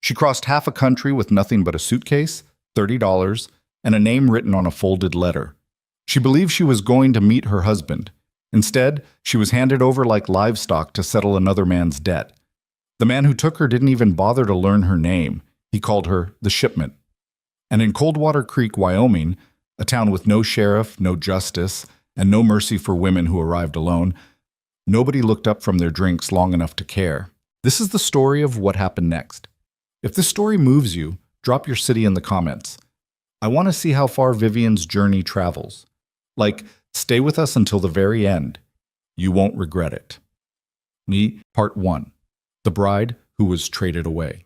She crossed half a country with nothing but a suitcase, $30, and a name written on a folded letter. She believed she was going to meet her husband. Instead, she was handed over like livestock to settle another man's debt. The man who took her didn't even bother to learn her name. He called her the shipment. And in Coldwater Creek, Wyoming, a town with no sheriff, no justice, and no mercy for women who arrived alone, nobody looked up from their drinks long enough to care. This is the story of what happened next. If this story moves you, drop your city in the comments. I want to see how far Vivian's journey travels. Like, stay with us until the very end. You won't regret it. Me, Part 1. The Bride Who Was Traded Away.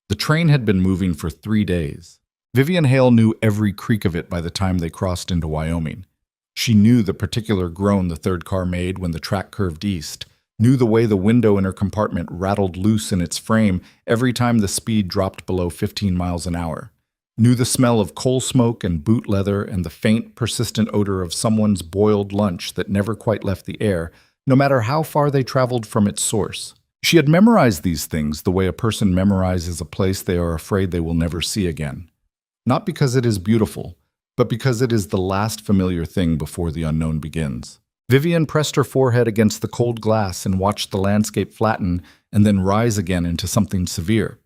The train had been moving for 3 days. Vivian Hale knew every creak of it by the time they crossed into Wyoming. She knew the particular groan the third car made when the track curved east, knew the way the window in her compartment rattled loose in its frame every time the speed dropped below 15 miles an hour, knew the smell of coal smoke and boot leather and the faint, persistent odor of someone's boiled lunch that never quite left the air, no matter how far they traveled from its source. She had memorized these things the way a person memorizes a place they are afraid they will never see again. Not because it is beautiful, but because it is the last familiar thing before the unknown begins. Vivian pressed her forehead against the cold glass and watched the landscape flatten and then rise again into something severe.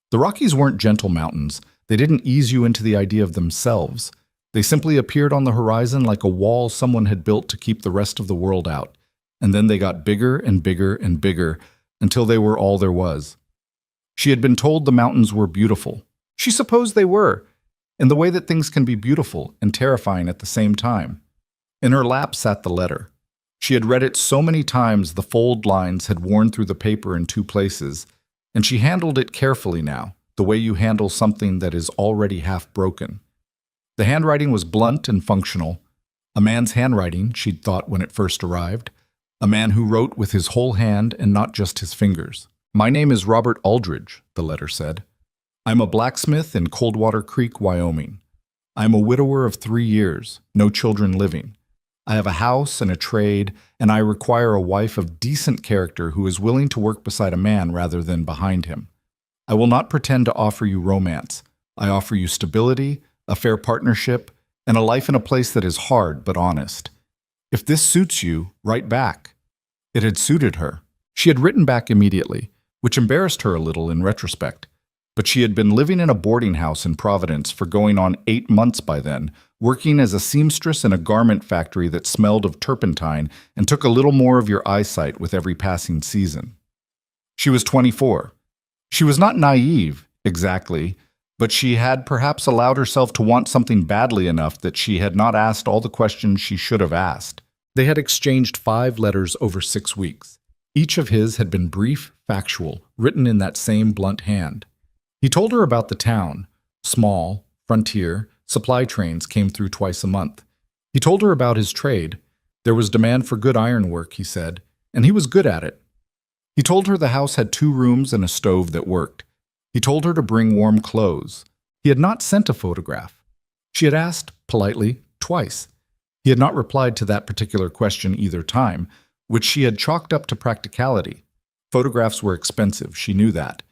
The Rockies weren't gentle mountains. They didn't ease you into the idea of themselves. They simply appeared on the horizon like a wall someone had built to keep the rest of the world out. And then they got bigger and bigger and bigger until they were all there was. She had been told the mountains were beautiful. She supposed they were, in the way that things can be beautiful and terrifying at the same time. In her lap sat the letter. She had read it so many times the fold lines had worn through the paper in 2 places, and she handled it carefully now, the way you handle something that is already half broken. The handwriting was blunt and functional. A man's handwriting, she'd thought when it first arrived. A man who wrote with his whole hand and not just his fingers. "My name is Robert Aldridge," the letter said. "I'm a blacksmith in Coldwater Creek, Wyoming. I'm a widower of 3 years, no children living. I have a house and a trade, and I require a wife of decent character who is willing to work beside a man rather than behind him. I will not pretend to offer you romance. I offer you stability, a fair partnership, and a life in a place that is hard but honest. If this suits you, write back." It had suited her. She had written back immediately, which embarrassed her a little in retrospect. But she had been living in a boarding house in Providence for going on 8 months by then, working as a seamstress in a garment factory that smelled of turpentine and took a little more of your eyesight with every passing season. She was 24. She was not naive, exactly, but she had perhaps allowed herself to want something badly enough that she had not asked all the questions she should have asked. They had exchanged 5 letters over 6 weeks. Each of his had been brief, factual, written in that same blunt hand. He told her about the town. Small, frontier, supply trains came through twice a month. He told her about his trade. There was demand for good ironwork, he said, and he was good at it. He told her the house had 2 rooms and a stove that worked. He told her to bring warm clothes. He had not sent a photograph. She had asked, politely, twice. He had not replied to that particular question either time, which she had chalked up to practicality. Photographs were expensive, she knew that.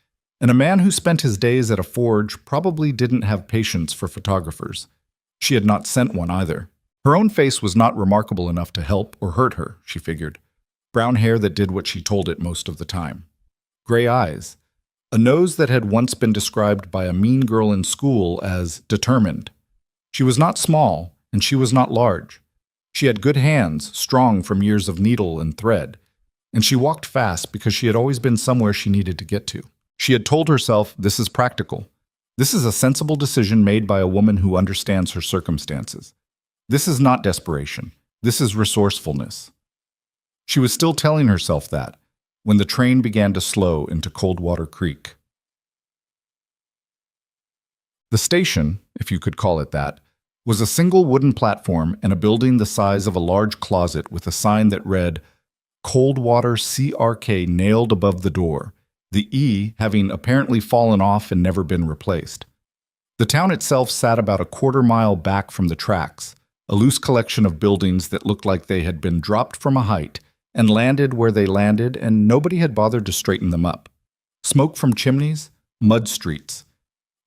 And a man who spent his days at a forge probably didn't have patience for photographers. She had not sent one either. Her own face was not remarkable enough to help or hurt her, she figured. Brown hair that did what she told it most of the time. Gray eyes. A nose that had once been described by a mean girl in school as determined. She was not small, and she was not large. She had good hands, strong from years of needle and thread. And she walked fast because she had always been somewhere she needed to get to. She had told herself, this is practical. This is a sensible decision made by a woman who understands her circumstances. This is not desperation. This is resourcefulness. She was still telling herself that when the train began to slow into Coldwater Creek. The station, if you could call it that, was a single wooden platform and a building the size of a large closet with a sign that read, Coldwater CRK nailed above the door, the E having apparently fallen off and never been replaced. The town itself sat about a quarter-mile back from the tracks, a loose collection of buildings that looked like they had been dropped from a height and landed where they landed, and nobody had bothered to straighten them up. Smoke from chimneys, mud streets.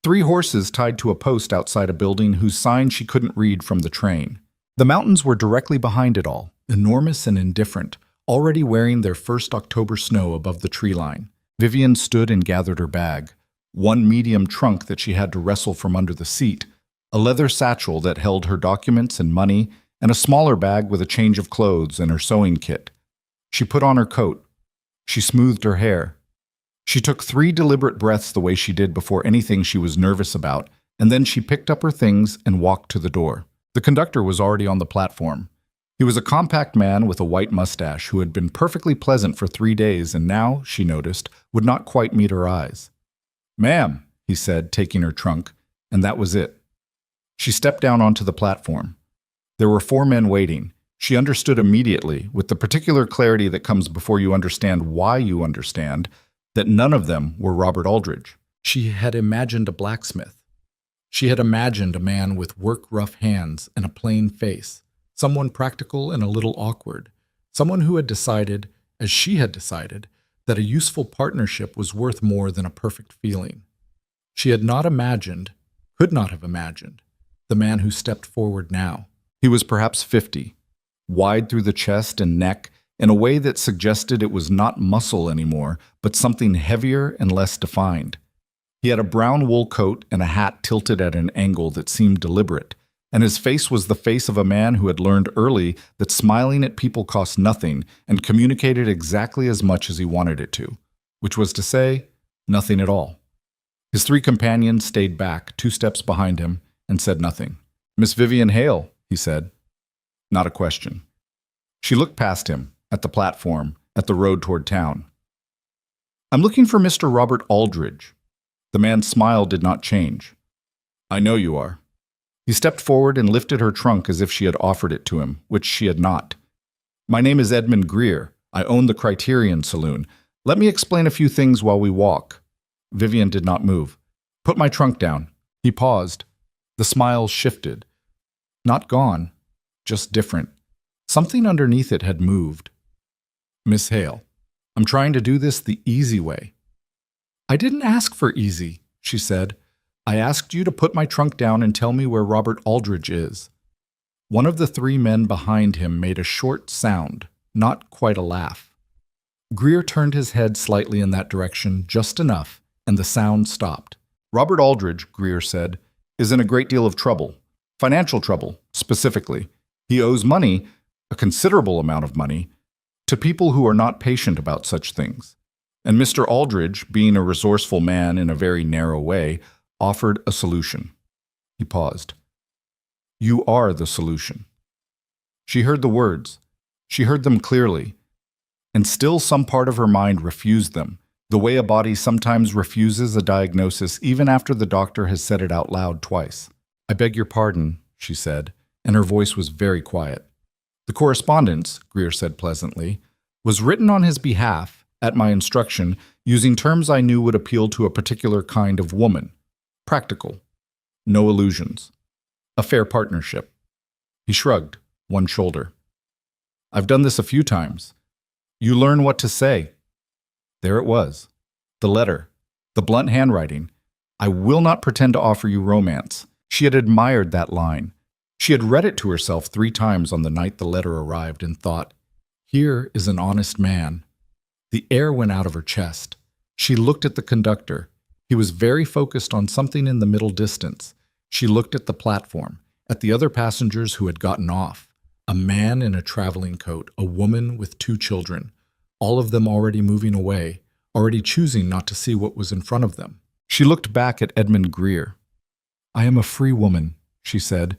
3 horses tied to a post outside a building whose sign she couldn't read from the train. The mountains were directly behind it all, enormous and indifferent, already wearing their first October snow above the tree line. Vivian stood and gathered her bag, one medium trunk that she had to wrestle from under the seat, a leather satchel that held her documents and money, and a smaller bag with a change of clothes and her sewing kit. She put on her coat. She smoothed her hair. She took 3 deliberate breaths the way she did before anything she was nervous about, and then she picked up her things and walked to the door. The conductor was already on the platform. He was a compact man with a white mustache who had been perfectly pleasant for 3 days and now, she noticed, would not quite meet her eyes. "Ma'am," he said, taking her trunk, and that was it. She stepped down onto the platform. There were 4 men waiting. She understood immediately, with the particular clarity that comes before you understand why you understand, that none of them were Robert Aldridge. She had imagined a blacksmith. She had imagined a man with work-rough hands and a plain face, someone practical and a little awkward, someone who had decided, as she had decided, that a useful partnership was worth more than a perfect feeling. She had not imagined, could not have imagined, the man who stepped forward now. He was perhaps 50, wide through the chest and neck in a way that suggested it was not muscle anymore, but something heavier and less defined. He had a brown wool coat and a hat tilted at an angle that seemed deliberate, and his face was the face of a man who had learned early that smiling at people cost nothing and communicated exactly as much as he wanted it to, which was to say, nothing at all. His 3 companions stayed back 2 steps behind him and said nothing. "Miss Vivian Hale," he said. Not a question. She looked past him, at the platform, at the road toward town. "I'm looking for Mr. Robert Aldridge." The man's smile did not change. "I know you are." He stepped forward and lifted her trunk as if she had offered it to him, which she had not. "My name is Edmund Greer. I own the Criterion Saloon. Let me explain a few things while we walk." Vivian did not move. "Put my trunk down." He paused. The smile shifted. Not gone, just different. Something underneath it had moved. "Miss Hale, I'm trying to do this the easy way." "I didn't ask for easy," she said. "I asked you to put my trunk down and tell me where Robert Aldridge is." One of the 3 men behind him made a short sound, not quite a laugh. Greer turned his head slightly in that direction, just enough, and the sound stopped. "Robert Aldridge," Greer said, "is in a great deal of trouble. Financial trouble, specifically. He owes money, a considerable amount of money, to people who are not patient about such things. And Mr. Aldridge, being a resourceful man in a very narrow way, offered a solution." He paused. "You are the solution." She heard the words. She heard them clearly. And still some part of her mind refused them, the way a body sometimes refuses a diagnosis even after the doctor has said it out loud twice. "I beg your pardon," she said, and her voice was very quiet. "The correspondence," Greer said pleasantly, "was written on his behalf, at my instruction, using terms I knew would appeal to a particular kind of woman. Practical. No illusions. A fair partnership." He shrugged, one shoulder. "I've done this a few times. You learn what to say." There it was. The letter. The blunt handwriting. "I will not pretend to offer you romance." She had admired that line. She had read it to herself 3 times on the night the letter arrived and thought, here is an honest man. The air went out of her chest. She looked at the conductor. He was very focused on something in the middle distance. She looked at the platform, at the other passengers who had gotten off. A man in a traveling coat, a woman with 2 children, all of them already moving away, already choosing not to see what was in front of them. She looked back at Edmund Greer. "I am a free woman," she said.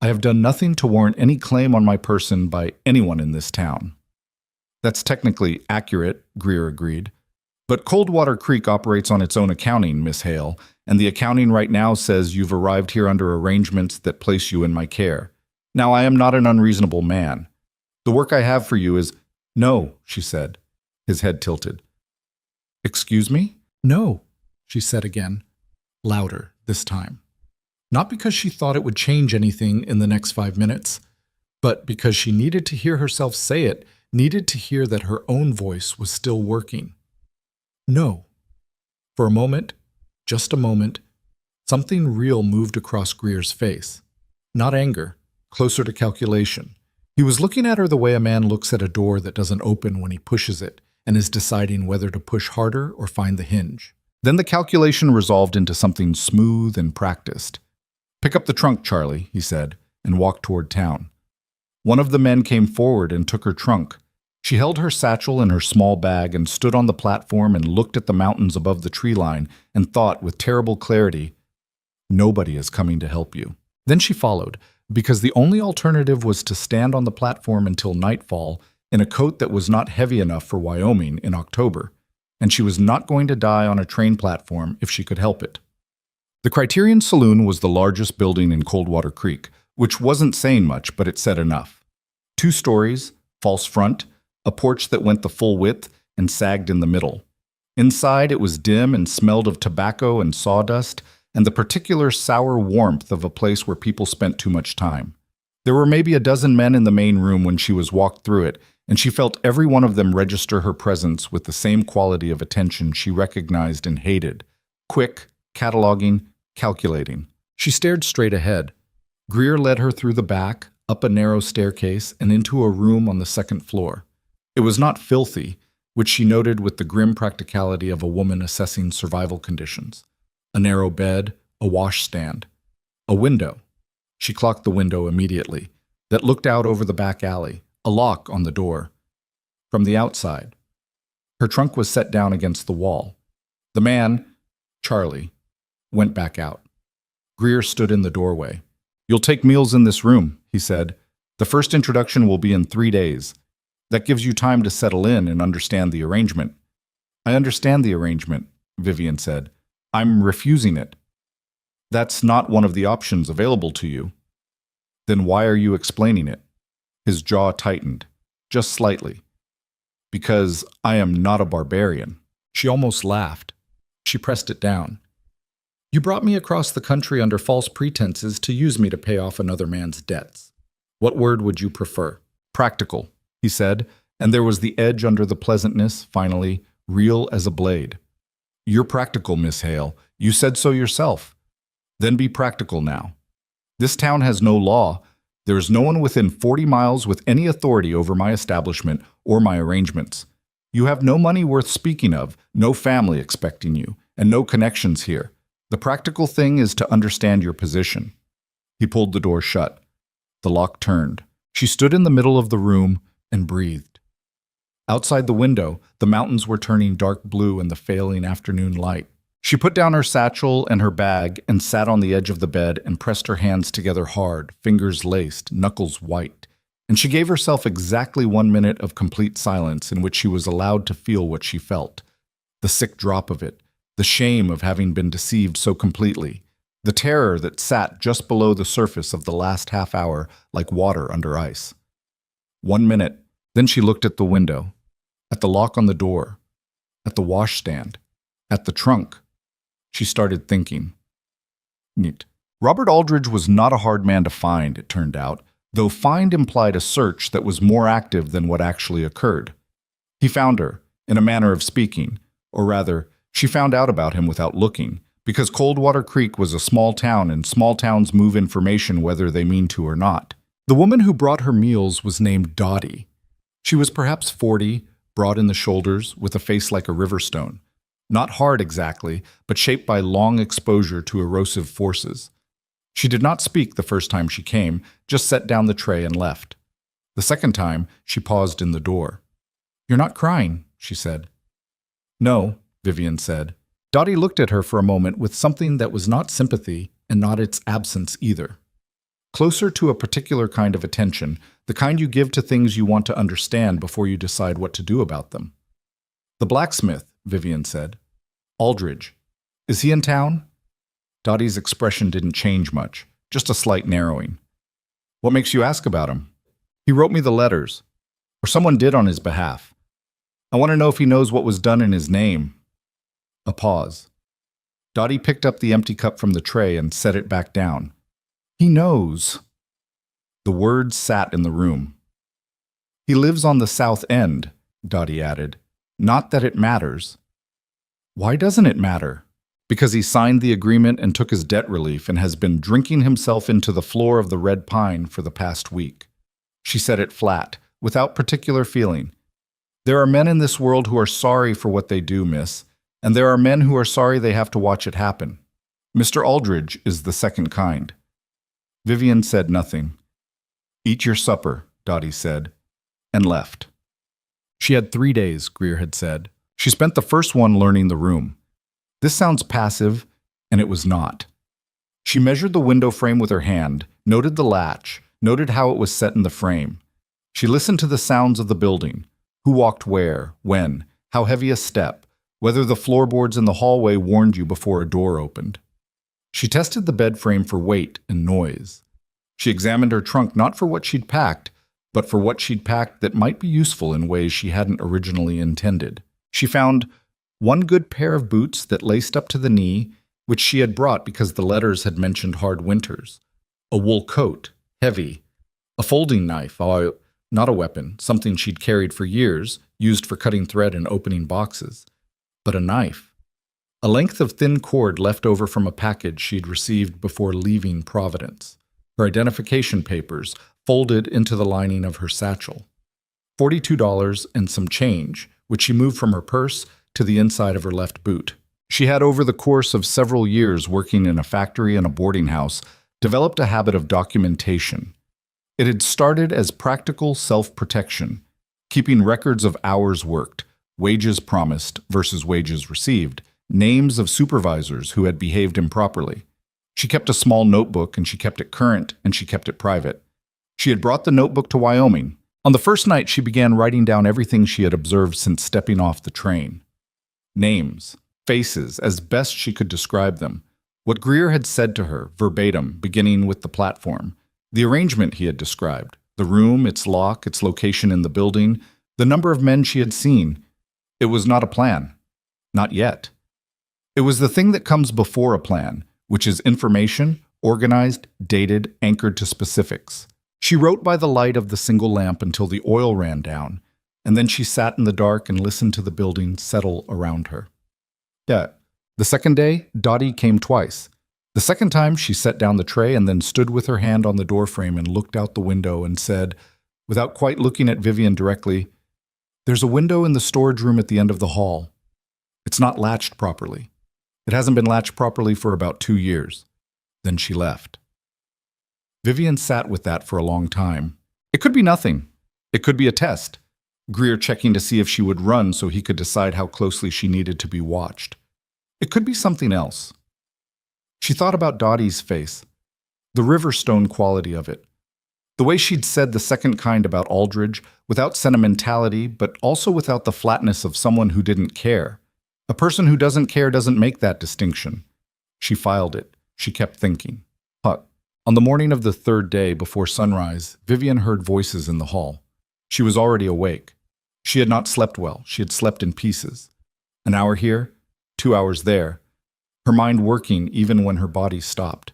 "I have done nothing to warrant any claim on my person by anyone in this town." "That's technically accurate," Greer agreed. "But Coldwater Creek operates on its own accounting, Miss Hale, and the accounting right now says you've arrived here under arrangements that place you in my care. Now, I am not an unreasonable man. The work I have for you is—" "No," she said. His head tilted. "Excuse me?" "No," she said again, louder this time. Not because she thought it would change anything in the next 5 minutes, but because she needed to hear herself say it, needed to hear that her own voice was still working. "No." For a moment, Just a moment. Something real moved across Greer's face. Not anger, closer to calculation. He was looking at her the way a man looks at a door that doesn't open when he pushes it and is deciding whether to push harder or find the hinge. Then the calculation resolved into something smooth and practiced. "Pick up the trunk, Charlie," he said, and walked toward town. One of the men came forward and took her trunk. She held her satchel in her small bag and stood on the platform and looked at the mountains above the tree line and thought with terrible clarity, "Nobody is coming to help you." Then she followed, because the only alternative was to stand on the platform until nightfall in a coat that was not heavy enough for Wyoming in October, and she was not going to die on a train platform if she could help it. The Criterion Saloon was the largest building in Coldwater Creek, which wasn't saying much, but it said enough. 2 stories, false front, a porch that went the full width and sagged in the middle. Inside, it was dim and smelled of tobacco and sawdust and the particular sour warmth of a place where people spent too much time. There were maybe a dozen men in the main room when she was walked through it, and she felt every one of them register her presence with the same quality of attention she recognized and hated: quick, cataloging, calculating. She stared straight ahead. Greer led her through the back, up a narrow staircase, and into a room on the 2nd floor. It was not filthy, which she noted with the grim practicality of a woman assessing survival conditions. A narrow bed, a washstand, a window. She clocked the window immediately, that looked out over the back alley, a lock on the door. From the outside, her trunk was set down against the wall. The man, Charlie, went back out. Greer stood in the doorway. "You'll take meals in this room," he said. "The first introduction will be in 3 days. That gives you time to settle in and understand the arrangement." "I understand the arrangement," Vivian said. "I'm refusing it." "That's not one of the options available to you." "Then why are you explaining it?" His jaw tightened, just slightly. "Because I am not a barbarian." She almost laughed. She pressed it down. "You brought me across the country under false pretenses to use me to pay off another man's debts. What word would you prefer?" "Practical," he said, and there was the edge under the pleasantness, finally, real as a blade. "You're practical, Miss Hale. You said so yourself. Then be practical now. This town has no law. There is no one within 40 miles with any authority over my establishment or my arrangements. You have no money worth speaking of, no family expecting you, and no connections here. The practical thing is to understand your position." He pulled the door shut. The lock turned. She stood in the middle of the room and breathed. Outside the window, the mountains were turning dark blue in the failing afternoon light. She put down her satchel and her bag and sat on the edge of the bed and pressed her hands together hard, fingers laced, knuckles white. And she gave herself exactly 1 minute of complete silence in which she was allowed to feel what she felt. The sick drop of it, the shame of having been deceived so completely, the terror that sat just below the surface of the last half hour like water under ice. 1 minute, then she looked at the window, at the lock on the door, at the washstand, at the trunk. She started thinking. Neat. Robert Aldridge was not a hard man to find, it turned out, though find implied a search that was more active than what actually occurred. He found her, in a manner of speaking, or rather, she found out about him without looking, because Coldwater Creek was a small town and small towns move information whether they mean to or not. The woman who brought her meals was named Dottie. She was perhaps 40, broad in the shoulders, with a face like a river stone. Not hard exactly, but shaped by long exposure to erosive forces. She did not speak the first time she came, just set down the tray and left. The second time, she paused in the door. "You're not crying," she said. "No," Vivian said. Dottie looked at her for a moment with something that was not sympathy and not its absence either. Closer to a particular kind of attention, the kind you give to things you want to understand before you decide what to do about them. "The blacksmith," Vivian said. "Aldridge. Is he in town?" Dottie's expression didn't change much, just a slight narrowing. "What makes you ask about him?" "He wrote me the letters. Or someone did on his behalf. I want to know if he knows what was done in his name." A pause. Dottie picked up the empty cup from the tray and set it back down. "He knows." The words sat in the room. "He lives on the south end," Dottie added. "Not that it matters." "Why doesn't it matter?" Because he signed the agreement and took his debt relief and has been drinking himself into the floor of the Red Pine for the past week. She said it flat, without particular feeling. There are men in this world who are sorry for what they do, miss, and there are men who are sorry they have to watch it happen. Mr. Aldridge is the second kind. Vivian said nothing. Eat your supper, Dottie said, and left. She had 3 days, Greer had said. She spent the first one learning the room. This sounds passive, and it was not. She measured the window frame with her hand, noted the latch, noted how it was set in the frame. She listened to the sounds of the building, who walked where, when, how heavy a step, whether the floorboards in the hallway warned you before a door opened. She tested the bed frame for weight and noise. She examined her trunk not for what she'd packed, but for what she'd packed that might be useful in ways she hadn't originally intended. She found one good pair of boots that laced up to the knee, which she had brought because the letters had mentioned hard winters. A wool coat, heavy. A folding knife, not a weapon, something she'd carried for years, used for cutting thread and opening boxes. But a knife. A length of thin cord left over from a package she'd received before leaving Providence. Her identification papers folded into the lining of her satchel. $42 and some change, which she moved from her purse to the inside of her left boot. She had, over the course of several years working in a factory and a boarding house, developed a habit of documentation. It had started as practical self-protection, keeping records of hours worked, wages promised versus wages received, names of supervisors who had behaved improperly. She kept a small notebook, and she kept it current, and she kept it private. She had brought the notebook to Wyoming. On the first night, she began writing down everything she had observed since stepping off the train. Names, faces, as best she could describe them. What Greer had said to her, verbatim, beginning with the platform. The arrangement he had described. The room, its lock, its location in the building, the number of men she had seen. It was not a plan. Not yet. It was the thing that comes before a plan, which is information, organized, dated, anchored to specifics. She wrote by the light of the single lamp until the oil ran down, and then she sat in the dark and listened to the building settle around her. The second day, Dottie came twice. The second time, she set down the tray and then stood with her hand on the doorframe and looked out the window and said, without quite looking at Vivian directly, "There's a window in the storage room at the end of the hall. It's not latched properly. It hasn't been latched properly for about 2 years." Then she left. Vivian sat with that for a long time. It could be nothing. It could be a test. Greer checking to see if she would run so he could decide how closely she needed to be watched. It could be something else. She thought about Dottie's face, the riverstone quality of it, the way she'd said the second kind about Aldridge, without sentimentality, but also without the flatness of someone who didn't care. A person who doesn't care doesn't make that distinction. She filed it. She kept thinking. On the morning of the third day before sunrise, Vivian heard voices in the hall. She was already awake. She had not slept well. She had slept in pieces. An hour here, 2 hours there, her mind working even when her body stopped.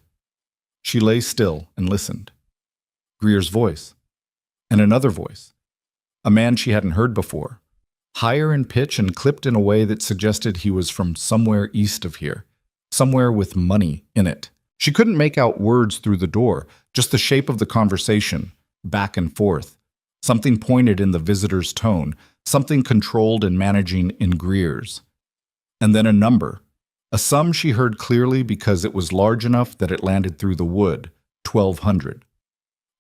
She lay still and listened. Greer's voice. And another voice. A man she hadn't heard before. Higher in pitch and clipped in a way that suggested he was from somewhere east of here. Somewhere with money in it. She couldn't make out words through the door, just the shape of the conversation, back and forth. Something pointed in the visitor's tone, something controlled and managing in Greer's. And then a number, a sum she heard clearly because it was large enough that it landed through the wood, 1,200.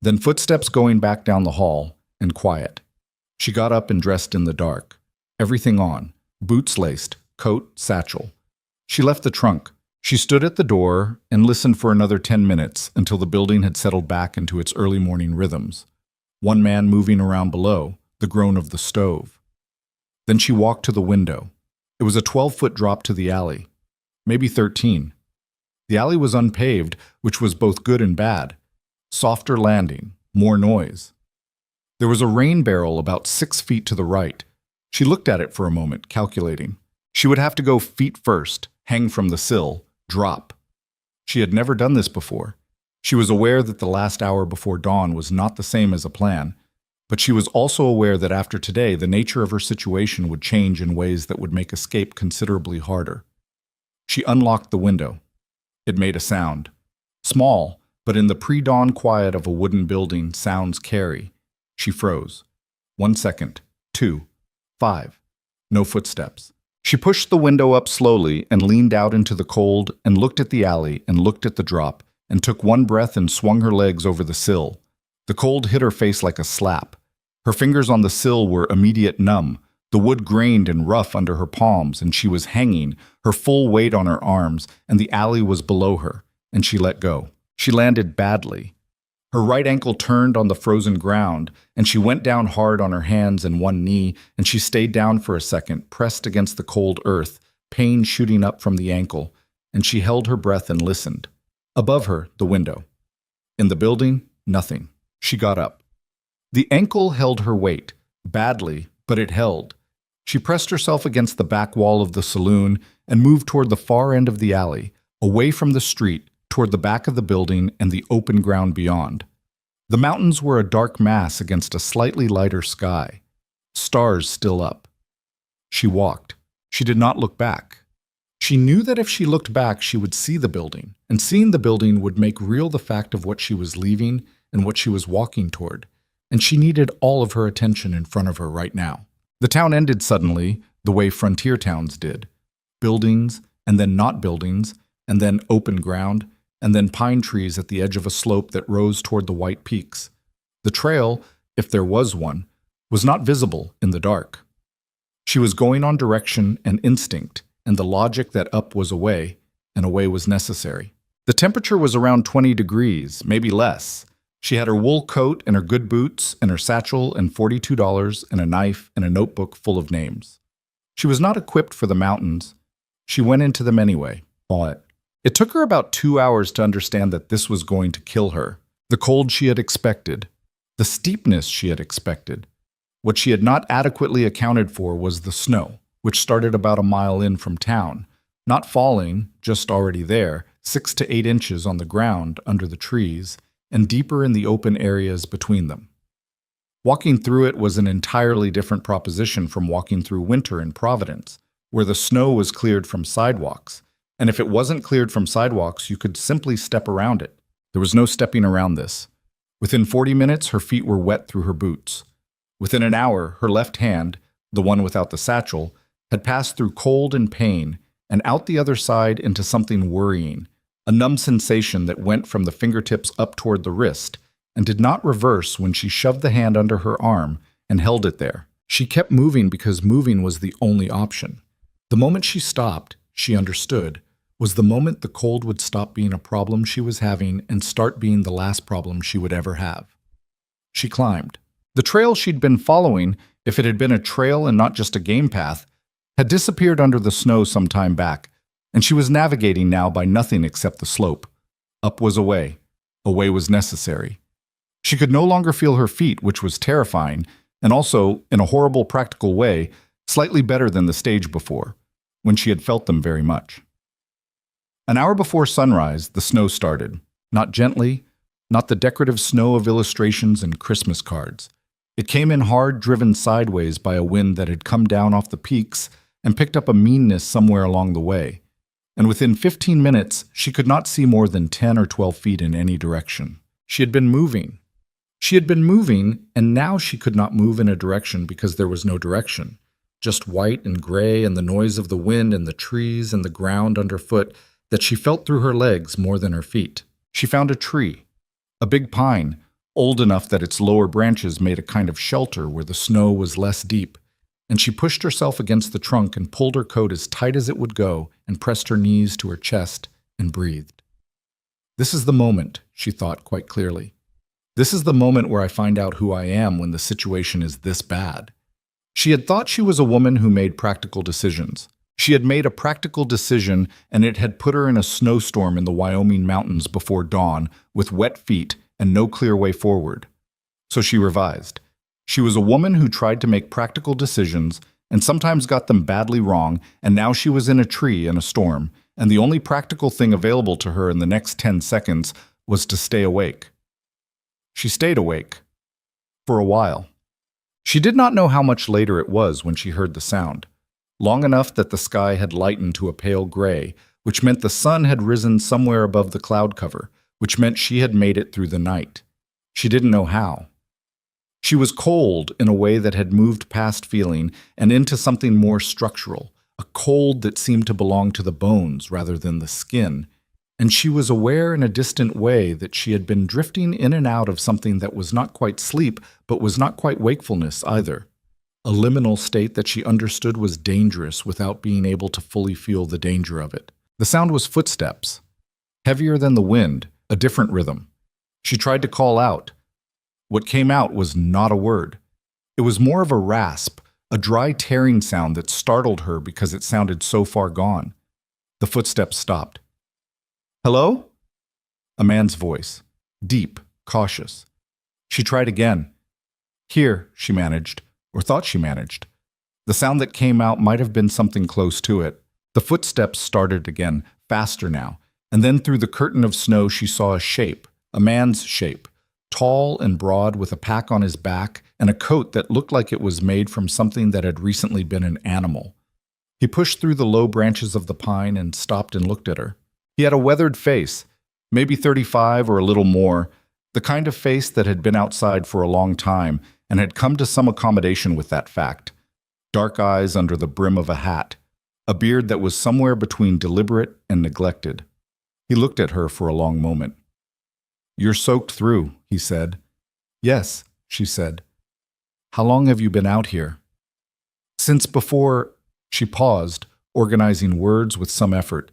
Then footsteps going back down the hall, and quiet. She got up and dressed in the dark. Everything on, boots laced, coat, satchel. She left the trunk. She stood at the door and listened for another 10 minutes until the building had settled back into its early morning rhythms. One man moving around below, the groan of the stove. Then she walked to the window. It was a 12-foot drop to the alley, maybe 13. The alley was unpaved, which was both good and bad. Softer landing, more noise. There was a rain barrel about 6 feet to the right. She looked at it for a moment, calculating. She would have to go feet first, hang from the sill, drop. She had never done this before. She was aware that the last hour before dawn was not the same as a plan, but she was also aware that after today, the nature of her situation would change in ways that would make escape considerably harder. She unlocked the window. It made a sound. Small, but in the pre-dawn quiet of a wooden building, sounds carry. She froze. 1 second. 2. 5. No footsteps. She pushed the window up slowly and leaned out into the cold and looked at the alley and looked at the drop and took one breath and swung her legs over the sill. The cold hit her face like a slap. Her fingers on the sill were immediate numb. The wood grained and rough under her palms, and she was hanging, her full weight on her arms, and the alley was below her, and she let go. She landed badly. Her right ankle turned on the frozen ground, and she went down hard on her hands and one knee, and she stayed down for a second, pressed against the cold earth, pain shooting up from the ankle, and she held her breath and listened. Above her, the window. In the building, nothing. She got up. The ankle held her weight, badly, but it held. She pressed herself against the back wall of the saloon and moved toward the far end of the alley, away from the street, toward the back of the building and the open ground beyond. The mountains were a dark mass against a slightly lighter sky. Stars still up. She walked. She did not look back. She knew that if she looked back, she would see the building, and seeing the building would make real the fact of what she was leaving and what she was walking toward, and she needed all of her attention in front of her right now. The town ended suddenly, the way frontier towns did. Buildings, and then not buildings, and then open ground, and then pine trees at the edge of a slope that rose toward the white peaks. The trail, if there was one, was not visible in the dark. She was going on direction and instinct, and the logic that up was away, and away was necessary. The temperature was around 20 degrees, maybe less. She had her wool coat and her good boots and her satchel and $42 and a knife and a notebook full of names. She was not equipped for the mountains. She went into them anyway, but it took her about 2 hours to understand that this was going to kill her. The cold she had expected, the steepness she had expected. What she had not adequately accounted for was the snow, which started about a mile in from town, not falling, just already there, 6 to 8 inches on the ground under the trees, and deeper in the open areas between them. Walking through it was an entirely different proposition from walking through winter in Providence, where the snow was cleared from sidewalks, and if it wasn't cleared from sidewalks, you could simply step around it. There was no stepping around this. Within 40 minutes, her feet were wet through her boots. Within an hour, her left hand, the one without the satchel, had passed through cold and pain, and out the other side into something worrying, a numb sensation that went from the fingertips up toward the wrist, and did not reverse when she shoved the hand under her arm and held it there. She kept moving because moving was the only option. The moment she stopped, she understood, was the moment the cold would stop being a problem she was having and start being the last problem she would ever have. She climbed. The trail she'd been following, if it had been a trail and not just a game path, had disappeared under the snow some time back, and she was navigating now by nothing except the slope. Up was away. Away was necessary. She could no longer feel her feet, which was terrifying, and also, in a horrible practical way, slightly better than the stage before, when she had felt them very much. An hour before sunrise, the snow started. Not gently, not the decorative snow of illustrations and Christmas cards. It came in hard, driven sideways by a wind that had come down off the peaks and picked up a meanness somewhere along the way. And within 15 minutes, she could not see more than 10 or 12 feet in any direction. She had been moving. She had been moving, and now she could not move in a direction because there was no direction. Just white and gray and the noise of the wind and the trees and the ground underfoot that she felt through her legs more than her feet. She found a tree, a big pine, old enough that its lower branches made a kind of shelter where the snow was less deep, and she pushed herself against the trunk and pulled her coat as tight as it would go and pressed her knees to her chest and breathed. This is the moment, she thought quite clearly. This is the moment where I find out who I am when the situation is this bad. She had thought she was a woman who made practical decisions. She had made a practical decision, and it had put her in a snowstorm in the Wyoming mountains before dawn, with wet feet and no clear way forward. So she revised. She was a woman who tried to make practical decisions and sometimes got them badly wrong, and now she was in a tree in a storm, and the only practical thing available to her in the next 10 seconds was to stay awake. She stayed awake. For a while. She did not know how much later it was when she heard the sound. Long enough that the sky had lightened to a pale gray, which meant the sun had risen somewhere above the cloud cover, which meant she had made it through the night. She didn't know how. She was cold in a way that had moved past feeling and into something more structural, a cold that seemed to belong to the bones rather than the skin. And she was aware in a distant way that she had been drifting in and out of something that was not quite sleep, but was not quite wakefulness either. A liminal state that she understood was dangerous without being able to fully feel the danger of it. The sound was footsteps, heavier than the wind, a different rhythm. She tried to call out. What came out was not a word. It was more of a rasp, a dry tearing sound that startled her because it sounded so far gone. The footsteps stopped. "Hello?" A man's voice, deep, cautious. She tried again. "Here," she managed, or thought she managed. The sound that came out might have been something close to it. The footsteps started again, faster now, and then through the curtain of snow she saw a shape, a man's shape, tall and broad with a pack on his back and a coat that looked like it was made from something that had recently been an animal. He pushed through the low branches of the pine and stopped and looked at her. He had a weathered face, maybe 35 or a little more, the kind of face that had been outside for a long time and had come to some accommodation with that fact. Dark eyes under the brim of a hat, a beard that was somewhere between deliberate and neglected. He looked at her for a long moment. "You're soaked through," he said. "Yes," she said. "How long have you been out here?" "Since before—" She paused, organizing words with some effort.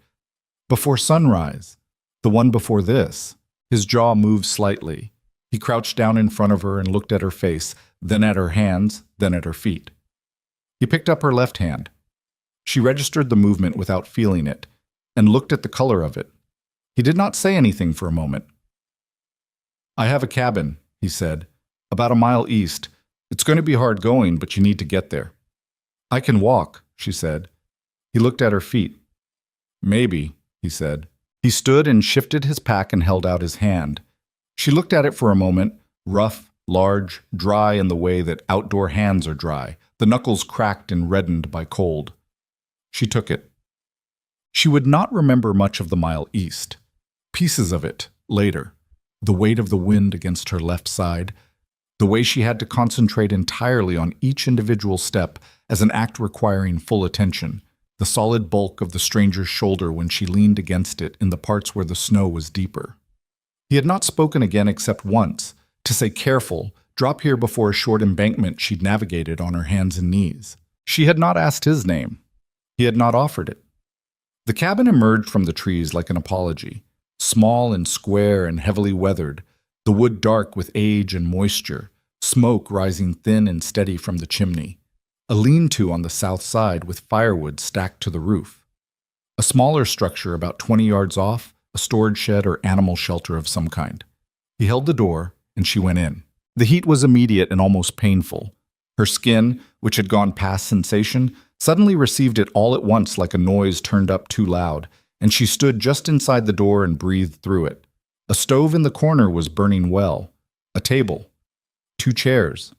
"Before sunrise. The one before this." His jaw moved slightly. He crouched down in front of her and looked at her face, then at her hands, then at her feet. He picked up her left hand. She registered the movement without feeling it, and looked at the color of it. He did not say anything for a moment. "I have a cabin," he said, "about a mile east. It's going to be hard going, but you need to get there." "I can walk," she said. He looked at her feet. "Maybe," he said. He stood and shifted his pack and held out his hand. She looked at it for a moment, rough, large, dry in the way that outdoor hands are dry, the knuckles cracked and reddened by cold. She took it. She would not remember much of the mile east. Pieces of it, later. The weight of the wind against her left side, the way she had to concentrate entirely on each individual step as an act requiring full attention, the solid bulk of the stranger's shoulder when she leaned against it in the parts where the snow was deeper. He had not spoken again except once, to say careful, drop here before a short embankment she'd navigated on her hands and knees. She had not asked his name. He had not offered it. The cabin emerged from the trees like an apology, small and square and heavily weathered, the wood dark with age and moisture, smoke rising thin and steady from the chimney. A lean-to on the south side with firewood stacked to the roof. A smaller structure about 20 yards off, a storage shed or animal shelter of some kind. He held the door, and she went in. The heat was immediate and almost painful. Her skin, which had gone past sensation, suddenly received it all at once like a noise turned up too loud, and she stood just inside the door and breathed through it. A stove in the corner was burning well. A table. 2 chairs.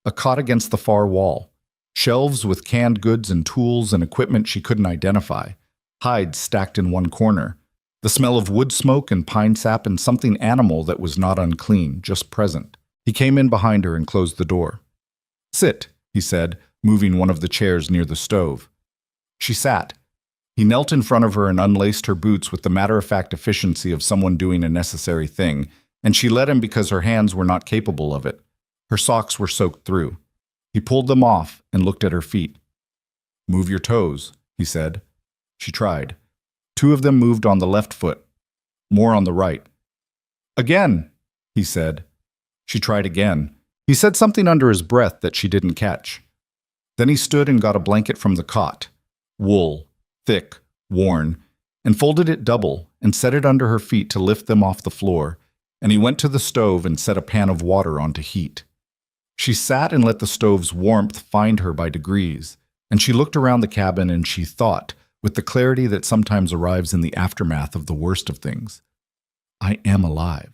A cot against the far wall. Shelves with canned goods and tools and equipment she couldn't identify. Hides stacked in one corner. The smell of wood smoke and pine sap and something animal that was not unclean, just present. He came in behind her and closed the door. "Sit," he said, moving one of the chairs near the stove. She sat. He knelt in front of her and unlaced her boots with the matter-of-fact efficiency of someone doing a necessary thing, and she let him because her hands were not capable of it. Her socks were soaked through. He pulled them off and looked at her feet. "Move your toes," he said. She tried. 2 of them moved on the left foot, more on the right. "Again," he said. She tried again. He said something under his breath that she didn't catch. Then he stood and got a blanket from the cot, wool, thick, worn, and folded it double and set it under her feet to lift them off the floor, and he went to the stove and set a pan of water on to heat. She sat and let the stove's warmth find her by degrees, and she looked around the cabin and she thought, with the clarity that sometimes arrives in the aftermath of the worst of things, "I am alive."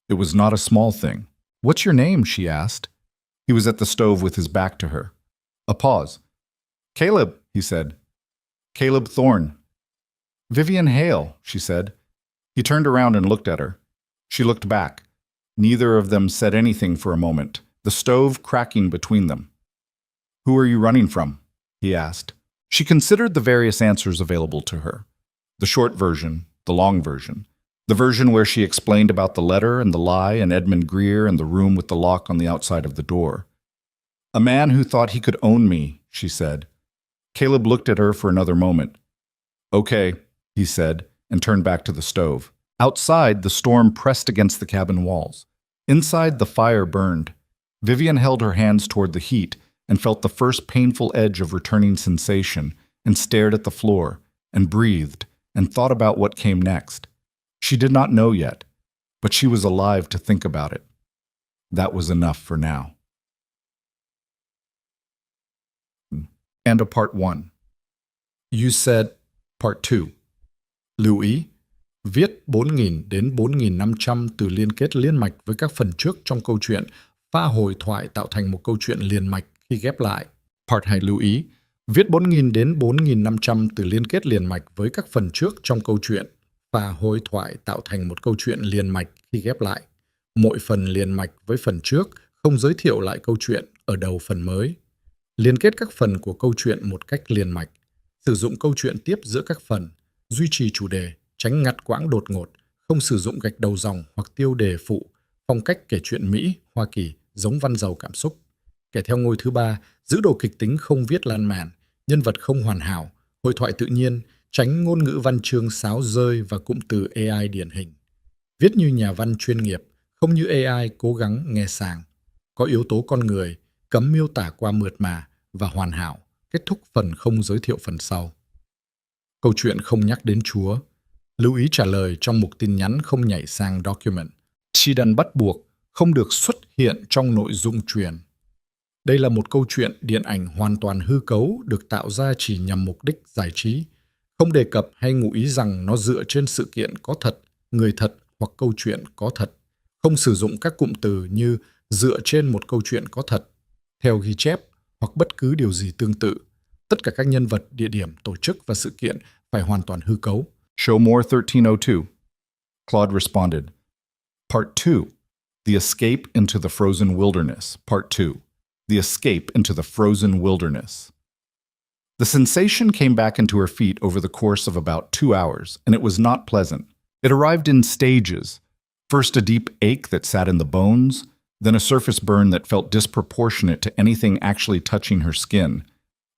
It was not a small thing. "What's your name?" she asked. He was at the stove with his back to her. A pause. "Caleb," he said. "Caleb Thorne." Vivian Hale, she said. He turned around and looked at her. She looked back. Neither of them said anything for a moment, the stove cracking between them. Who are you running from? He asked. She considered the various answers available to her. The short version, the long version. The version where she explained about the letter and the lie and Edmund Greer and the room with the lock on the outside of the door. A man who thought he could own me, she said. Caleb looked at her for another moment. Okay, he said, and turned back to the stove. Outside, the storm pressed against the cabin walls. Inside, the fire burned. Vivian held her hands toward the heat and felt the first painful edge of returning sensation and stared at the floor and breathed and thought about what came next. She did not know yet, but she was alive to think about it. That was enough for now. End of part 1. You said part 2. Lưu ý, viết 4.000 đến 4.500 từ liên kết liên mạch với các phần trước trong câu chuyện, pha hồi thoại tạo thành một câu chuyện liền mạch khi ghép lại. Part 2 lưu ý, viết 4.000 đến 4.500 từ liên kết liền mạch với các phần trước trong câu chuyện, pha hồi thoại tạo thành một câu chuyện liền mạch khi ghép lại. Mỗi phần liền mạch với phần trước không giới thiệu lại câu chuyện ở đầu phần mới. Liên kết các phần của câu chuyện một cách liền mạch. Sử dụng câu chuyện tiếp giữa các phần. Duy trì chủ đề, tránh ngắt quãng đột ngột, không sử dụng gạch đầu dòng hoặc tiêu đề phụ, phong cách kể chuyện Mỹ, Hoa Kỳ, giống văn giàu cảm xúc. Kẻ theo ngôi thứ 3, giữ đồ kịch tính không viết lan man, nhân vật không hoàn hảo, hội thoại tự nhiên, tránh ngôn ngữ văn chương sáo rơi và cụm từ AI điển hình. Viết như nhà văn chuyên nghiệp, không như AI cố gắng nghe sàng. Có yếu tố con người, cấm miêu tả qua mượt mà và hoàn hảo, kết thúc phần không giới thiệu phần sau. Câu chuyện không nhắc đến Chúa. Lưu ý trả lời trong mục tin nhắn không nhảy sang document. Chi đắn bắt buộc, không được xuất hiện trong nội dung truyền. Đây là một câu chuyện điện ảnh hoàn toàn hư cấu được tạo ra chỉ nhằm mục đích giải trí. Không đề cập hay ngụ ý rằng nó dựa trên sự kiện có thật, người thật hoặc câu chuyện có thật. Không sử dụng các cụm từ như dựa trên một câu chuyện có thật, theo ghi chép hoặc bất cứ điều gì tương tự. Tất cả các nhân vật, địa điểm, tổ chức và sự kiện phải hoàn toàn hư cấu. Show more 1302. Claude responded. Part 2. The Escape into the Frozen Wilderness. Part 2. The Escape into the Frozen Wilderness. The sensation came back into her feet over the course of about 2 hours, and it was not pleasant. It arrived in stages. First a deep ache that sat in the bones, then a surface burn that felt disproportionate to anything actually touching her skin,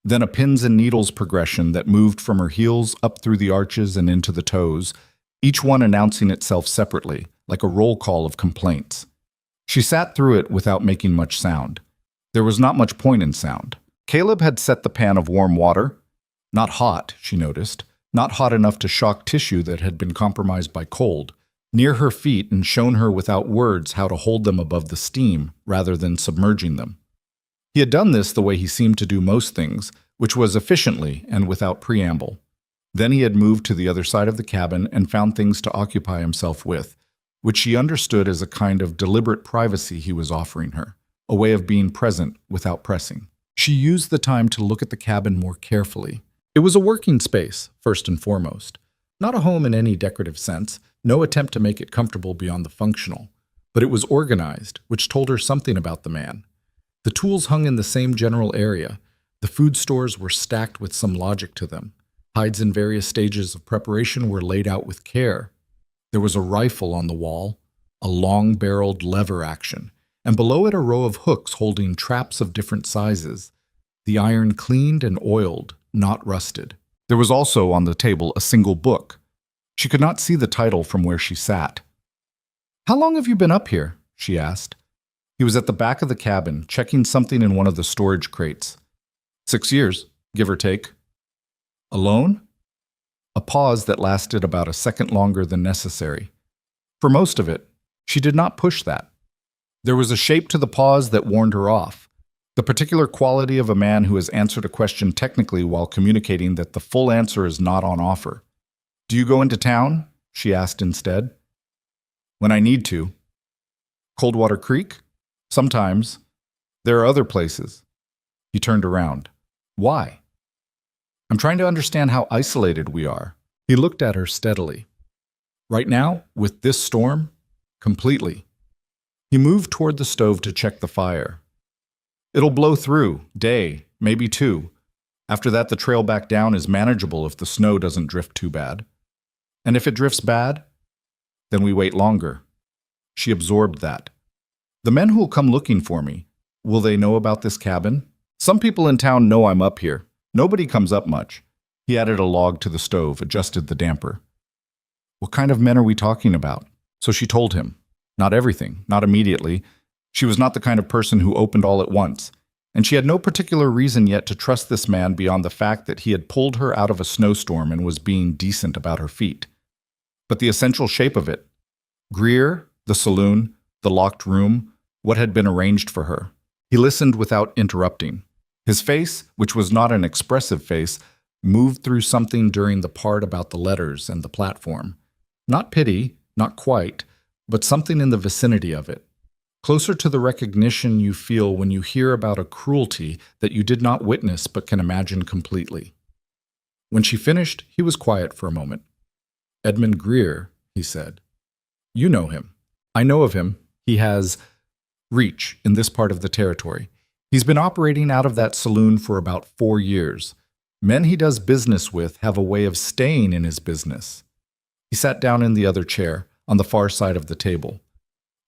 then a pins and needles progression that moved from her heels up through the arches and into the toes, each one announcing itself separately, like a roll call of complaints. She sat through it without making much sound. There was not much point in sound. Caleb had set the pan of warm water. Not hot, she noticed, not hot enough to shock tissue that had been compromised by cold, near her feet and shown her without words how to hold them above the steam rather than submerging them. He had done this the way he seemed to do most things, which was efficiently and without preamble. Then he had moved to the other side of the cabin and found things to occupy himself with, which she understood as a kind of deliberate privacy he was offering her, a way of being present without pressing. She used the time to look at the cabin more carefully. It was a working space, first and foremost. Not a home in any decorative sense, no attempt to make it comfortable beyond the functional. But it was organized, which told her something about the man. The tools hung in the same general area. The food stores were stacked with some logic to them. Hides in various stages of preparation were laid out with care. There was a rifle on the wall, a long-barreled lever action, and below it a row of hooks holding traps of different sizes. The iron cleaned and oiled, not rusted. There was also on the table a single book. She could not see the title from where she sat. "How long have you been up here?" she asked. He was at the back of the cabin, checking something in one of the storage crates. 6 years, give or take. Alone? A pause that lasted about a second longer than necessary. For most of it, she did not push that. There was a shape to the pause that warned her off, the particular quality of a man who has answered a question technically while communicating that the full answer is not on offer. "Do you go into town?" she asked instead. "When I need to." "Coldwater Creek?" "Sometimes. There are other places." He turned around. "Why?" "I'm trying to understand how isolated we are." He looked at her steadily. Right now, with this storm? Completely. He moved toward the stove to check the fire. It'll blow through, day, maybe two. After that, the trail back down is manageable if the snow doesn't drift too bad. And if it drifts bad, then we wait longer. She absorbed that. The men who'll come looking for me, will they know about this cabin? Some people in town know I'm up here. Nobody comes up much. He added a log to the stove, adjusted the damper. What kind of men are we talking about? So she told him. Not everything, not immediately. She was not the kind of person who opened all at once, and she had no particular reason yet to trust this man beyond the fact that he had pulled her out of a snowstorm and was being decent about her feet. But the essential shape of it, Greer, the saloon, the locked room, what had been arranged for her. He listened without interrupting. His face, which was not an expressive face, moved through something during the part about the letters and the platform. Not pity, not quite, but something in the vicinity of it. Closer to the recognition you feel when you hear about a cruelty that you did not witness but can imagine completely. When she finished, he was quiet for a moment. Edmund Greer, he said. You know him. I know of him. He has reach in this part of the territory. He's been operating out of that saloon for about 4 years. Men he does business with have a way of staying in his business. He sat down in the other chair, on the far side of the table.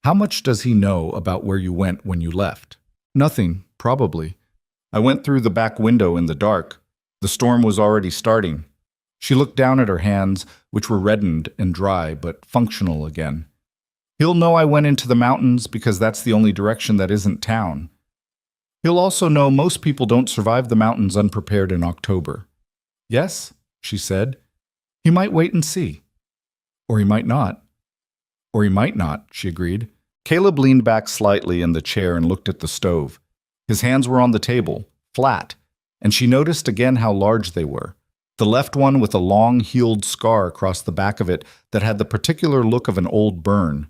How much does he know about where you went when you left? Nothing, probably. I went through the back window in the dark. The storm was already starting. She looked down at her hands, which were reddened and dry, but functional again. He'll know I went into the mountains because that's the only direction that isn't town. He'll also know most people don't survive the mountains unprepared in October. Yes, she said. He might wait and see. Or he might not. Or he might not, she agreed. Caleb leaned back slightly in the chair and looked at the stove. His hands were on the table, flat, and she noticed again how large they were. The left one with a long, healed scar across the back of it that had the particular look of an old burn.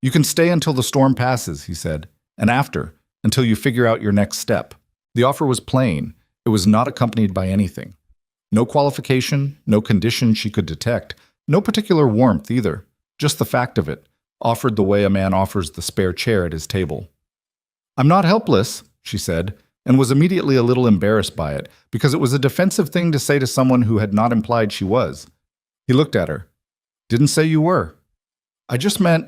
You can stay until the storm passes, he said, and after, until you figure out your next step. The offer was plain. It was not accompanied by anything. No qualification, no condition she could detect, no particular warmth either. Just the fact of it, offered the way a man offers the spare chair at his table. I'm not helpless, she said, and was immediately a little embarrassed by it, because it was a defensive thing to say to someone who had not implied she was. He looked at her. Didn't say you were. I just meant,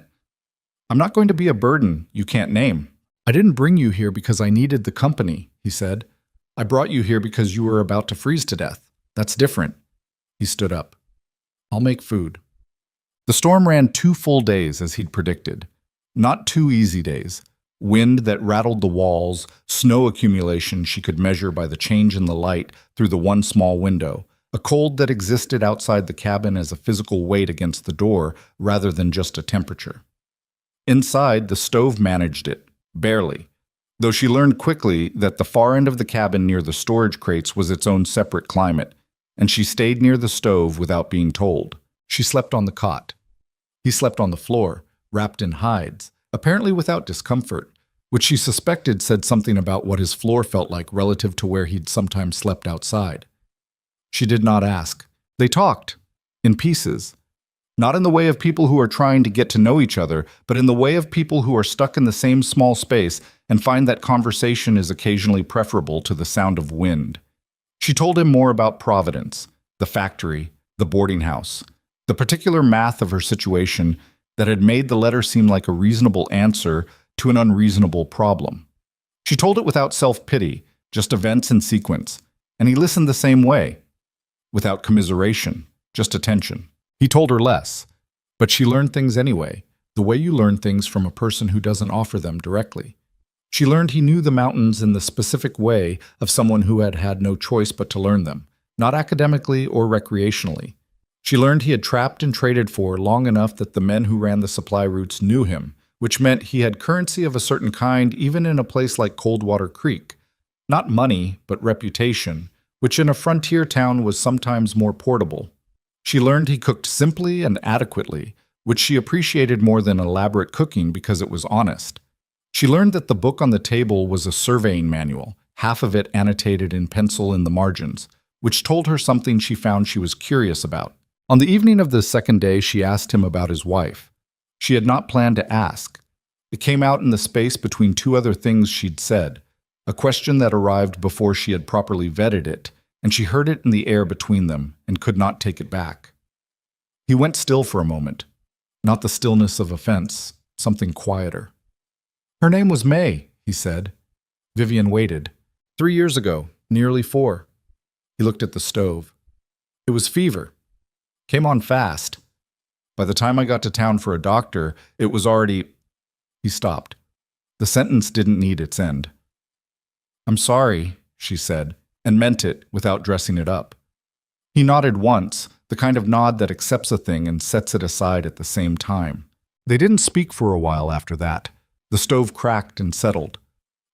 I'm not going to be a burden you can't name. I didn't bring you here because I needed the company, he said. I brought you here because you were about to freeze to death. That's different. He stood up. I'll make food. The storm ran 2 full days as he'd predicted. Not 2 easy days. Wind that rattled the walls, snow accumulation she could measure by the change in the light through the one small window, a cold that existed outside the cabin as a physical weight against the door rather than just a temperature. Inside, the stove managed it, barely, though she learned quickly that the far end of the cabin near the storage crates was its own separate climate, and she stayed near the stove without being told. She slept on the cot. He slept on the floor, wrapped in hides, apparently without discomfort, which she suspected said something about what his floor felt like relative to where he'd sometimes slept outside. She did not ask. They talked, in pieces. Not in the way of people who are trying to get to know each other, but in the way of people who are stuck in the same small space and find that conversation is occasionally preferable to the sound of wind. She told him more about Providence, the factory, the boarding house, the particular math of her situation that had made the letter seem like a reasonable answer to an unreasonable problem. She told it without self-pity, just events in sequence, and he listened the same way, without commiseration, just attention. He told her less, but she learned things anyway, the way you learn things from a person who doesn't offer them directly. She learned he knew the mountains in the specific way of someone who had had no choice but to learn them, not academically or recreationally. She learned he had trapped and traded for long enough that the men who ran the supply routes knew him, which meant he had currency of a certain kind even in a place like Coldwater Creek. Not money, but reputation, which in a frontier town was sometimes more portable. She learned he cooked simply and adequately, which she appreciated more than elaborate cooking because it was honest. She learned that the book on the table was a surveying manual, half of it annotated in pencil in the margins, which told her something she found she was curious about. On the evening of the second day, she asked him about his wife. She had not planned to ask. It came out in the space between two other things she'd said, a question that arrived before she had properly vetted it, and she heard it in the air between them and could not take it back. He went still for a moment, not the stillness of offense, something quieter. Her name was May, he said. Vivian waited. 3 years ago, nearly 4. He looked at the stove. It was fever. Came on fast. By the time I got to town for a doctor, it was already... He stopped. The sentence didn't need its end. I'm sorry, she said, and meant it without dressing it up. He nodded once, the kind of nod that accepts a thing and sets it aside at the same time. They didn't speak for a while after that. The stove cracked and settled.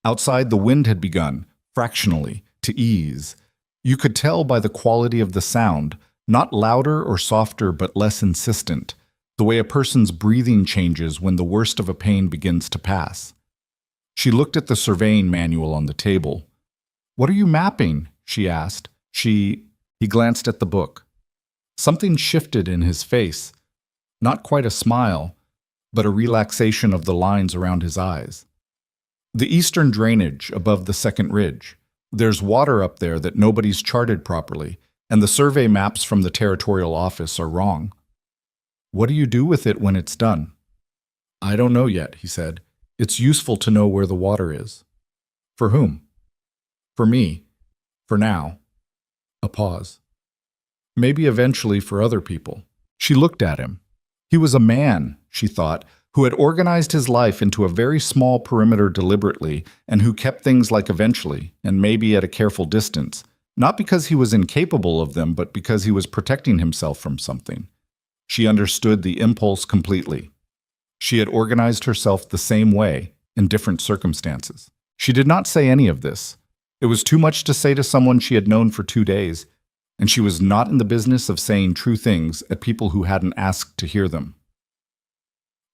Outside, the wind had begun, fractionally, to ease. You could tell by the quality of the sound, not louder or softer but less insistent, the way a person's breathing changes when the worst of a pain begins to pass. She looked at the surveying manual on the table. What are you mapping? She asked. He glanced at the book. Something shifted in his face. Not quite a smile, but a relaxation of the lines around his eyes. The eastern drainage above the second ridge. There's water up there that nobody's charted properly, and the survey maps from the territorial office are wrong. What do you do with it when it's done? I don't know yet, he said. It's useful to know where the water is. For whom? For me. For now. A pause. Maybe eventually for other people. She looked at him. He was a man, she thought, who had organized his life into a very small perimeter deliberately and who kept things like eventually, and maybe at a careful distance, not because he was incapable of them, but because he was protecting himself from something. She understood the impulse completely. She had organized herself the same way in different circumstances. She did not say any of this. It was too much to say to someone she had known for 2 days, and she was not in the business of saying true things at people who hadn't asked to hear them.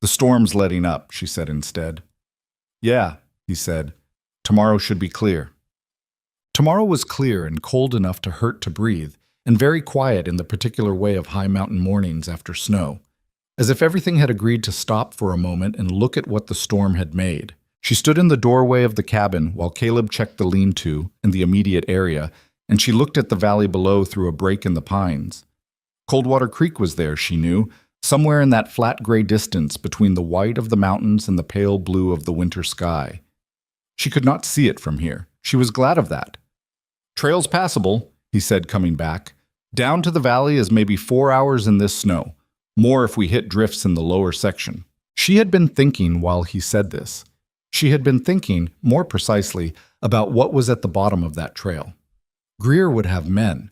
The storm's letting up, she said instead. Yeah, he said. Tomorrow should be clear. Tomorrow was clear and cold enough to hurt to breathe, and very quiet in the particular way of high mountain mornings after snow, as if everything had agreed to stop for a moment and look at what the storm had made. She stood in the doorway of the cabin while Caleb checked the lean-to in the immediate area, and she looked at the valley below through a break in the pines. Coldwater Creek was there, she knew, somewhere in that flat gray distance between the white of the mountains and the pale blue of the winter sky. She could not see it from here. She was glad of that. Trail's passable, he said, coming back. Down to the valley is maybe 4 hours in this snow, more if we hit drifts in the lower section. She had been thinking while he said this. She had been thinking, more precisely, about what was at the bottom of that trail. Greer would have men.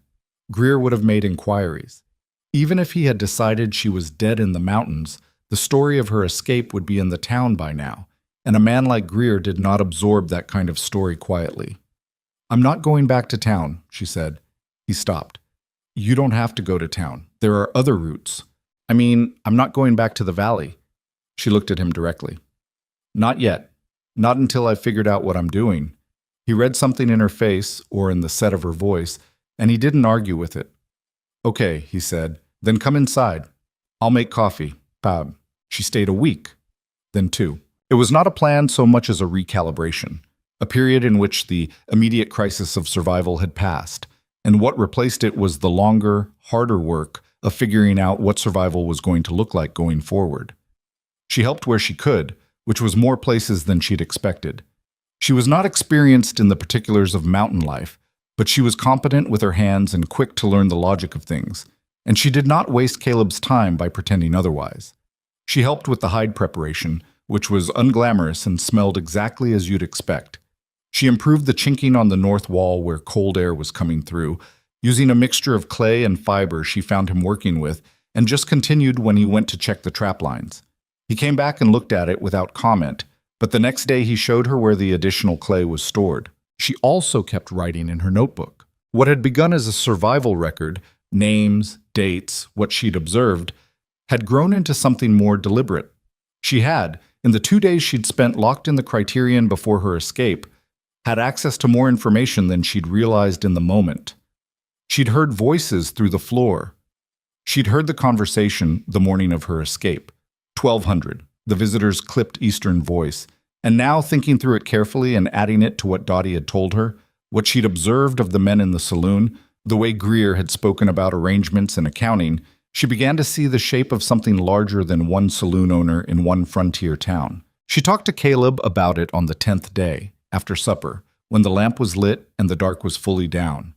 Greer would have made inquiries. Even if he had decided she was dead in the mountains, the story of her escape would be in the town by now, and a man like Greer did not absorb that kind of story quietly. I'm not going back to town, she said. He stopped. You don't have to go to town. There are other routes. I mean, I'm not going back to the valley. She looked at him directly. Not yet. Not until I've figured out what I'm doing. He read something in her face, or in the set of her voice, and he didn't argue with it. Okay, he said, then come inside. I'll make coffee. Pab. She stayed a week, then 2. It was not a plan so much as a recalibration, a period in which the immediate crisis of survival had passed, and what replaced it was the longer, harder work of figuring out what survival was going to look like going forward. She helped where she could, which was more places than she'd expected. She was not experienced in the particulars of mountain life, but she was competent with her hands and quick to learn the logic of things, and she did not waste Caleb's time by pretending otherwise. She helped with the hide preparation, which was unglamorous and smelled exactly as you'd expect. She improved the chinking on the north wall where cold air was coming through, using a mixture of clay and fiber she found him working with, and just continued when he went to check the trap lines. He came back and looked at it without comment, but the next day he showed her where the additional clay was stored. She also kept writing in her notebook. What had begun as a survival record, names, dates, what she'd observed, had grown into something more deliberate. She had, in the 2 days she'd spent locked in the Criterion before her escape, had access to more information than she'd realized in the moment. She'd heard voices through the floor. She'd heard the conversation the morning of her escape. 1200, the visitor's clipped Eastern voice, and now thinking through it carefully and adding it to what Dottie had told her, what she'd observed of the men in the saloon, the way Greer had spoken about arrangements and accounting, she began to see the shape of something larger than one saloon owner in one frontier town. She talked to Caleb about it on the 10th day, after supper, when the lamp was lit and the dark was fully down.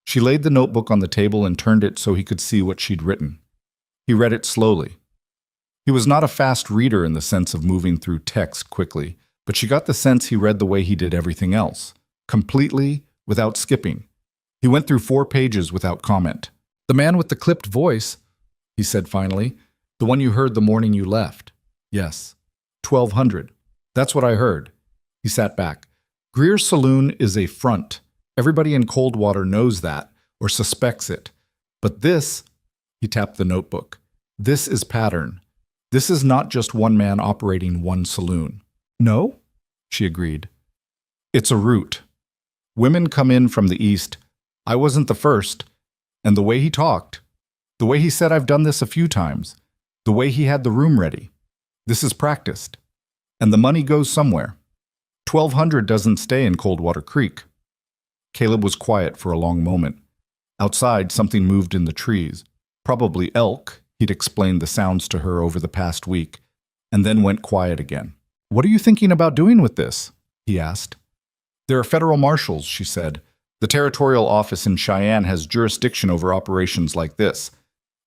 She laid the notebook on the table and turned it so he could see what she'd written. He read it slowly. He was not a fast reader in the sense of moving through text quickly, but she got the sense he read the way he did everything else, completely, without skipping. He went through 4 pages without comment. "The man with the clipped voice," he said finally. "The one you heard the morning you left." "Yes. 1200. That's what I heard." He sat back. "Greer's Saloon is a front. Everybody in Coldwater knows that, or suspects it. But this," he tapped the notebook, "this is pattern. This is not just one man operating one saloon." "No?" she agreed. "It's a route. Women come in from the east. I wasn't the first. And the way he talked, the way he said I've done this a few times, the way he had the room ready. This is practiced. And the money goes somewhere. 1200 doesn't stay in Coldwater Creek." Caleb was quiet for a long moment. Outside, something moved in the trees. Probably elk, he'd explained the sounds to her over the past week, and then went quiet again. "What are you thinking about doing with this?" he asked. "There are federal marshals," she said. "The territorial office in Cheyenne has jurisdiction over operations like this.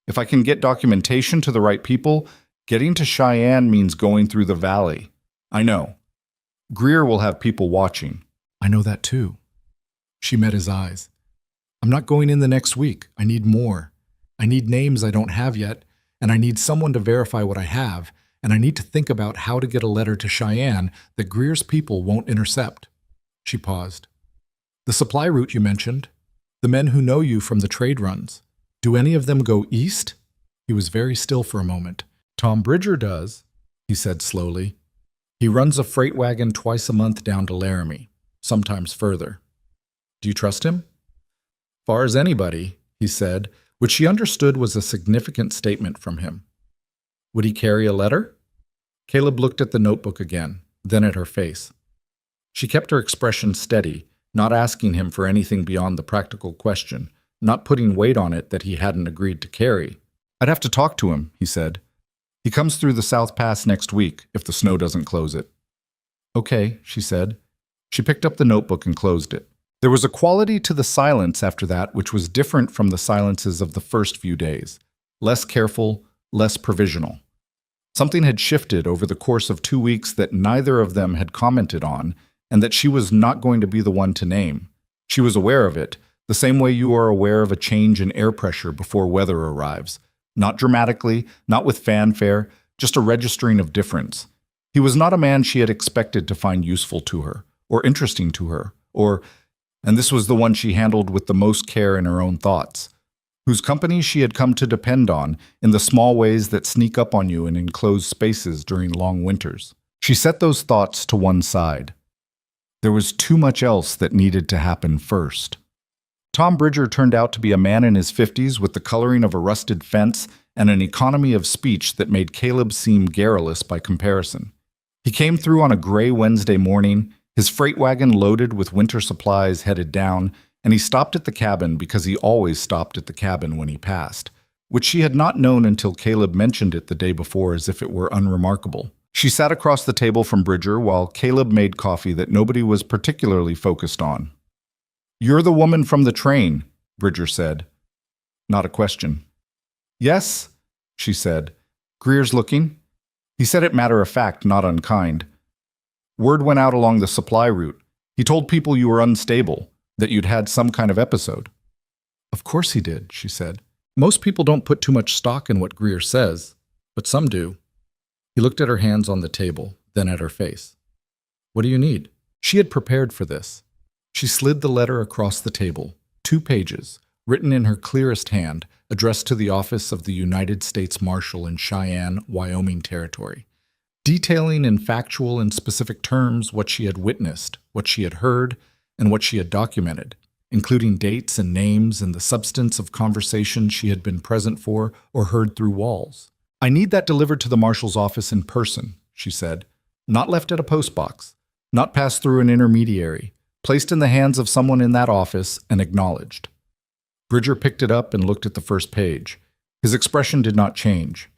If I can get documentation to the right people, getting to Cheyenne means going through the valley. I know. Greer will have people watching." "I know that too." She met his eyes. "I'm not going in the next week. I need more. I need names I don't have yet, and I need someone to verify what I have, and I need to think about how to get a letter to Cheyenne that Greer's people won't intercept." She paused. "The supply route you mentioned, the men who know you from the trade runs, do any of them go east?" He was very still for a moment. "Tom Bridger does," he said slowly. "He runs a freight wagon twice a month down to Laramie, sometimes further." "Do you trust him?" "Far as anybody," he said, which she understood was a significant statement from him. "Would he carry a letter?" Caleb looked at the notebook again, then at her face. She kept her expression steady, not asking him for anything beyond the practical question, not putting weight on it that he hadn't agreed to carry. "I'd have to talk to him," he said. "He comes through the South Pass next week, if the snow doesn't close it." "Okay," she said. She picked up the notebook and closed it. There was a quality to the silence after that which was different from the silences of the first few days, less careful, less provisional. Something had shifted over the course of 2 weeks that neither of them had commented on, and that she was not going to be the one to name. She was aware of it, the same way you are aware of a change in air pressure before weather arrives. Not dramatically, not with fanfare, just a registering of difference. He was not a man she had expected to find useful to her, or interesting to her, and this was the one she handled with the most care in her own thoughts, whose company she had come to depend on in the small ways that sneak up on you in enclosed spaces during long winters. She set those thoughts to one side. There was too much else that needed to happen first. Tom Bridger turned out to be a man in his 50s with the coloring of a rusted fence and an economy of speech that made Caleb seem garrulous by comparison. He came through on a gray Wednesday morning, his freight wagon loaded with winter supplies headed down, and he stopped at the cabin because he always stopped at the cabin when he passed, which she had not known until Caleb mentioned it the day before as if it were unremarkable. She sat across the table from Bridger while Caleb made coffee that nobody was particularly focused on. "You're the woman from the train," Bridger said. Not a question. "Yes," she said. "Greer's looking." He said it matter of fact, not unkind. "Word went out along the supply route. He told people you were unstable, that you'd had some kind of episode." "Of course he did," she said. "Most people don't put too much stock in what Greer says, but some do." He looked at her hands on the table, then at her face. "What do you need?" She had prepared for this. She slid the letter across the table, 2 pages, written in her clearest hand, addressed to the office of the United States Marshal in Cheyenne, Wyoming Territory, detailing in factual and specific terms what she had witnessed, what she had heard, and what she had documented. including dates and names and the substance of conversations she had been present for or heard through walls. "I need that delivered to the marshal's office in person," she said. "Not left at a postbox, not passed through an intermediary, placed in the hands of someone in that office and acknowledged." Bridger picked it up and looked at the first page. His expression did not change.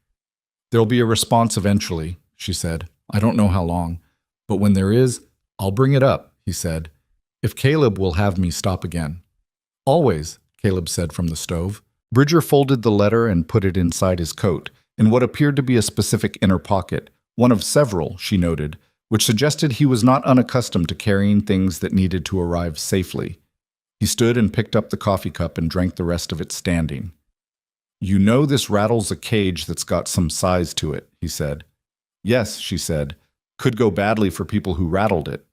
"There'll be a response eventually," she said. "I don't know how long, but when there is, I'll bring it up," he said. "If Caleb will have me stop again." "Always," Caleb said from the stove. Bridger folded the letter and put it inside his coat, in what appeared to be a specific inner pocket, one of several, she noted, which suggested he was not unaccustomed to carrying things that needed to arrive safely. He stood and picked up the coffee cup and drank the rest of it standing. "You know this rattles a cage that's got some size to it," he said. "Yes," she said. "Could go badly for people who rattled it."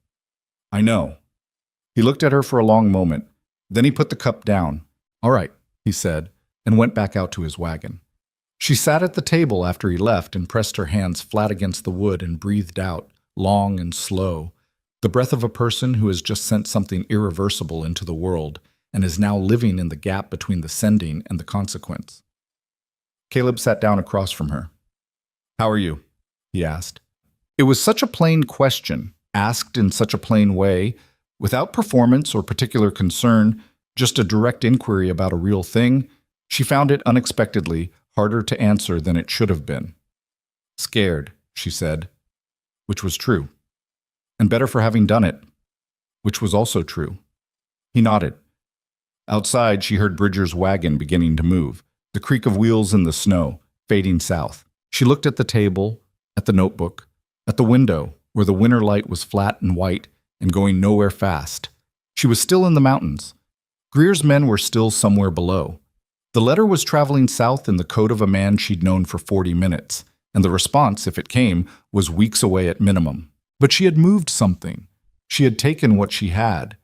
"I know." He looked at her for a long moment. Then he put the cup down. "All right," he said, and went back out to his wagon. She sat at the table after he left and pressed her hands flat against the wood and breathed out, long and slow, the breath of a person who has just sent something irreversible into the world and is now living in the gap between the sending and the consequence. Caleb sat down across from her. "How are you?" he asked. It was such a plain question, asked in such a plain way, without performance or particular concern, just a direct inquiry about a real thing. She found it unexpectedly harder to answer than it should have been. "Scared," she said, which was true. "And better for having done it," which was also true. He nodded. Outside, she heard Bridger's wagon beginning to move, the creak of wheels in the snow, fading south. She looked at the table, at the notebook, at the window, where the winter light was flat and white and going nowhere fast. She was still in the mountains. Greer's men were still somewhere below. The letter was traveling south in the code of a man she'd known for 40 minutes, and the response, if it came, was weeks away at minimum. But she had moved something. She had taken what she had,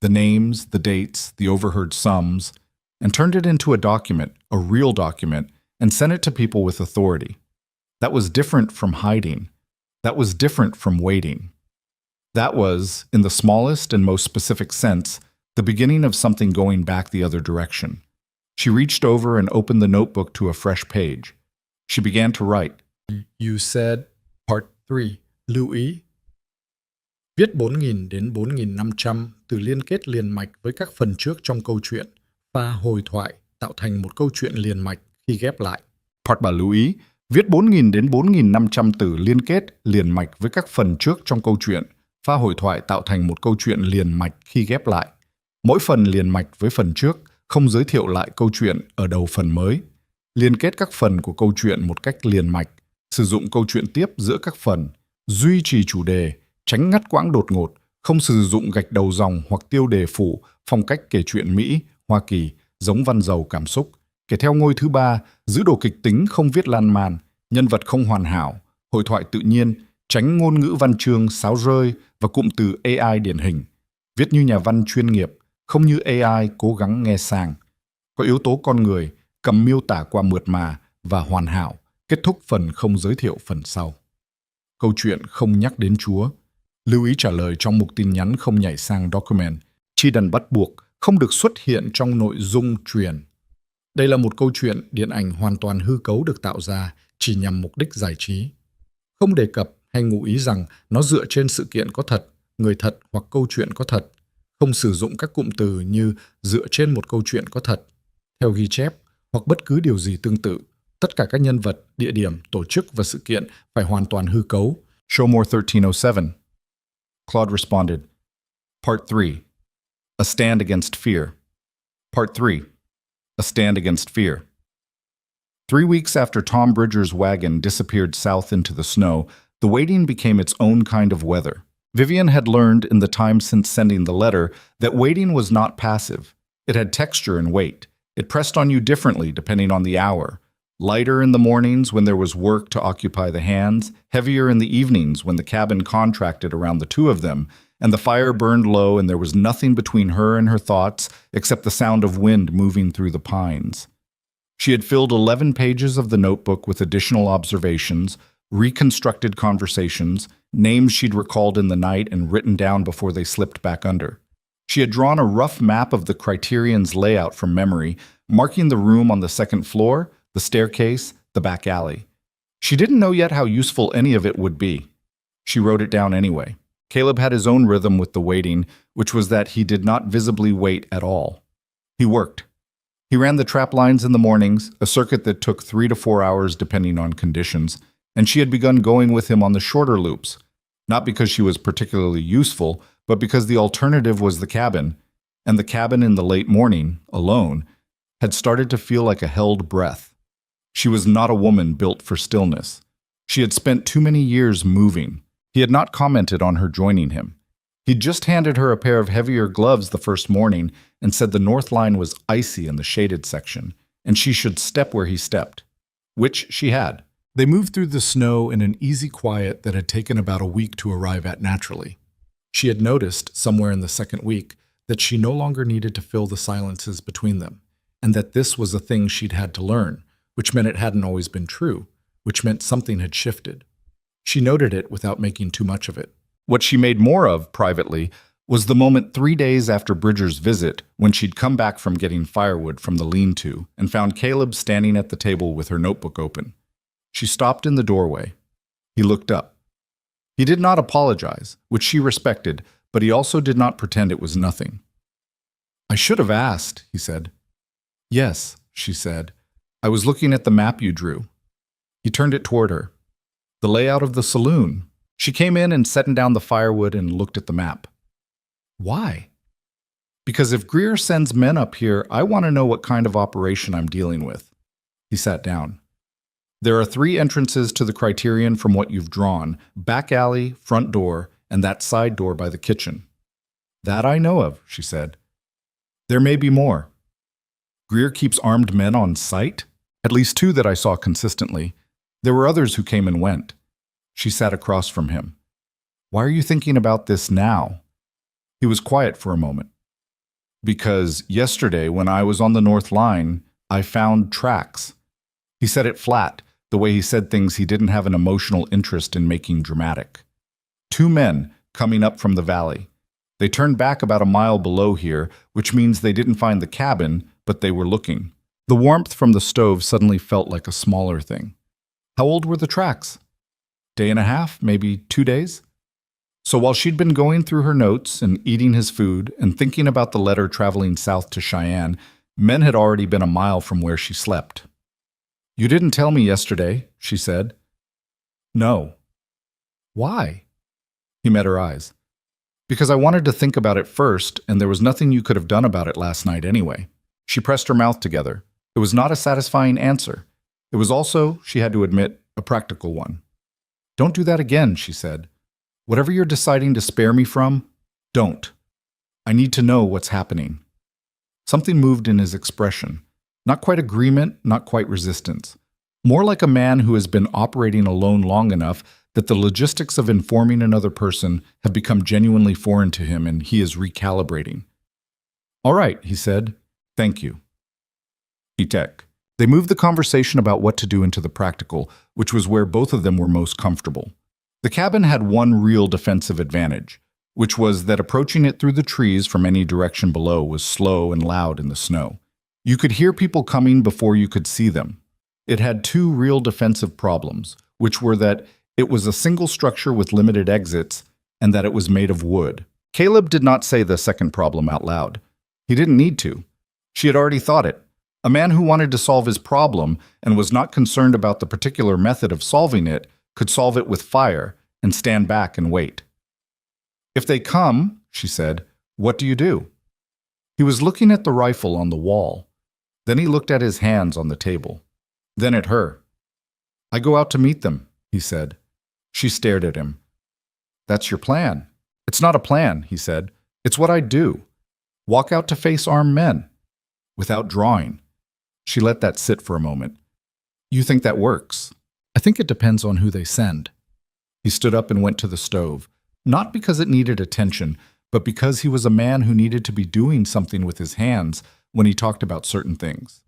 the names, the dates, the overheard sums, and turned it into a document, a real document, and sent it to people with authority. That was different from hiding. That was different from waiting. That was, in the smallest and most specific sense, the beginning of something going back the other direction. She reached over and opened the notebook to a fresh page. She began to write. "You said, Part 3, lưu ý. Viết 4.000 đến 4.500 từ liên kết liền mạch với các phần trước trong câu chuyện, pha hồi thoại tạo thành một câu chuyện liền mạch khi ghép lại." Part 3 lưu ý. Viết 4.000 đến 4.500 từ liên kết liền mạch với các phần trước trong câu chuyện, pha hồi thoại tạo thành một câu chuyện liền mạch khi ghép lại. Mỗi phần liền mạch với phần trước, không giới thiệu lại câu chuyện ở đầu phần mới. Liên kết các phần của câu chuyện một cách liền mạch, sử dụng câu chuyện tiếp giữa các phần, duy trì chủ đề, tránh ngắt quãng đột ngột, không sử dụng gạch đầu dòng hoặc tiêu đề phụ, phong cách kể chuyện Mỹ, Hoa Kỳ, giống văn giàu cảm xúc. Kể theo ngôi thứ 3, giữ đồ kịch tính không viết lan man, nhân vật không hoàn hảo, hội thoại tự nhiên, tránh ngôn ngữ văn chương sáo rơi và cụm từ AI điển hình. Viết như nhà văn chuyên nghiệp, không như AI cố gắng nghe sang. Có yếu tố con người, cầm miêu tả qua mượt mà và hoàn hảo, kết thúc phần không giới thiệu phần sau. Câu chuyện không nhắc đến Chúa. Lưu ý trả lời trong mục tin nhắn không nhảy sang document. Chi đần bắt buộc không được xuất hiện trong nội dung truyền. Đây là một câu chuyện điện ảnh hoàn toàn hư cấu được tạo ra chỉ nhằm mục đích giải trí. Không đề cập hay ngụ ý rằng nó dựa trên sự kiện có thật, người thật hoặc câu chuyện có thật. Không sử dụng các cụm từ như dựa trên một câu chuyện có thật, theo ghi chép hoặc bất cứ điều gì tương tự. Tất cả các nhân vật, địa điểm, tổ chức và sự kiện phải hoàn toàn hư cấu. Showmore 1307. Claude responded. Part 3. A stand against fear. Part 3. A stand against fear. 3 weeks after Tom Bridger's wagon disappeared south into the snow, the waiting became its own kind of weather. Vivian had learned in the time since sending the letter that waiting was not passive. It had texture and weight. It pressed on you differently depending on the hour. Lighter in the mornings when there was work to occupy the hands, heavier in the evenings when the cabin contracted around the two of them, and the fire burned low and there was nothing between her and her thoughts except the sound of wind moving through the pines. She had filled 11 pages of the notebook with additional observations, reconstructed conversations, names she'd recalled in the night and written down before they slipped back under. She had drawn a rough map of the Criterion's layout from memory, marking the room on the second floor, the staircase, the back alley. She didn't know yet how useful any of it would be. She wrote it down anyway. Caleb had his own rhythm with the waiting, which was that he did not visibly wait at all. He worked. He ran the trap lines in the mornings, a circuit that took 3 to 4 hours depending on conditions, and she had begun going with him on the shorter loops, not because she was particularly useful, but because the alternative was the cabin, and the cabin in the late morning, alone, had started to feel like a held breath. She was not a woman built for stillness. She had spent too many years moving. He had not commented on her joining him. He'd just handed her a pair of heavier gloves the first morning and said the north line was icy in the shaded section, and she should step where he stepped, which she had. They moved through the snow in an easy quiet that had taken about a week to arrive at naturally. She had noticed, somewhere in the second week, that she no longer needed to fill the silences between them, and that this was a thing she'd had to learn, which meant it hadn't always been true, which meant something had shifted. She noted it without making too much of it. What she made more of, privately, was the moment 3 days after Bridger's visit when she'd come back from getting firewood from the lean-to and found Caleb standing at the table with her notebook open. She stopped in the doorway. He looked up. He did not apologize, which she respected, but he also did not pretend it was nothing. "I should have asked," he said. "Yes," she said. "I was looking at the map you drew." He turned it toward her. "The layout of the saloon." She came in and set down the firewood and looked at the map. "Why?" "Because if Greer sends men up here, I want to know what kind of operation I'm dealing with." He sat down. "There are 3 entrances to the Criterion from what you've drawn: back alley, front door, and that side door by the kitchen." "That I know of," she said. "There may be more." "Greer keeps armed men on site?" "At least 2 that I saw consistently. There were others who came and went." She sat across from him. "Why are you thinking about this now?" He was quiet for a moment. "Because yesterday, when I was on the North Line, I found tracks." He said it flat, the way he said things he didn't have an emotional interest in making dramatic. 2 men coming up from the valley. They turned back about a mile below here, which means they didn't find the cabin, but they were looking. The warmth from the stove suddenly felt like a smaller thing. "How old were the tracks?" "Day and a half, maybe 2 days." So while she'd been going through her notes and eating his food and thinking about the letter traveling south to Cheyenne, men had already been a mile from where she slept. "You didn't tell me yesterday," she said. "No." "Why?" He met her eyes. "Because I wanted to think about it first, and there was nothing you could have done about it last night anyway." She pressed her mouth together. It was not a satisfying answer. It was also, she had to admit, a practical one. "Don't do that again," she said. "Whatever you're deciding to spare me from, don't. I need to know what's happening." Something moved in his expression. Not quite agreement, not quite resistance. More like a man who has been operating alone long enough that the logistics of informing another person have become genuinely foreign to him and he is recalibrating. "All right," he said. "Thank you." Tech. They moved the conversation about what to do into the practical, which was where both of them were most comfortable. The cabin had one real defensive advantage, which was that approaching it through the trees from any direction below was slow and loud in the snow. You could hear people coming before you could see them. It had 2 real defensive problems, which were that it was a single structure with limited exits and that it was made of wood. Caleb did not say the second problem out loud. He didn't need to. She had already thought it. A man who wanted to solve his problem and was not concerned about the particular method of solving it could solve it with fire and stand back and wait. "If they come," she said, "what do you do?" He was looking at the rifle on the wall. Then he looked at his hands on the table. Then at her. "I go out to meet them," he said. She stared at him. "That's your plan." "It's not a plan," he said. "It's what I do. Walk out to face armed men. Without drawing." She let that sit for a moment. "You think that works?" "I think it depends on who they send." He stood up and went to the stove, not because it needed attention, but because he was a man who needed to be doing something with his hands when he talked about certain things.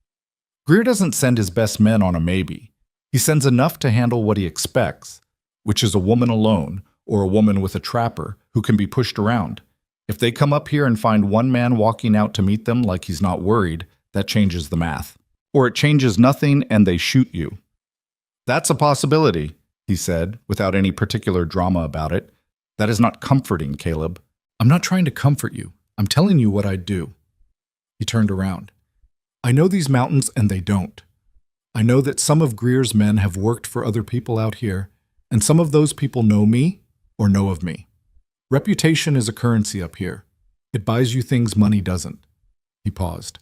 Greer doesn't send his best men on a maybe. He sends enough to handle what he expects, which is a woman alone or a woman with a trapper who can be pushed around. If they come up here and find one man walking out to meet them like he's not worried, that changes the math. Or it changes nothing and they shoot you. That's a possibility, he said, without any particular drama about it. That is not comforting, Caleb. I'm not trying to comfort you. I'm telling you what I'd do. He turned around. I know these mountains and they don't. I know that some of Greer's men have worked for other people out here, and some of those people know me or know of me. Reputation is a currency up here. It buys you things money doesn't. He paused.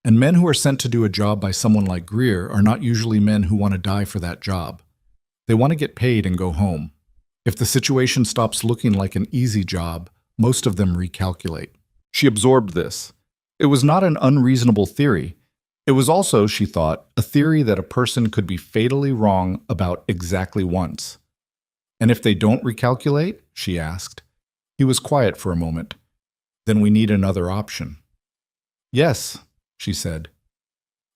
And men who are sent to do a job by someone like Greer are not usually men who want to die for that job. They want to get paid and go home. If the situation stops looking like an easy job, most of them recalculate. She absorbed this. It was not an unreasonable theory. It was also, she thought, a theory that a person could be fatally wrong about exactly once. And if they don't recalculate? She asked. He was quiet for a moment. Then we need another option. Yes, she said.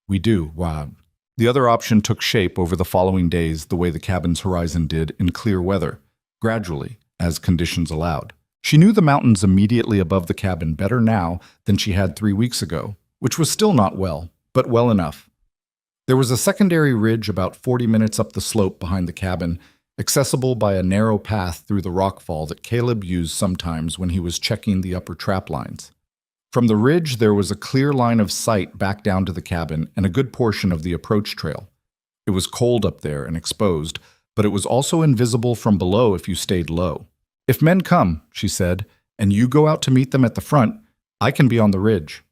We do, wow. The other option took shape over the following days the way the cabin's horizon did in clear weather, gradually, as conditions allowed. She knew the mountains immediately above the cabin better now than she had 3 weeks ago, which was still not well, but well enough. There was a secondary ridge about 40 minutes up the slope behind the cabin, accessible by a narrow path through the rockfall that Caleb used sometimes when he was checking the upper trap lines. From the ridge, there was a clear line of sight back down to the cabin and a good portion of the approach trail. It was cold up there and exposed, but it was also invisible from below if you stayed low. If men come, she said, and you go out to meet them at the front, I can be on the ridge.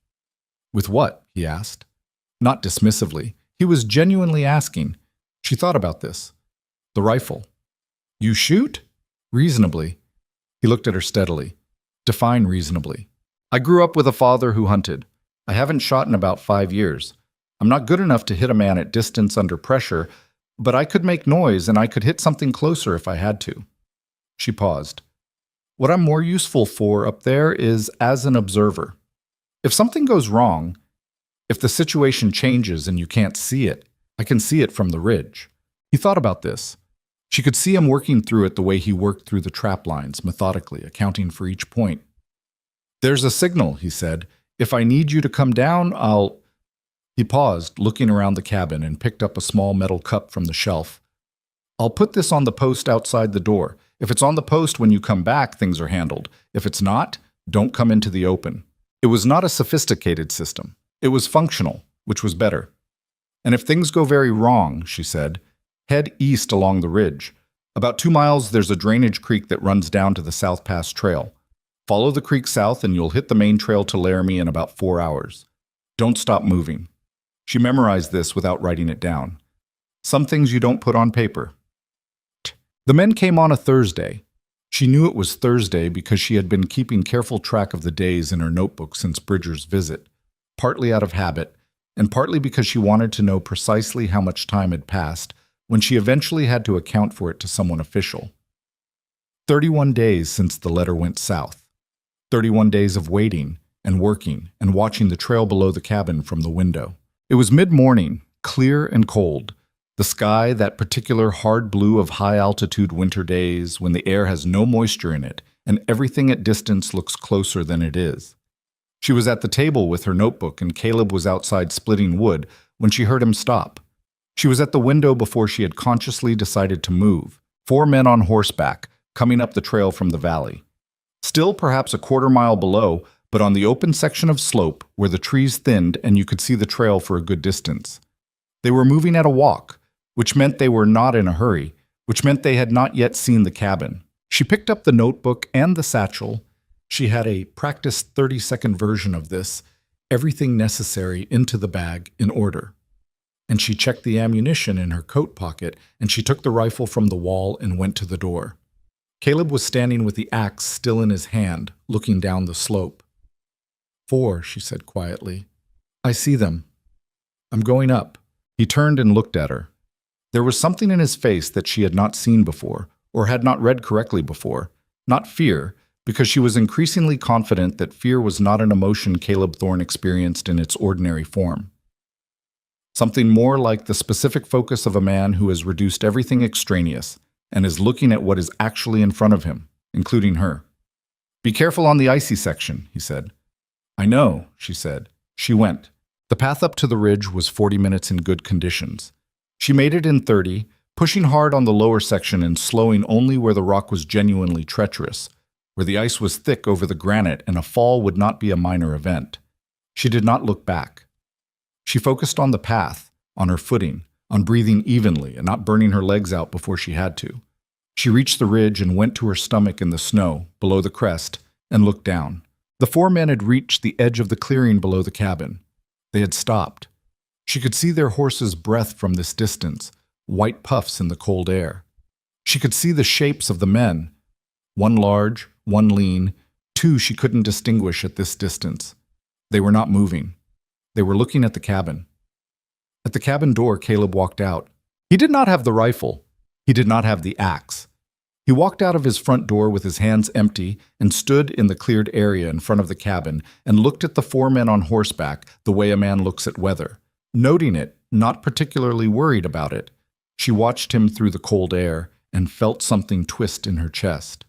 With what? He asked. Not dismissively. He was genuinely asking. She thought about this. The rifle. You shoot? Reasonably. He looked at her steadily. Define reasonably. I grew up with a father who hunted. I haven't shot in about 5 years. I'm not good enough to hit a man at distance under pressure, but I could make noise and I could hit something closer if I had to. She paused. What I'm more useful for up there is as an observer. If something goes wrong, if the situation changes and you can't see it, I can see it from the ridge. He thought about this. She could see him working through it the way he worked through the trap lines, methodically, accounting for each point. There's a signal, he said. If I need you to come down, I'll... He paused, looking around the cabin, and picked up a small metal cup from the shelf. I'll put this on the post outside the door. If it's on the post when you come back, things are handled. If it's not, don't come into the open. It was not a sophisticated system. It was functional, which was better. And if things go very wrong, she said, head east along the ridge. About 2 miles, there's a drainage creek that runs down to the South Pass Trail. Follow the creek south and you'll hit the main trail to Laramie in about 4 hours. Don't stop moving. She memorized this without writing it down. Some things you don't put on paper. The men came on a Thursday. She knew it was Thursday because she had been keeping careful track of the days in her notebook since Bridger's visit, partly out of habit, and partly because she wanted to know precisely how much time had passed when she eventually had to account for it to someone official. 31 days since the letter went south. 31 days of waiting and working and watching the trail below the cabin from the window. It was mid-morning, clear and cold. The sky, that particular hard blue of high-altitude winter days when the air has no moisture in it and everything at distance looks closer than it is. She was at the table with her notebook and Caleb was outside splitting wood when she heard him stop. She was at the window before she had consciously decided to move. 4 men on horseback, coming up the trail from the valley. Still perhaps a quarter-mile below, but on the open section of slope where the trees thinned and you could see the trail for a good distance. They were moving at a walk, which meant they were not in a hurry, which meant they had not yet seen the cabin. She picked up the notebook and the satchel. She had a practiced 30-second version of this, everything necessary into the bag in order. And she checked the ammunition in her coat pocket, and she took the rifle from the wall and went to the door. Caleb was standing with the axe still in his hand, looking down the slope. 4, she said quietly. I see them. I'm going up. He turned and looked at her. There was something in his face that she had not seen before, or had not read correctly before. Not fear, because she was increasingly confident that fear was not an emotion Caleb Thorne experienced in its ordinary form. Something more like the specific focus of a man who has reduced everything extraneous and is looking at what is actually in front of him, including her. Be careful on the icy section, he said. I know, she said. She went. The path up to the ridge was 40 minutes in good conditions. She made it in 30, pushing hard on the lower section and slowing only where the rock was genuinely treacherous, where the ice was thick over the granite and a fall would not be a minor event. She did not look back. She focused on the path, on her footing, on breathing evenly and not burning her legs out before she had to. She reached the ridge and went to her stomach in the snow, below the crest, and looked down. The four men had reached the edge of the clearing below the cabin. They had stopped. She could see their horses' breath from this distance, white puffs in the cold air. She could see the shapes of the men, one large, one lean, two she couldn't distinguish at this distance. They were not moving. They were looking at the cabin. At the cabin door, Caleb walked out. He did not have the rifle. He did not have the axe. He walked out of his front door with his hands empty and stood in the cleared area in front of the cabin and looked at the four men on horseback the way a man looks at weather. Noting it, not particularly worried about it, she watched him through the cold air and felt something twist in her chest.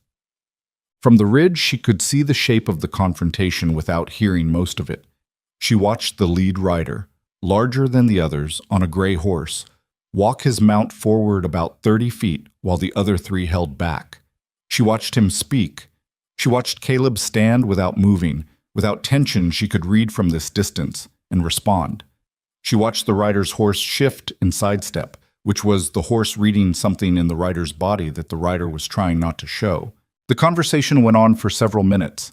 From the ridge, she could see the shape of the confrontation without hearing most of it. She watched the lead rider, larger than the others, on a gray horse, walk his mount forward about 30 feet while the other three held back. She watched him speak. She watched Caleb stand without moving, without tension she could read from this distance, and respond. She watched the rider's horse shift and sidestep, which was the horse reading something in the rider's body that the rider was trying not to show. The conversation went on for several minutes.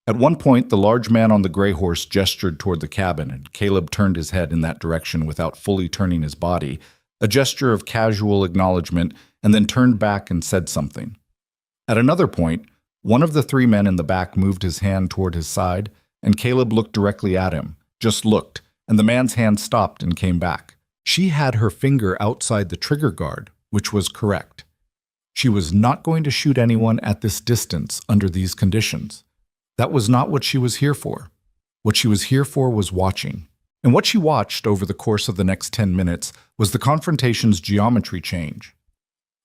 At one point, the large man on the gray horse gestured toward the cabin, and Caleb turned his head in that direction without fully turning his body, a gesture of casual acknowledgement, and then turned back and said something. At another point, one of the three men in the back moved his hand toward his side, and Caleb looked directly at him, just looked, and the man's hand stopped and came back. She had her finger outside the trigger guard, which was correct. She was not going to shoot anyone at this distance under these conditions. That was not what she was here for. What she was here for was watching. And what she watched over the course of the next 10 minutes was the confrontation's geometry change.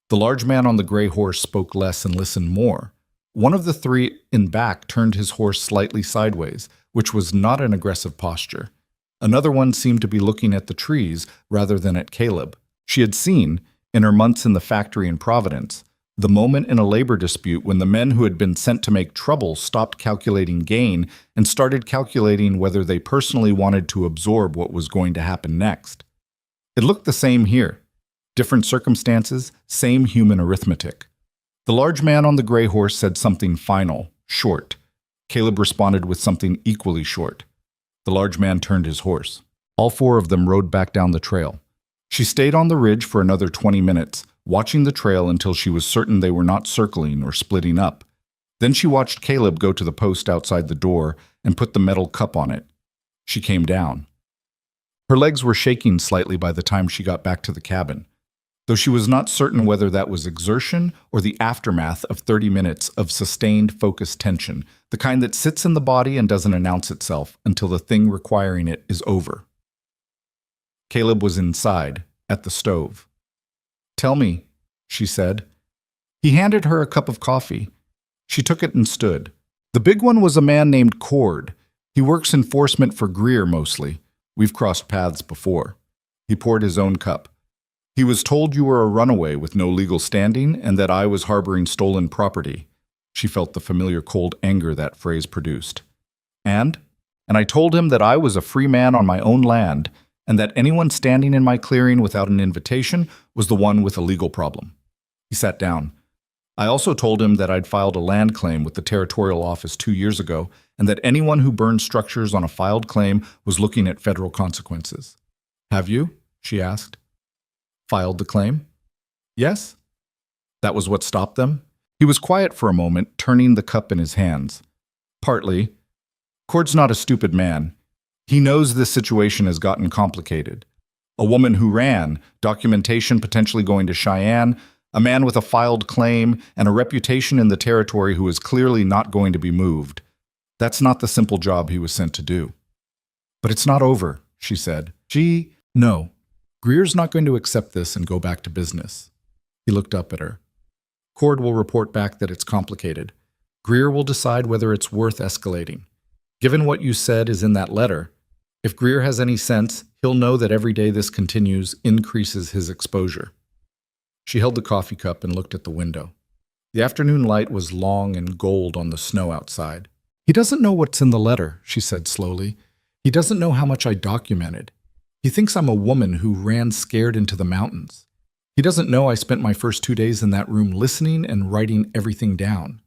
The large man on the gray horse spoke less and listened more. One of the three in back turned his horse slightly sideways, which was not an aggressive posture. Another one seemed to be looking at the trees rather than at Caleb. She had seen, in her months in the factory in Providence, the moment in a labor dispute when the men who had been sent to make trouble stopped calculating gain and started calculating whether they personally wanted to absorb what was going to happen next. It looked the same here. Different circumstances, same human arithmetic. The large man on the gray horse said something final, short. Caleb responded with something equally short. The large man turned his horse. All four of them rode back down the trail. She stayed on the ridge for another 20 minutes, watching the trail until she was certain they were not circling or splitting up. Then she watched Caleb go to the post outside the door and put the metal cup on it. She came down. Her legs were shaking slightly by the time she got back to the cabin, though she was not certain whether that was exertion or the aftermath of 30 minutes of sustained focused tension, the kind that sits in the body and doesn't announce itself until the thing requiring it is over. Caleb was inside, at the stove. "Tell me," she said. He handed her a cup of coffee. She took it and stood. The big one was a man named Cord. He works enforcement for Greer mostly. We've crossed paths before. He poured his own cup. "He was told you were a runaway with no legal standing and that I was harboring stolen property." She felt the familiar cold anger that phrase produced. And I told him that I was a free man on my own land, and that anyone standing in my clearing without an invitation was the one with a legal problem. He sat down. I also told him that I'd filed a land claim with the territorial office 2 years ago, and that anyone who burned structures on a filed claim was looking at federal consequences. "Have you?" she asked. "Filed the claim?" "Yes." "That was what stopped them?" He was quiet for a moment, turning the cup in his hands. "Partly. Cord's not a stupid man. He knows this situation has gotten complicated. A woman who ran, documentation potentially going to Cheyenne, a man with a filed claim, and a reputation in the territory who is clearly not going to be moved. That's not the simple job he was sent to do." "But it's not over," she said. No. Greer's not going to accept this and go back to business." He looked up at her. "Cord will report back that it's complicated. Greer will decide whether it's worth escalating. Given what you said is in that letter, if Greer has any sense, he'll know that every day this continues increases his exposure. She held the coffee cup and looked at the window. The afternoon light was long and gold on the snow outside. He doesn't know what's in the letter, she said slowly. He doesn't know how much I documented. He thinks I'm a woman who ran scared into the mountains. He doesn't know I spent my first 2 days in that room listening and writing everything down.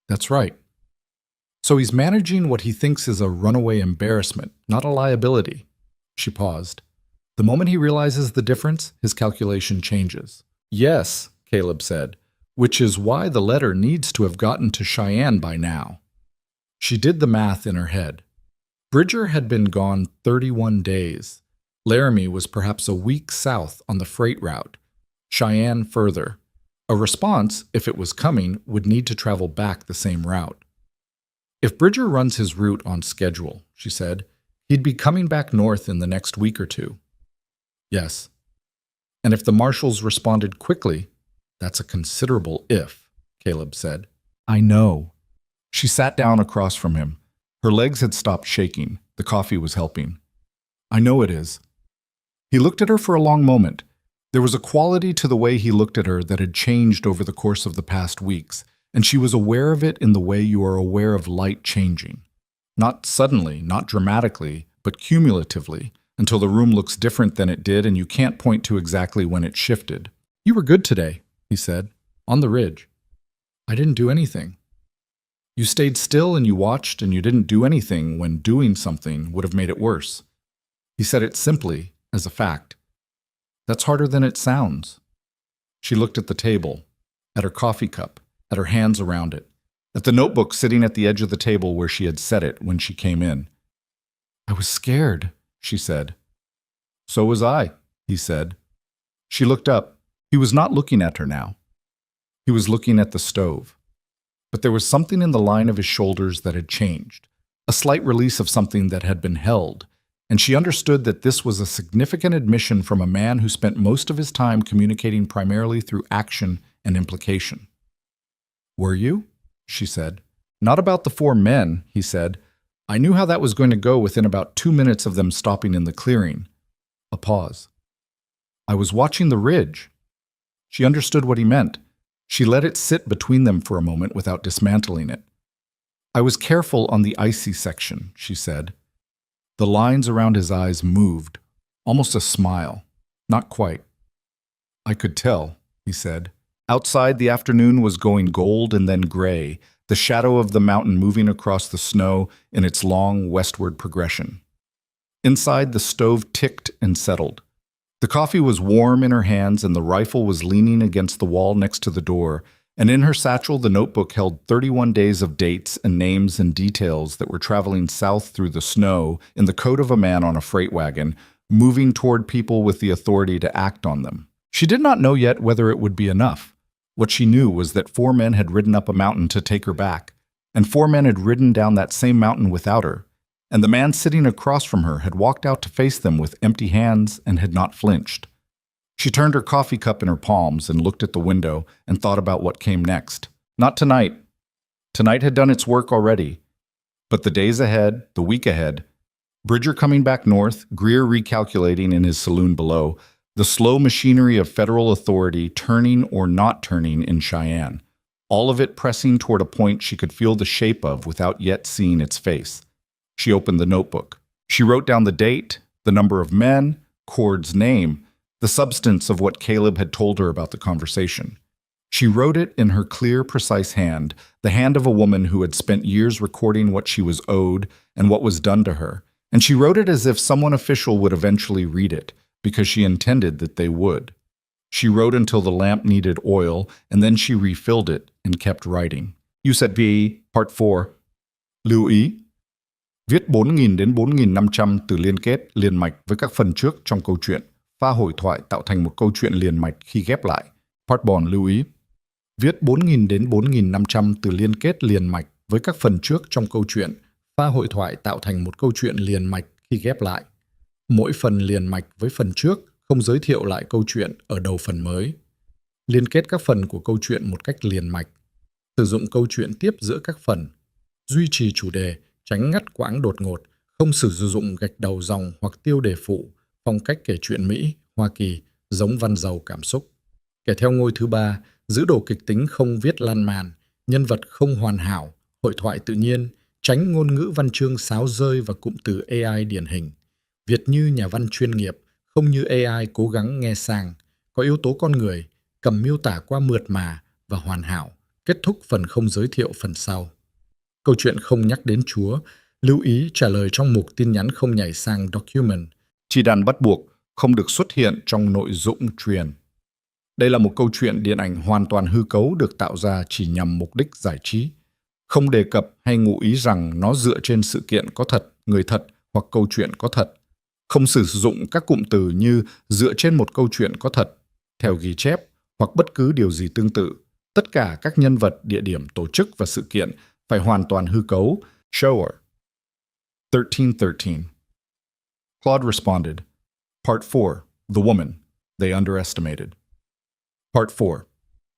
That's right. So he's managing what he thinks is a runaway embarrassment, not a liability. She paused. The moment he realizes the difference, his calculation changes. Yes, Caleb said, which is why the letter needs to have gotten to Cheyenne by now. She did the math in her head. Bridger had been gone 31 days. Laramie was perhaps a week south on the freight route. Cheyenne further. A response, if it was coming, would need to travel back the same route. If Bridger runs his route on schedule, she said, he'd be coming back north in the next week or two. Yes. And if the marshals responded quickly, that's a considerable if, Caleb said. I know. She sat down across from him. Her legs had stopped shaking. The coffee was helping. I know it is. He looked at her for a long moment. There was a quality to the way he looked at her that had changed over the course of the past weeks, and she was aware of it in the way you are aware of light changing. Not suddenly, not dramatically, but cumulatively, until the room looks different than it did and you can't point to exactly when it shifted. You were good today, he said, on the ridge. I didn't do anything. You stayed still and you watched and you didn't do anything when doing something would have made it worse. He said it simply, as a fact. That's harder than it sounds. She looked at the table, at her coffee cup, at her hands around it, at the notebook sitting at the edge of the table where she had set it when she came in. I was scared, she said. So was I, he said. She looked up. He was not looking at her now. He was looking at the stove. But there was something in the line of his shoulders that had changed, a slight release of something that had been held, and she understood that this was a significant admission from a man who spent most of his time communicating primarily through action and implication. Were you? She said. Not about the 4 men, he said. I knew how that was going to go within about 2 minutes of them stopping in the clearing. A pause. I was watching the ridge. She understood what he meant. She let it sit between them for a moment without dismantling it. I was careful on the icy section, she said. The lines around his eyes moved, almost a smile. Not quite. I could tell, he said. Outside, the afternoon was going gold and then gray, the shadow of the mountain moving across the snow in its long westward progression. Inside, the stove ticked and settled. The coffee was warm in her hands and the rifle was leaning against the wall next to the door, and in her satchel the notebook held 31 days of dates and names and details that were traveling south through the snow in the coat of a man on a freight wagon, moving toward people with the authority to act on them. She did not know yet whether it would be enough. What she knew was that 4 men had ridden up a mountain to take her back, and 4 men had ridden down that same mountain without her, and the man sitting across from her had walked out to face them with empty hands and had not flinched. She turned her coffee cup in her palms and looked at the window and thought about what came next. Not tonight. Tonight had done its work already. But the days ahead, the week ahead, Bridger coming back north, Greer recalculating in his saloon below, the slow machinery of federal authority turning or not turning in Cheyenne, all of it pressing toward a point she could feel the shape of without yet seeing its face. She opened the notebook. She wrote down the date, the number of men, Cord's name, the substance of what Caleb had told her about the conversation. She wrote it in her clear, precise hand, the hand of a woman who had spent years recording what she was owed and what was done to her, and she wrote it as if someone official would eventually read it, because she intended that they would. She wrote until the lamp needed oil, and then she refilled it and kept writing. You said V, Part 4. Lưu ý. Viết 4.000 đến 4.500 từ liên kết, liền mạch với các phần trước trong câu chuyện. Pha hội thoại tạo thành một câu chuyện liền mạch khi ghép lại. Part 1 lưu ý. Viết 4.000 đến 4.500 từ liên kết liền mạch với các phần trước trong câu chuyện. Pha hội thoại tạo thành một câu chuyện liền mạch khi ghép lại. Mỗi phần liền mạch với phần trước không giới thiệu lại câu chuyện ở đầu phần mới. Liên kết các phần của câu chuyện một cách liền mạch. Sử dụng câu chuyện tiếp giữa các phần. Duy trì chủ đề, tránh ngắt quãng đột ngột, không sử dụng gạch đầu dòng hoặc tiêu đề phụ, phong cách kể chuyện Mỹ, Hoa Kỳ, giống văn giàu cảm xúc. Kể theo ngôi thứ ba, giữ đồ kịch tính không viết lan man, nhân vật không hoàn hảo, hội thoại tự nhiên, tránh ngôn ngữ văn chương sáo rơi và cụm từ AI điển hình. Việt như nhà văn chuyên nghiệp, không như AI cố gắng nghe sang, có yếu tố con người, cầm miêu tả qua mượt mà và hoàn hảo, kết thúc phần không giới thiệu phần sau. Câu chuyện không nhắc đến Chúa, lưu ý trả lời trong mục tin nhắn không nhảy sang document. Chỉ đàn bắt buộc không được xuất hiện trong nội dung truyền. Đây là một câu chuyện điện ảnh hoàn toàn hư cấu được tạo ra chỉ nhằm mục đích giải trí. Không đề cập hay ngụ ý rằng nó dựa trên sự kiện có thật, người thật hoặc câu chuyện có thật. Không sử dụng các cụm từ như dựa trên một câu chuyện có thật, theo ghi chép hoặc bất cứ điều gì tương tự. Tất cả các nhân vật, địa điểm, tổ chức và sự kiện phải hoàn toàn hư cấu. Shower. 1313. Claude responded. Part 4. The woman they underestimated. Part 4.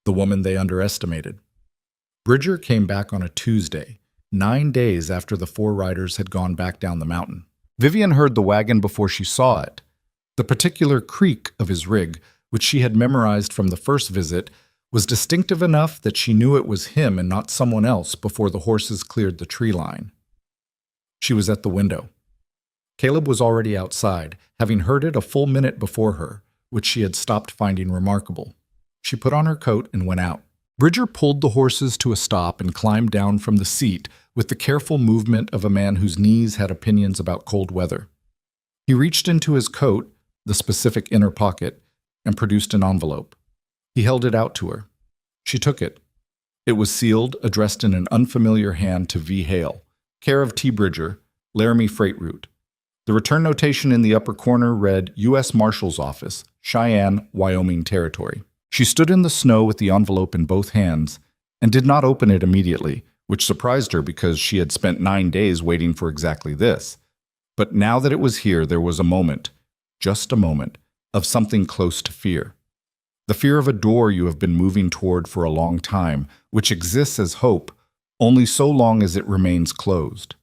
The woman they underestimated. Bridger came back on a Tuesday, 9 days after the four riders had gone back down the mountain. Vivian heard the wagon before she saw it. The particular creak of his rig, which she had memorized from the first visit, was distinctive enough that she knew it was him and not someone else before the horses cleared the tree line. She was at the window. Caleb was already outside, having heard it a full minute before her, which she had stopped finding remarkable. She put on her coat and went out. Bridger pulled the horses to a stop and climbed down from the seat with the careful movement of a man whose knees had opinions about cold weather. He reached into his coat, the specific inner pocket, and produced an envelope. He held it out to her. She took it. It was sealed, addressed in an unfamiliar hand to V. Hale, care of T. Bridger, Laramie Freight Route. The return notation in the upper corner read, U.S. Marshal's Office, Cheyenne, Wyoming Territory. She stood in the snow with the envelope in both hands and did not open it immediately, which surprised her because she had spent 9 days waiting for exactly this. But now that it was here, there was a moment, just a moment, of something close to fear. The fear of a door you have been moving toward for a long time, which exists as hope, only so long as it remains closed.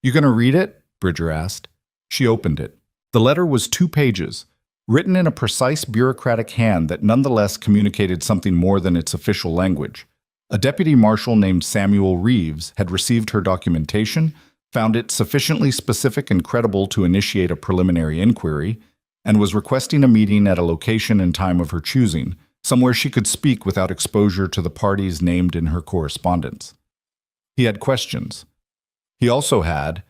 You gonna read it? Bridger asked. She opened it. The letter was 2 pages, written in a precise bureaucratic hand that nonetheless communicated something more than its official language. A deputy marshal named Samuel Reeves had received her documentation, found it sufficiently specific and credible to initiate a preliminary inquiry, and was requesting a meeting at a location and time of her choosing, somewhere she could speak without exposure to the parties named in her correspondence. He had questions. He also had,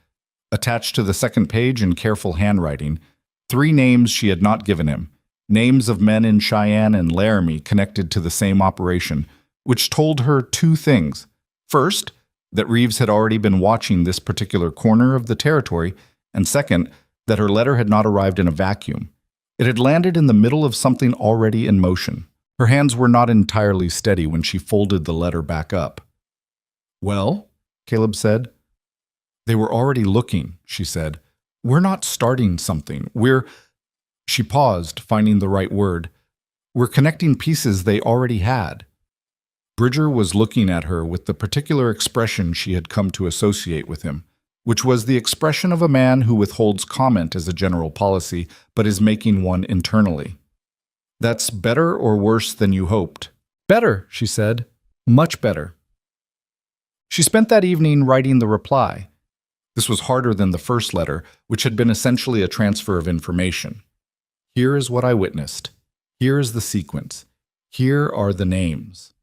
attached to the second page in careful handwriting, 3 names she had not given him, names of men in Cheyenne and Laramie connected to the same operation, which told her 2 things. First, that Reeves had already been watching this particular corner of the territory, and second, that her letter had not arrived in a vacuum. It had landed in the middle of something already in motion. Her hands were not entirely steady when she folded the letter back up. Well, Caleb said. They were already looking, she said. We're not starting something. She paused, finding the right word. We're connecting pieces they already had. Bridger was looking at her with the particular expression she had come to associate with him, which was the expression of a man who withholds comment as a general policy, but is making one internally. That's better or worse than you hoped? Better, she said. Much better. She spent that evening writing the reply. This was harder than the first letter, which had been essentially a transfer of information. Here is what I witnessed. Here is the sequence. Here are the names.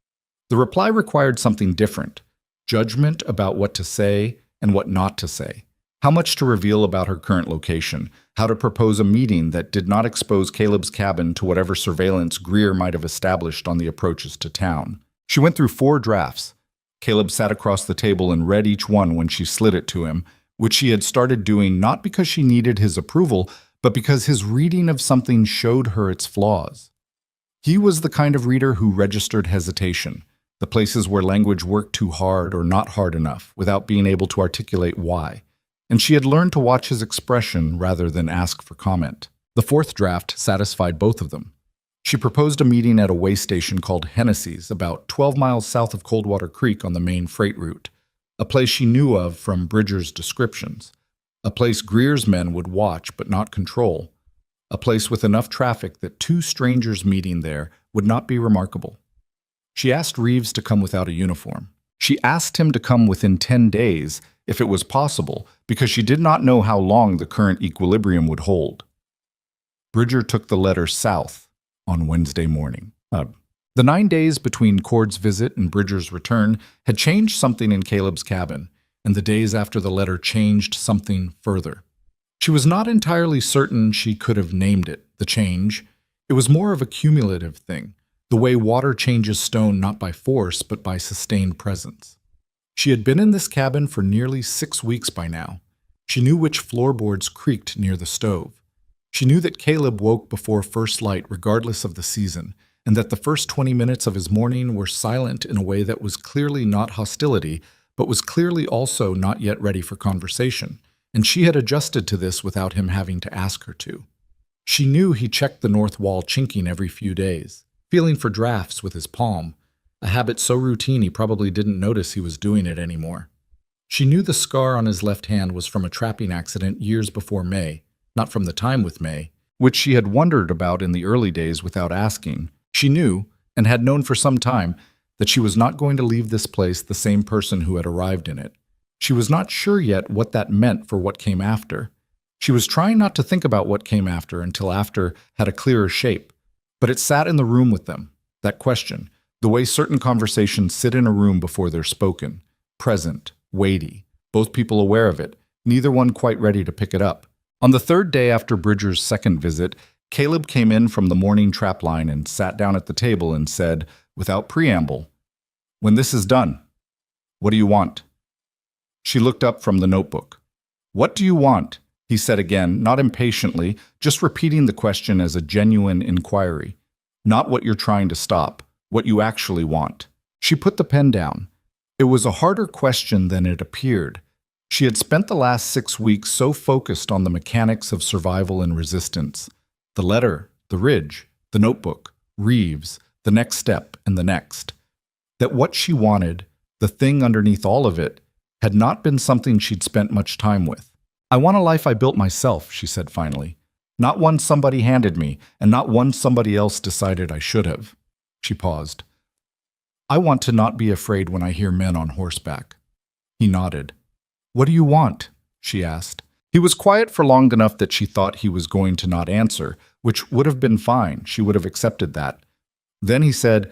The reply required something different, judgment about what to say and what not to say, how much to reveal about her current location, how to propose a meeting that did not expose Caleb's cabin to whatever surveillance Greer might have established on the approaches to town. She went through 4 drafts. Caleb sat across the table and read each one when she slid it to him, which she had started doing not because she needed his approval, but because his reading of something showed her its flaws. He was the kind of reader who registered hesitation, the places where language worked too hard or not hard enough without being able to articulate why, and she had learned to watch his expression rather than ask for comment. The 4th draft satisfied both of them. She proposed a meeting at a way station called Hennessy's, about 12 miles south of Coldwater Creek on the main freight route, a place she knew of from Bridger's descriptions, a place Greer's men would watch but not control, a place with enough traffic that two strangers meeting there would not be remarkable. She asked Reeves to come without a uniform. She asked him to come within 10 days, if it was possible, because she did not know how long the current equilibrium would hold. Bridger took the letter south on Wednesday morning. The 9 days between Cord's visit and Bridger's return had changed something in Caleb's cabin, and the days after the letter changed something further. She was not entirely certain she could have named it, the change. It was more of a cumulative thing, the way water changes stone not by force but by sustained presence. She had been in this cabin for nearly 6 weeks by now. She knew which floorboards creaked near the stove. She knew that Caleb woke before first light regardless of the season, and that the first 20 minutes of his morning were silent in a way that was clearly not hostility, but was clearly also not yet ready for conversation, and she had adjusted to this without him having to ask her to. She knew he checked the north wall chinking every few days, feeling for drafts with his palm, a habit so routine he probably didn't notice he was doing it anymore. She knew the scar on his left hand was from a trapping accident years before May, not from the time with May, which she had wondered about in the early days without asking. She knew, and had known for some time, that she was not going to leave this place the same person who had arrived in it. She was not sure yet what that meant for what came after. She was trying not to think about what came after until after had a clearer shape, but it sat in the room with them, that question, the way certain conversations sit in a room before they're spoken, present, weighty, both people aware of it, neither one quite ready to pick it up. On the third day after Bridger's second visit, Caleb came in from the morning trapline and sat down at the table and said, without preamble, "When this is done, what do you want?" She looked up from the notebook. "What do you want?" he said again, not impatiently, just repeating the question as a genuine inquiry. Not what you're trying to stop, what you actually want. She put the pen down. It was a harder question than it appeared. She had spent the last 6 weeks so focused on the mechanics of survival and resistance. The letter, the ridge, the notebook, Reeves, the next step, and the next. That what she wanted, the thing underneath all of it, had not been something she'd spent much time with. "I want a life I built myself," she said finally. "Not one somebody handed me, and not one somebody else decided I should have." She paused. "I want to not be afraid when I hear men on horseback." He nodded. "What do you want?" she asked. He was quiet for long enough that she thought he was going to not answer, which would have been fine. She would have accepted that. Then he said,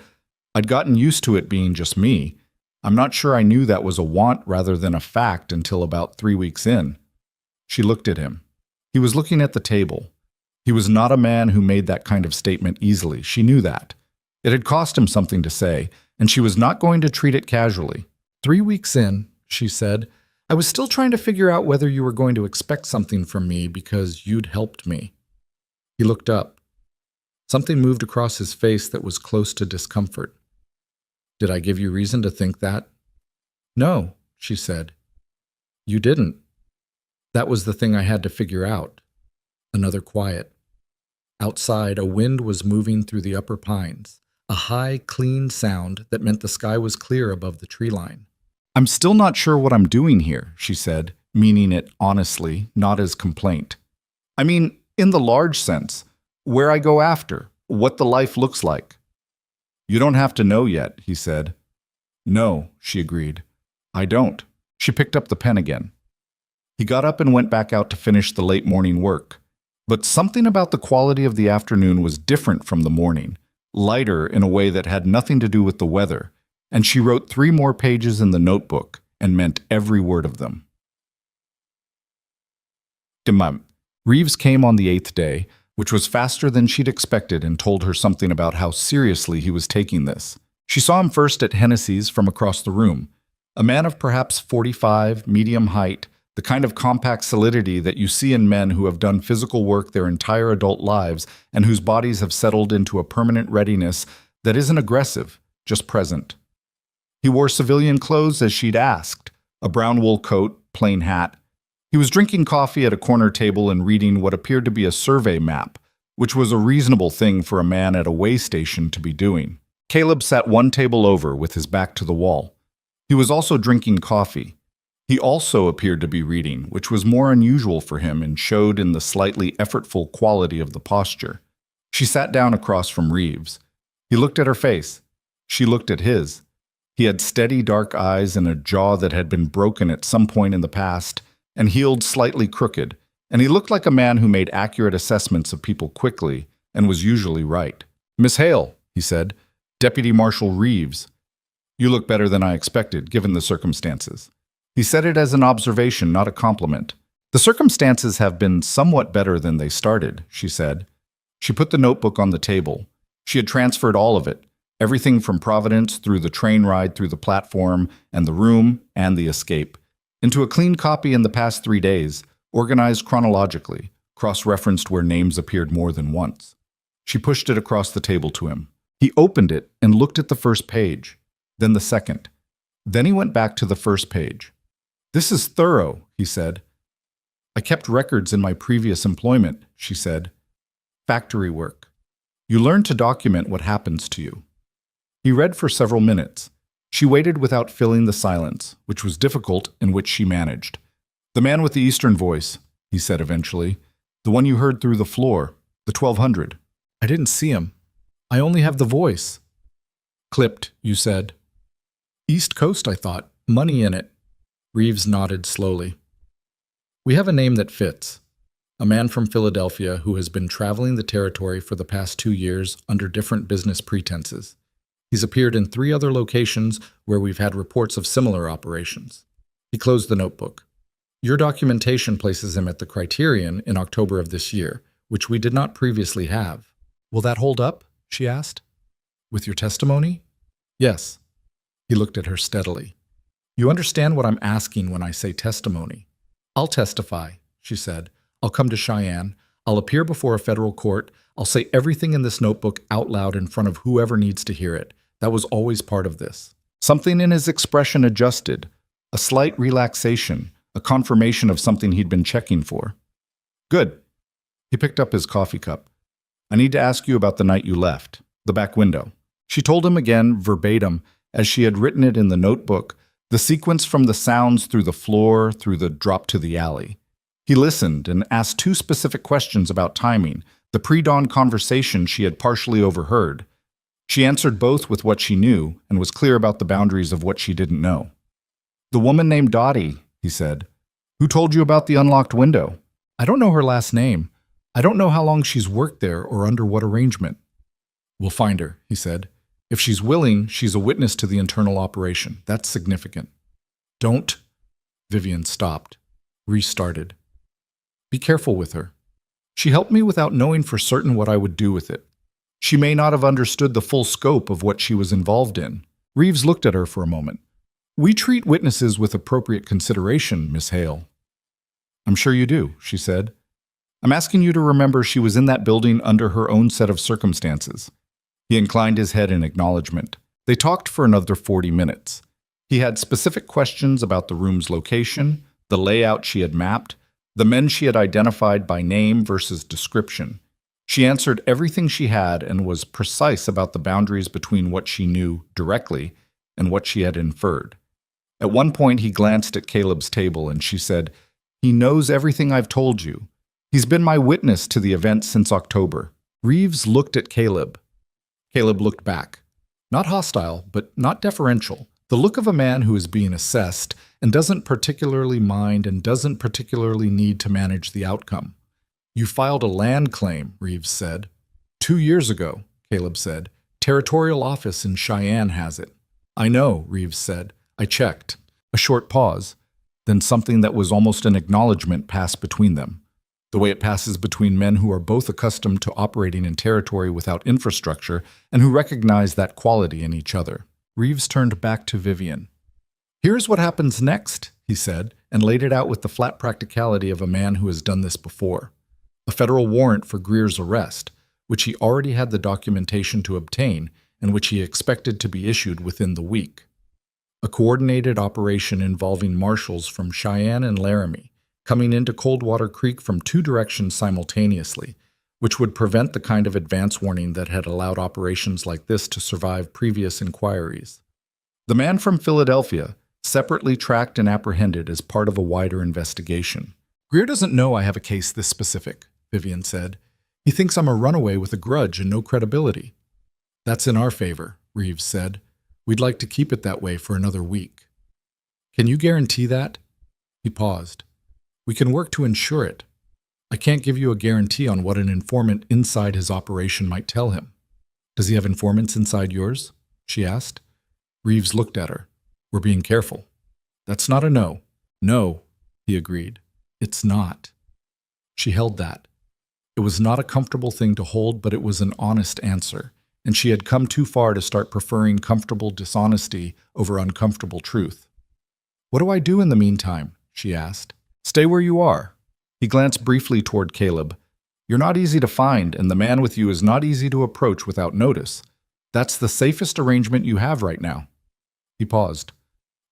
"I'd gotten used to it being just me. I'm not sure I knew that was a want rather than a fact until about 3 weeks in." She looked at him. He was looking at the table. He was not a man who made that kind of statement easily. She knew that. It had cost him something to say, and she was not going to treat it casually. "3 weeks in," she said, "I was still trying to figure out whether you were going to expect something from me because you'd helped me." He looked up. Something moved across his face that was close to discomfort. "Did I give you reason to think that?" "No," she said. "You didn't. That was the thing I had to figure out." Another quiet. Outside, a wind was moving through the upper pines, a high, clean sound that meant the sky was clear above the tree line. "I'm still not sure what I'm doing here," she said, meaning it honestly, not as complaint. "I mean, in the large sense, where I go after, what the life looks like." "You don't have to know yet," he said. "No," she agreed. "I don't." She picked up the pen again. He got up and went back out to finish the late morning work. But something about the quality of the afternoon was different from the morning, lighter in a way that had nothing to do with the weather, and she wrote 3 more pages in the notebook and meant every word of them. Reeves came on the 8th day, which was faster than she'd expected, and told her something about how seriously he was taking this. She saw him first at Hennessy's from across the room, a man of perhaps 45, medium height, the kind of compact solidity that you see in men who have done physical work their entire adult lives and whose bodies have settled into a permanent readiness that isn't aggressive, just present. He wore civilian clothes as she'd asked, a brown wool coat, plain hat. He was drinking coffee at a corner table and reading what appeared to be a survey map, which was a reasonable thing for a man at a way station to be doing. Caleb sat one table over with his back to the wall. He was also drinking coffee. He also appeared to be reading, which was more unusual for him and showed in the slightly effortful quality of the posture. She sat down across from Reeves. He looked at her face. She looked at his. He had steady dark eyes and a jaw that had been broken at some point in the past and healed slightly crooked, and he looked like a man who made accurate assessments of people quickly and was usually right. "Miss Hale," he said, "Deputy Marshal Reeves. You look better than I expected, given the circumstances." He said it as an observation, not a compliment. "The circumstances have been somewhat better than they started," she said. She put the notebook on the table. She had transferred all of it, everything from Providence through the train ride through the platform and the room and the escape, into a clean copy in the past 3 days, organized chronologically, cross-referenced where names appeared more than once. She pushed it across the table to him. He opened it and looked at the first page, then the second. Then he went back to the first page. "This is thorough," he said. "I kept records in my previous employment," she said. "Factory work. You learn to document what happens to you." He read for several minutes. She waited without filling the silence, which was difficult and which she managed. "The man with the Eastern voice," he said eventually. "The one you heard through the floor, the 1200. "I didn't see him. I only have the voice." "Clipped, you said." "East Coast, I thought. Money in it." Reeves nodded slowly. "We have a name that fits. A man from Philadelphia who has been traveling the territory for the past 2 years under different business pretenses. He's appeared in 3 other locations where we've had reports of similar operations." He closed the notebook. "Your documentation places him at the Criterion in October of this year, which we did not previously have." "Will that hold up?" she asked. "With your testimony?" "Yes." He looked at her steadily. "You understand what I'm asking when I say testimony?" "I'll testify," she said. "I'll come to Cheyenne. I'll appear before a federal court. I'll say everything in this notebook out loud in front of whoever needs to hear it. That was always part of this." Something in his expression adjusted, a slight relaxation, a confirmation of something he'd been checking for. "Good." He picked up his coffee cup. "I need to ask you about the night you left, the back window." She told him again, verbatim, as she had written it in the notebook, the sequence from the sounds through the floor, through the drop to the alley. He listened and asked 2 specific questions about timing, the pre-dawn conversation she had partially overheard. She answered both with what she knew and was clear about the boundaries of what she didn't know. "The woman named Dottie," he said. "Who told you about the unlocked window?" "I don't know her last name. I don't know how long she's worked there or under what arrangement." "We'll find her," he said. "If she's willing, she's a witness to the internal operation. That's significant." "Don't." Vivian stopped, restarted. "Be careful with her. She helped me without knowing for certain what I would do with it. She may not have understood the full scope of what she was involved in." Reeves looked at her for a moment. "We treat witnesses with appropriate consideration, Miss Hale." "I'm sure you do," she said. "I'm asking you to remember she was in that building under her own set of circumstances." He inclined his head in acknowledgement. They talked for another 40 minutes. He had specific questions about the room's location, the layout she had mapped, the men she had identified by name versus description. She answered everything she had and was precise about the boundaries between what she knew directly and what she had inferred. At one point, he glanced at Caleb's table and she said, "He knows everything I've told you. He's been my witness to the event since October." Reeves looked at Caleb. Caleb looked back. Not hostile, but not deferential. The look of a man who is being assessed and doesn't particularly mind and doesn't particularly need to manage the outcome. "You filed a land claim," Reeves said. 2 years ago," Caleb said. "Territorial office in Cheyenne has it." "I know," Reeves said. "I checked." A short pause. Then something that was almost an acknowledgement passed between them. The way it passes between men who are both accustomed to operating in territory without infrastructure and who recognize that quality in each other. Reeves turned back to Vivian. "Here's what happens next," he said, and laid it out with the flat practicality of a man who has done this before. A federal warrant for Greer's arrest, which he already had the documentation to obtain and which he expected to be issued within the week. A coordinated operation involving marshals from Cheyenne and Laramie, coming into Coldwater Creek from 2 directions simultaneously, which would prevent the kind of advance warning that had allowed operations like this to survive previous inquiries. The man from Philadelphia, separately tracked and apprehended as part of a wider investigation. Greer doesn't know I have a case this specific, Vivian said. He thinks I'm a runaway with a grudge and no credibility. That's in our favor, Reeves said. We'd like to keep it that way for another week. Can you guarantee that? He paused. We can work to ensure it. I can't give you a guarantee on what an informant inside his operation might tell him. Does he have informants inside yours? She asked. Reeves looked at her. We're being careful. That's not a no. No, he agreed. It's not. She held that. It was not a comfortable thing to hold, but it was an honest answer, and she had come too far to start preferring comfortable dishonesty over uncomfortable truth. What do I do in the meantime? She asked. Stay where you are. He glanced briefly toward Caleb. You're not easy to find, and the man with you is not easy to approach without notice. That's the safest arrangement you have right now. He paused.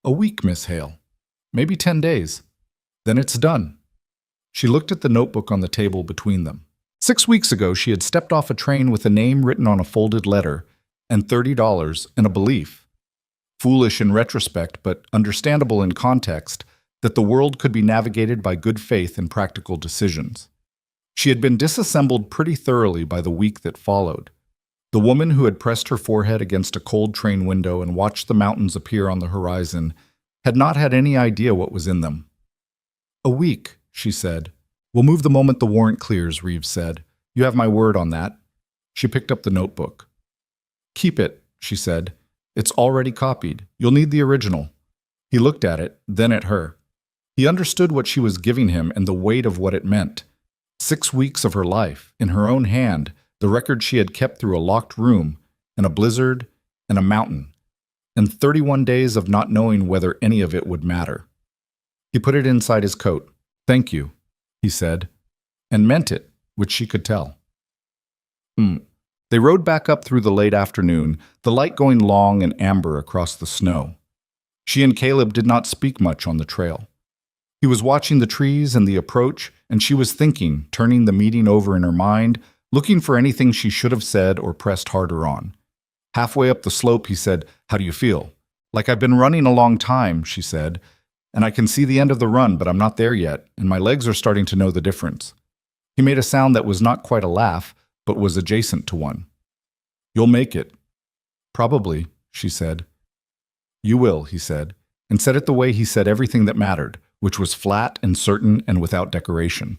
A week, Miss Hale. Maybe 10 days. Then it's done. She looked at the notebook on the table between them. 6 weeks ago, she had stepped off a train with a name written on a folded letter and $30 and a belief. Foolish in retrospect, but understandable in context, that the world could be navigated by good faith and practical decisions. She had been disassembled pretty thoroughly by the week that followed. The woman who had pressed her forehead against a cold train window and watched the mountains appear on the horizon had not had any idea what was in them. A week, she said. We'll move the moment the warrant clears, Reeves said. You have my word on that. She picked up the notebook. Keep it, she said. It's already copied. You'll need the original. He looked at it, then at her. He understood what she was giving him and the weight of what it meant. 6 weeks of her life, in her own hand, the record she had kept through a locked room, and a blizzard, and a mountain, and 31 days of not knowing whether any of it would matter. He put it inside his coat. Thank you, he said, and meant it, which she could tell. They rode back up through the late afternoon, the light going long and amber across the snow. She and Caleb did not speak much on the trail. He was watching the trees and the approach, and she was thinking, turning the meeting over in her mind, looking for anything she should have said or pressed harder on. Halfway up the slope, he said, How do you feel? Like I've been running a long time, she said, and I can see the end of the run, but I'm not there yet, and my legs are starting to know the difference. He made a sound that was not quite a laugh, but was adjacent to one. You'll make it. Probably, she said. You will, he said, and said it the way he said everything that mattered, which was flat and certain and without decoration.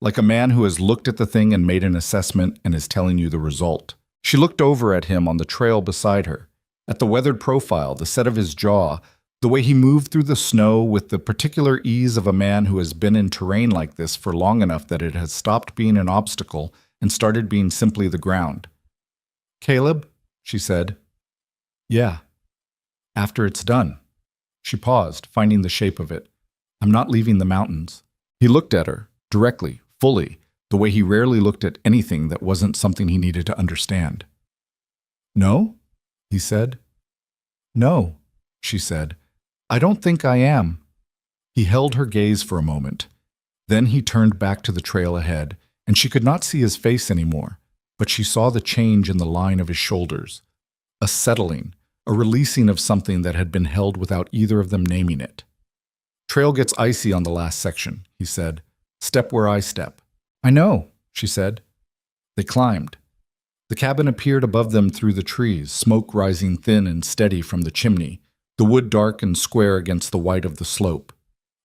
Like a man who has looked at the thing and made an assessment and is telling you the result. She looked over at him on the trail beside her, at the weathered profile, the set of his jaw, the way he moved through the snow with the particular ease of a man who has been in terrain like this for long enough that it has stopped being an obstacle and started being simply the ground. Caleb, she said. Yeah. After it's done. She paused, finding the shape of it. I'm not leaving the mountains. He looked at her, directly, fully, the way he rarely looked at anything that wasn't something he needed to understand. No? He said. No, she said. I don't think I am. He held her gaze for a moment. Then he turned back to the trail ahead, and she could not see his face anymore, but she saw the change in the line of his shoulders. A settling, a releasing of something that had been held without either of them naming it. Trail gets icy on the last section, he said. Step where I step. I know, she said. They climbed. The cabin appeared above them through the trees, smoke rising thin and steady from the chimney, the wood dark and square against the white of the slope.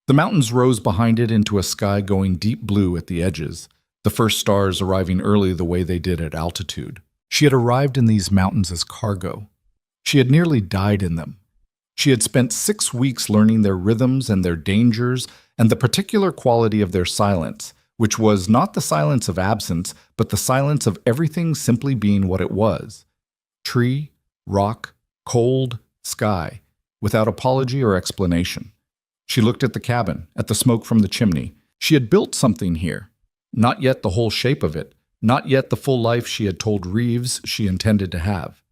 The mountains rose behind it into a sky going deep blue at the edges, the first stars arriving early the way they did at altitude. She had arrived in these mountains as cargo. She had nearly died in them. She had spent 6 weeks learning their rhythms and their dangers and the particular quality of their silence, which was not the silence of absence, but the silence of everything simply being what it was. Tree, rock, cold, sky, without apology or explanation. She looked at the cabin, at the smoke from the chimney. She had built something here. Not yet the whole shape of it, not yet the full life she had told Reeves she intended to have.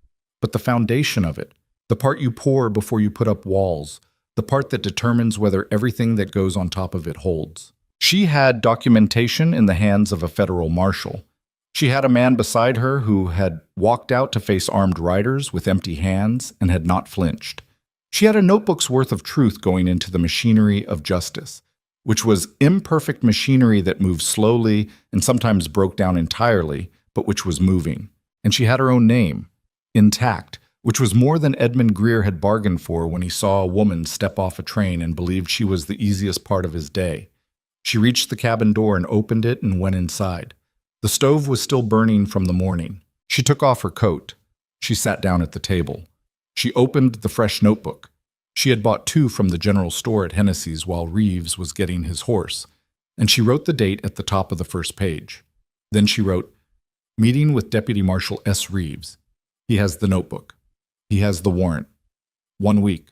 But the foundation of it, the part you pour before you put up walls, the part that determines whether everything that goes on top of it holds. She had documentation in the hands of a federal marshal. She had a man beside her who had walked out to face armed riders with empty hands and had not flinched. She had a notebook's worth of truth going into the machinery of justice, which was imperfect machinery that moved slowly and sometimes broke down entirely, but which was moving. And she had her own name, Intact, which was more than Edmund Greer had bargained for when he saw a woman step off a train and believed she was the easiest part of his day. She reached the cabin door and opened it and went inside. The stove was still burning from the morning. She took off her coat. She sat down at the table. She opened the fresh notebook. She had bought 2 from the general store at Hennessy's while Reeves was getting his horse, and she wrote the date at the top of the first page. Then she wrote, "Meeting with Deputy Marshal S. Reeves. He has the notebook. He has the warrant. 1 week."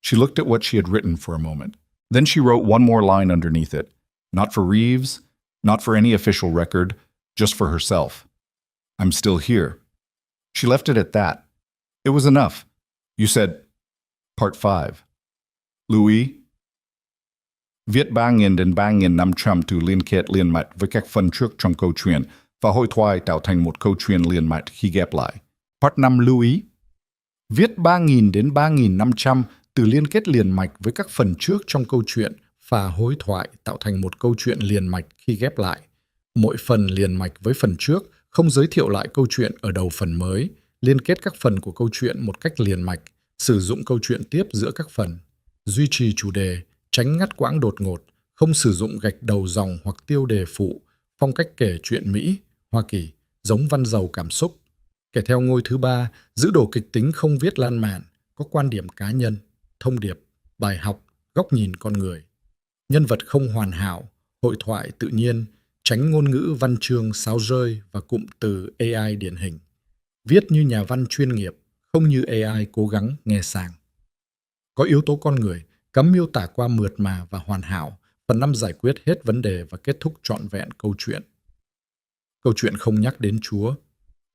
She looked at what she had written for a moment. Then she wrote one more line underneath it. Not for Reeves, not for any official record, just for herself. "I'm still here." She left it at that. It was enough. You said, Part 5. Louis, viết 3.500 từ liên kết liền mạch với các phần trước trong câu chuyện và hội thoại tạo thành một câu chuyện liền mạch khi ghép lại. Part 5 Louis, viết 3.000 đến 3.500 từ liên kết liền mạch với các phần trước trong câu chuyện và hối thoại tạo thành một câu chuyện liền mạch khi ghép lại. Mỗi phần liền mạch với phần trước không giới thiệu lại câu chuyện ở đầu phần mới, liên kết các phần của câu chuyện một cách liền mạch, sử dụng câu chuyện tiếp giữa các phần, duy trì chủ đề, tránh ngắt quãng đột ngột, không sử dụng gạch đầu dòng hoặc tiêu đề phụ, phong cách kể chuyện Mỹ, Hoa Kỳ, giống văn giàu cảm xúc. Kể theo ngôi thứ 3, giữ đồ kịch tính không viết lan man, có quan điểm cá nhân, thông điệp, bài học, góc nhìn con người. Nhân vật không hoàn hảo, hội thoại tự nhiên, tránh ngôn ngữ văn chương sáo rơi và cụm từ AI điển hình. Viết như nhà văn chuyên nghiệp, không như AI cố gắng nghe sang. Có yếu tố con người, cấm miêu tả qua mượt mà và hoàn hảo, phần 5 giải quyết hết vấn đề và kết thúc trọn vẹn câu chuyện. Câu chuyện không nhắc đến Chúa.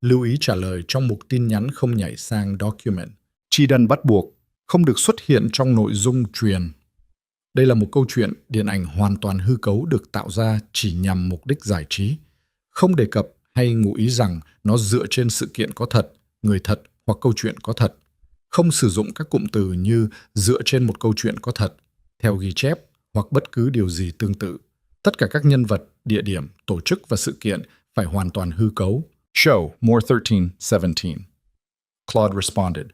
Lưu ý trả lời trong mục tin nhắn không nhảy sang document. Chi đần bắt buộc, không được xuất hiện trong nội dung truyền. Đây là một câu chuyện điện ảnh hoàn toàn hư cấu được tạo ra chỉ nhằm mục đích giải trí. Không đề cập hay ngụ ý rằng nó dựa trên sự kiện có thật, người thật hoặc câu chuyện có thật. Không sử dụng các cụm từ như dựa trên một câu chuyện có thật, theo ghi chép hoặc bất cứ điều gì tương tự. Tất cả các nhân vật, địa điểm, tổ chức và sự kiện phải hoàn toàn hư cấu. Show, More 13:17. Claude responded.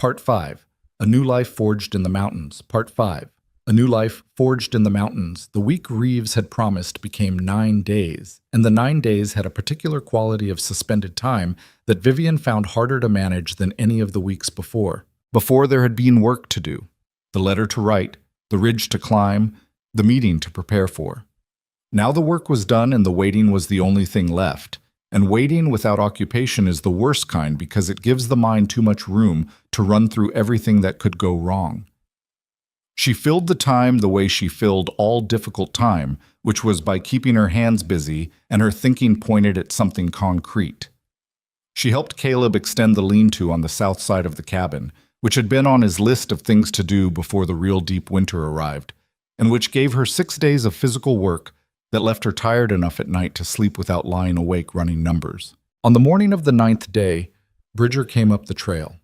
Part 5. A New Life Forged in the Mountains. Part 5. A New Life Forged in the Mountains. The week Reeves had promised became 9 days, and the 9 days had a particular quality of suspended time that Vivian found harder to manage than any of the weeks before. Before there had been work to do, the letter to write, the ridge to climb, the meeting to prepare for. Now the work was done and the waiting was the only thing left. And waiting without occupation is the worst kind because it gives the mind too much room to run through everything that could go wrong. She filled the time the way she filled all difficult time, which was by keeping her hands busy and her thinking pointed at something concrete. She helped Caleb extend the lean-to on the south side of the cabin, which had been on his list of things to do before the real deep winter arrived, and which gave her 6 days of physical work that left her tired enough at night to sleep without lying awake running numbers. On the morning of the 9th day, Bridger came up the trail.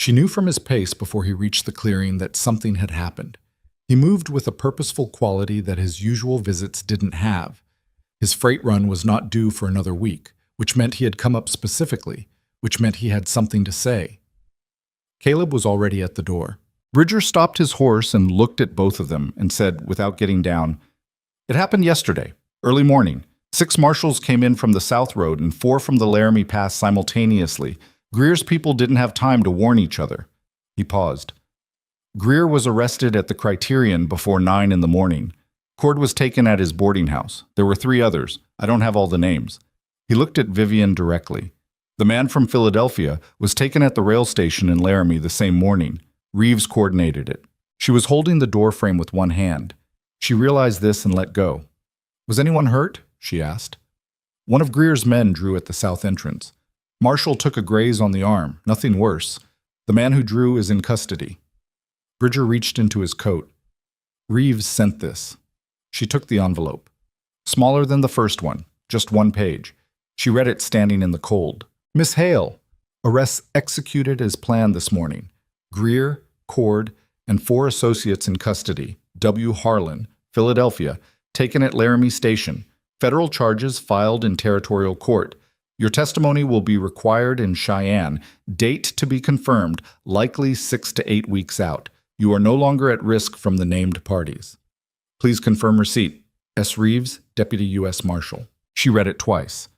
She knew from his pace before he reached the clearing that something had happened. He moved with a purposeful quality that his usual visits didn't have. His freight run was not due for another week, which meant he had come up specifically, which meant he had something to say. Caleb was already at the door. Bridger stopped his horse and looked at both of them and said, without getting down, "It happened yesterday, early morning. 6 marshals came in from the South Road and 4 from the Laramie Pass simultaneously. Greer's people didn't have time to warn each other." He paused. Greer was arrested at the Criterion before 9 in the morning. Cord was taken at his boarding house. There were 3 others. I don't have all the names. He looked at Vivian directly. The man from Philadelphia was taken at the rail station in Laramie the same morning. Reeves coordinated it. She was holding the door frame with one hand. She realized this and let go. "Was anyone hurt?" she asked. One of Greer's men drew at the south entrance. Marshall took a graze on the arm, nothing worse. The man who drew is in custody. Bridger reached into his coat. "Reeves sent this." She took the envelope. Smaller than the first one, just 1 page. She read it standing in the cold. Miss Hale, arrests executed as planned this morning. Greer, Cord, and 4 associates in custody. W. Harlan, Philadelphia, taken at Laramie Station. Federal charges filed in territorial court. Your testimony will be required in Cheyenne. Date to be confirmed, likely 6 to 8 weeks out. You are no longer at risk from the named parties. Please confirm receipt. S. Reeves, Deputy U.S. Marshal. She read it twice.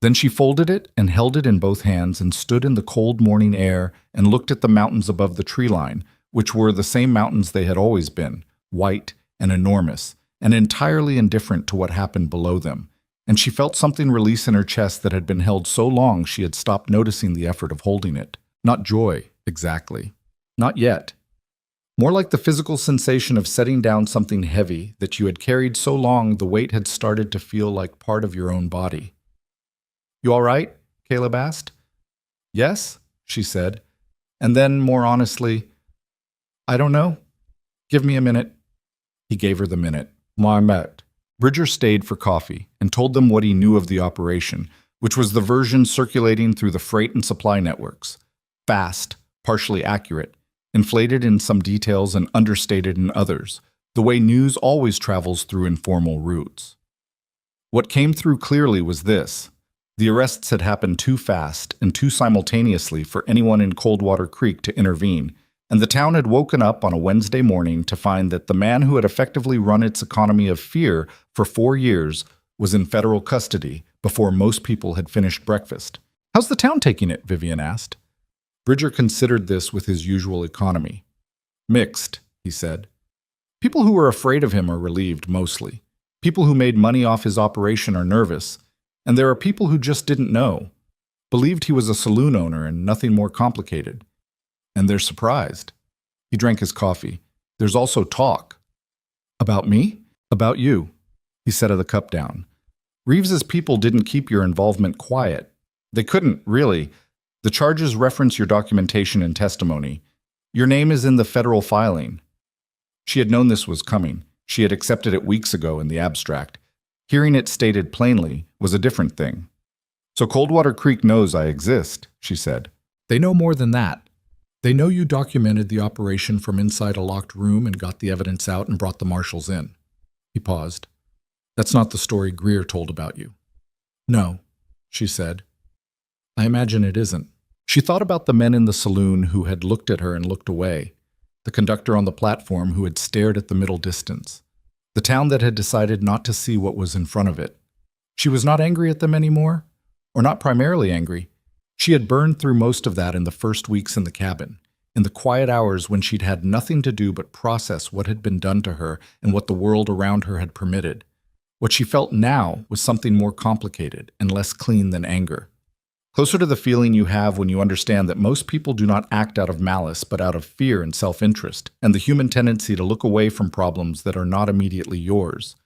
Then she folded it and held it in both hands and stood in the cold morning air and looked at the mountains above the tree line, which were the same mountains they had always been, white and enormous, and entirely indifferent to what happened below them. And she felt something release in her chest that had been held so long she had stopped noticing the effort of holding it. Not joy, exactly. Not yet. More like the physical sensation of setting down something heavy that you had carried so long the weight had started to feel like part of your own body. You all right? Caleb asked. Yes, she said. And then, more honestly, I don't know. Give me a minute. He gave her the minute. Marmot. Bridger stayed for coffee and told them what he knew of the operation, which was the version circulating through the freight and supply networks. Fast, partially accurate, inflated in some details and understated in others, the way news always travels through informal routes. What came through clearly was this. The arrests had happened too fast and too simultaneously for anyone in Coldwater Creek to intervene, and the town had woken up on a Wednesday morning to find that the man who had effectively run its economy of fear for 4 years was in federal custody before most people had finished breakfast. How's the town taking it? Vivian asked. Bridger considered this with his usual economy. Mixed, he said. People who were afraid of him are relieved, mostly. People who made money off his operation are nervous, and there are people who just didn't know, believed he was a saloon owner and nothing more complicated. And they're surprised. He drank his coffee. There's also talk. About me? About you. He set the cup down. Reeves's people didn't keep your involvement quiet. They couldn't, really. The charges reference your documentation and testimony. Your name is in the federal filing. She had known this was coming. She had accepted it weeks ago in the abstract. Hearing it stated plainly was a different thing. So Coldwater Creek knows I exist, she said. They know more than that. They know you documented the operation from inside a locked room and got the evidence out and brought the marshals in. He paused. That's not the story Greer told about you. No, she said. I imagine it isn't. She thought about the men in the saloon who had looked at her and looked away, the conductor on the platform who had stared at the middle distance, the town that had decided not to see what was in front of it. She was not angry at them anymore, or not primarily angry. She had burned through most of that in the first weeks in the cabin, in the quiet hours when she'd had nothing to do but process what had been done to her and what the world around her had permitted. What she felt now was something more complicated and less clean than anger. Closer to the feeling you have when you understand that most people do not act out of malice but out of fear and self-interest, and the human tendency to look away from problems that are not immediately yours,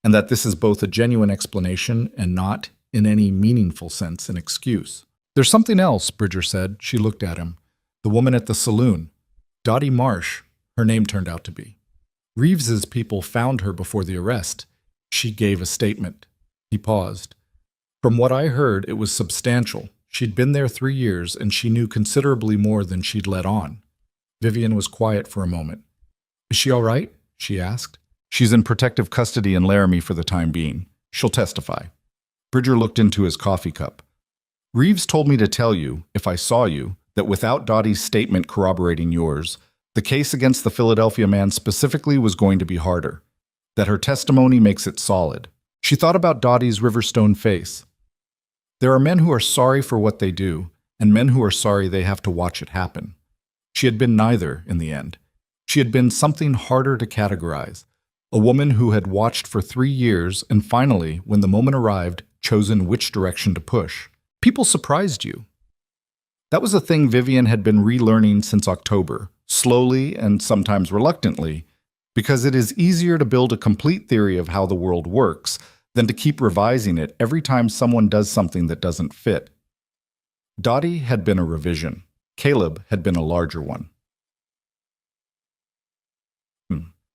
and that this is both a genuine explanation and not, in any meaningful sense, an excuse. There's something else, Bridger said. She looked at him. The woman at the saloon. Dottie Marsh, her name turned out to be. Reeves's people found her before the arrest. She gave a statement. He paused. From what I heard, it was substantial. She'd been there 3 years, and she knew considerably more than she'd let on. Vivian was quiet for a moment. Is she all right? She asked. She's in protective custody in Laramie for the time being. She'll testify. Bridger looked into his coffee cup. Reeves told me to tell you, if I saw you, that without Dottie's statement corroborating yours, the case against the Philadelphia man specifically was going to be harder. That her testimony makes it solid. She thought about Dottie's Riverstone face. There are men who are sorry for what they do, and men who are sorry they have to watch it happen. She had been neither in the end. She had been something harder to categorize. A woman who had watched for 3 years and finally, when the moment arrived, chosen which direction to push. People surprised you. That was a thing Vivian had been relearning since October, slowly and sometimes reluctantly, because it is easier to build a complete theory of how the world works than to keep revising it every time someone does something that doesn't fit. Dottie had been a revision. Caleb had been a larger one.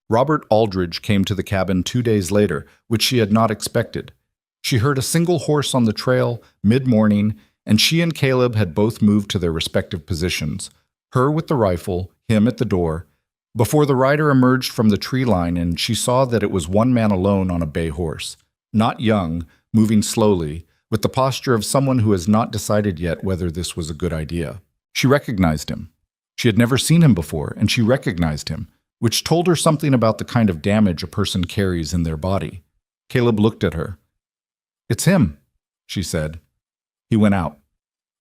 Robert Aldridge came to the cabin 2 days later, which she had not expected. She heard a single horse on the trail, mid-morning, and she and Caleb had both moved to their respective positions, her with the rifle, him at the door, before the rider emerged from the tree line and she saw that it was one man alone on a bay horse, not young, moving slowly, with the posture of someone who has not decided yet whether this was a good idea. She recognized him. She had never seen him before, and she recognized him, which told her something about the kind of damage a person carries in their body. Caleb looked at her. "It's him," she said. He went out.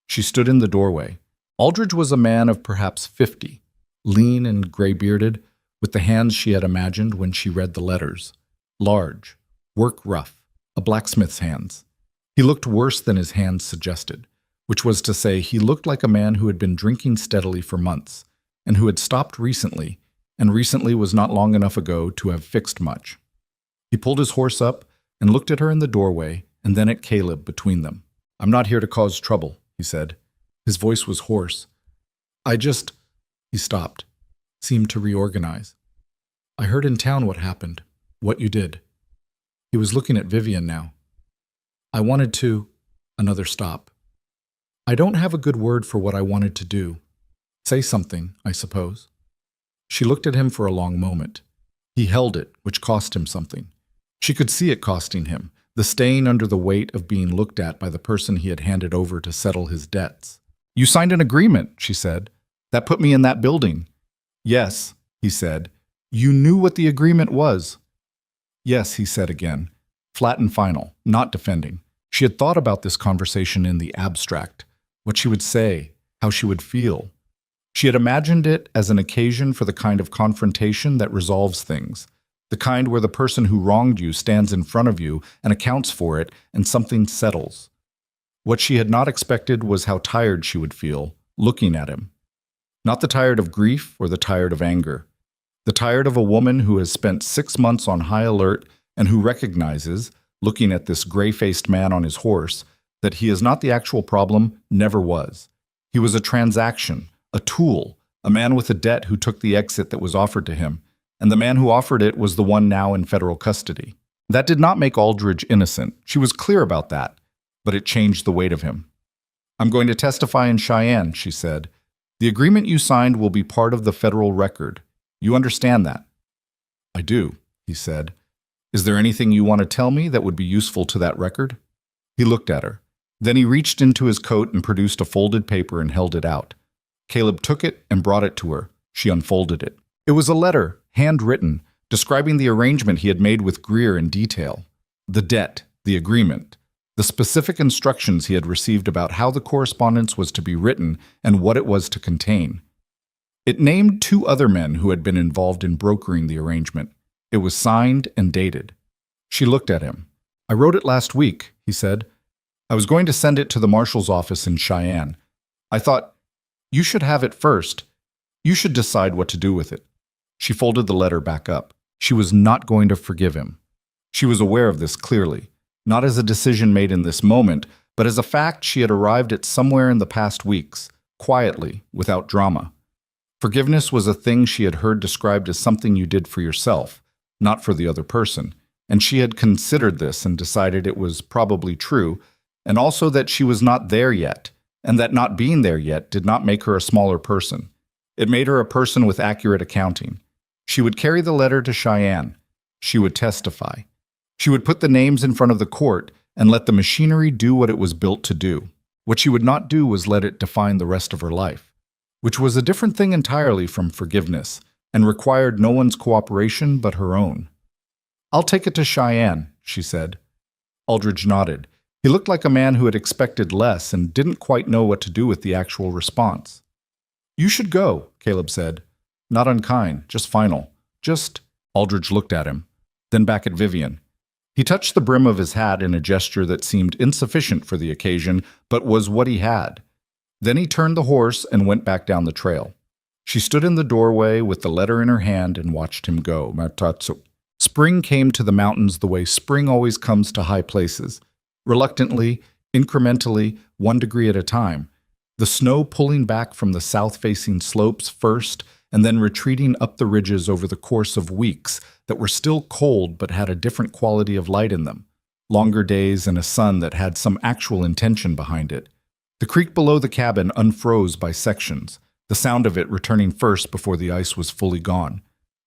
She stood in the doorway. Aldridge was a man of perhaps 50, lean and gray-bearded, with the hands she had imagined when she read the letters. Large, work rough, a blacksmith's hands. He looked worse than his hands suggested, which was to say he looked like a man who had been drinking steadily for months, and who had stopped recently, and recently was not long enough ago to have fixed much. He pulled his horse up and looked at her in the doorway, and then at Caleb between them. "I'm not here to cause trouble," he said. His voice was hoarse. He stopped, seemed to reorganize. "I heard in town what happened, what you did." He was looking at Vivian now. "I wanted to..." Another stop. "I don't have a good word for what I wanted to do. Say something, I suppose." She looked at him for a long moment. He held it, which cost him something. She could see it costing him, the stain under the weight of being looked at by the person he had handed over to settle his debts. "You signed an agreement," she said. "That put me in that building." "Yes," he said. "You knew what the agreement was." "Yes," he said again, flat and final, not defending. She had thought about this conversation in the abstract, what she would say, how she would feel. She had imagined it as an occasion for the kind of confrontation that resolves things, the kind where the person who wronged you stands in front of you and accounts for it, and something settles. What she had not expected was how tired she would feel, looking at him. Not the tired of grief or the tired of anger. The tired of a woman who has spent 6 months on high alert and who recognizes, looking at this gray-faced man on his horse, that he is not the actual problem, never was. He was a transaction, a tool, a man with a debt who took the exit that was offered to him, and the man who offered it was the one now in federal custody. That did not make Aldridge innocent. She was clear about that, but it changed the weight of him. "I'm going to testify in Cheyenne," she said. "The agreement you signed will be part of the federal record. You understand that?" "I do," he said. "Is there anything you want to tell me that would be useful to that record?" He looked at her. Then he reached into his coat and produced a folded paper and held it out. Caleb took it and brought it to her. She unfolded it. It was a letter, handwritten, describing the arrangement he had made with Greer in detail. The debt, the agreement, the specific instructions he had received about how the correspondence was to be written and what it was to contain. It named 2 other men who had been involved in brokering the arrangement. It was signed and dated. She looked at him. "I wrote it last week," he said. "I was going to send it to the marshal's office in Cheyenne. I thought, you should have it first. You should decide what to do with it." She folded the letter back up. She was not going to forgive him. She was aware of this clearly, not as a decision made in this moment, but as a fact she had arrived at somewhere in the past weeks, quietly, without drama. Forgiveness was a thing she had heard described as something you did for yourself, not for the other person, and she had considered this and decided it was probably true, and also that she was not there yet, and that not being there yet did not make her a smaller person. It made her a person with accurate accounting. She would carry the letter to Cheyenne. She would testify. She would put the names in front of the court and let the machinery do what it was built to do. What she would not do was let it define the rest of her life, which was a different thing entirely from forgiveness and required no one's cooperation but her own. "I'll take it to Cheyenne," she said. Aldridge nodded. He looked like a man who had expected less and didn't quite know what to do with the actual response. "You should go," Caleb said. Not unkind, just final. Aldridge looked at him, then back at Vivian. He touched the brim of his hat in a gesture that seemed insufficient for the occasion, but was what he had. Then he turned the horse and went back down the trail. She stood in the doorway with the letter in her hand and watched him go. Matatsu. Spring came to the mountains the way spring always comes to high places. Reluctantly, incrementally, 1 degree at a time. The snow pulling back from the south-facing slopes first, and then retreating up the ridges over the course of weeks that were still cold but had a different quality of light in them. longer days, and a sun that had some actual intention behind it. The creek below the cabin unfroze by sections, the sound of it returning first before the ice was fully gone.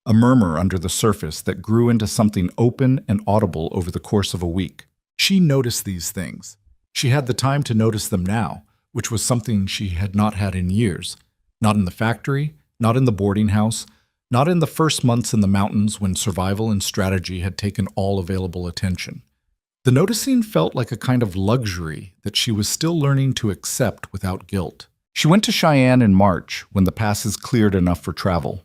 A murmur under the surface that grew into something open and audible over the course of a week. She noticed these things. She had the time to notice them now, which was something she had not had in years. Not in the factory, not in the boarding house, not in the first months in the mountains when survival and strategy had taken all available attention. The noticing felt like a kind of luxury that she was still learning to accept without guilt. She went to Cheyenne in March when the passes cleared enough for travel.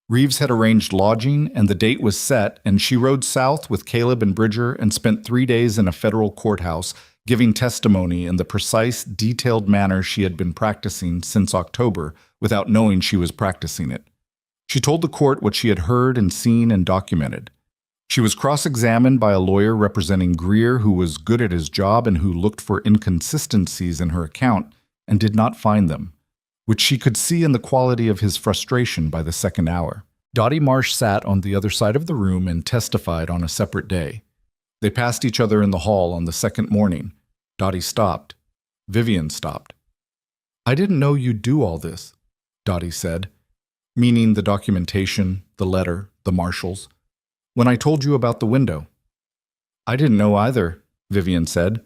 Reeves had arranged lodging, and the date was set, and she rode south with Caleb and Bridger and spent 3 days in a federal courthouse, giving testimony in the precise, detailed manner she had been practicing since October without knowing she was practicing it. She told the court what she had heard and seen and documented. She was cross-examined by a lawyer representing Greer who was good at his job and who looked for inconsistencies in her account and did not find them, which she could see in the quality of his frustration by the second hour. Dottie Marsh sat on the other side of the room and testified on a separate day. They passed each other in the hall on the second morning. Dottie stopped. Vivian stopped. "I didn't know you'd do all this," Dottie said, meaning the documentation, the letter, the marshals. "When I told you about the window." "I didn't know either," Vivian said.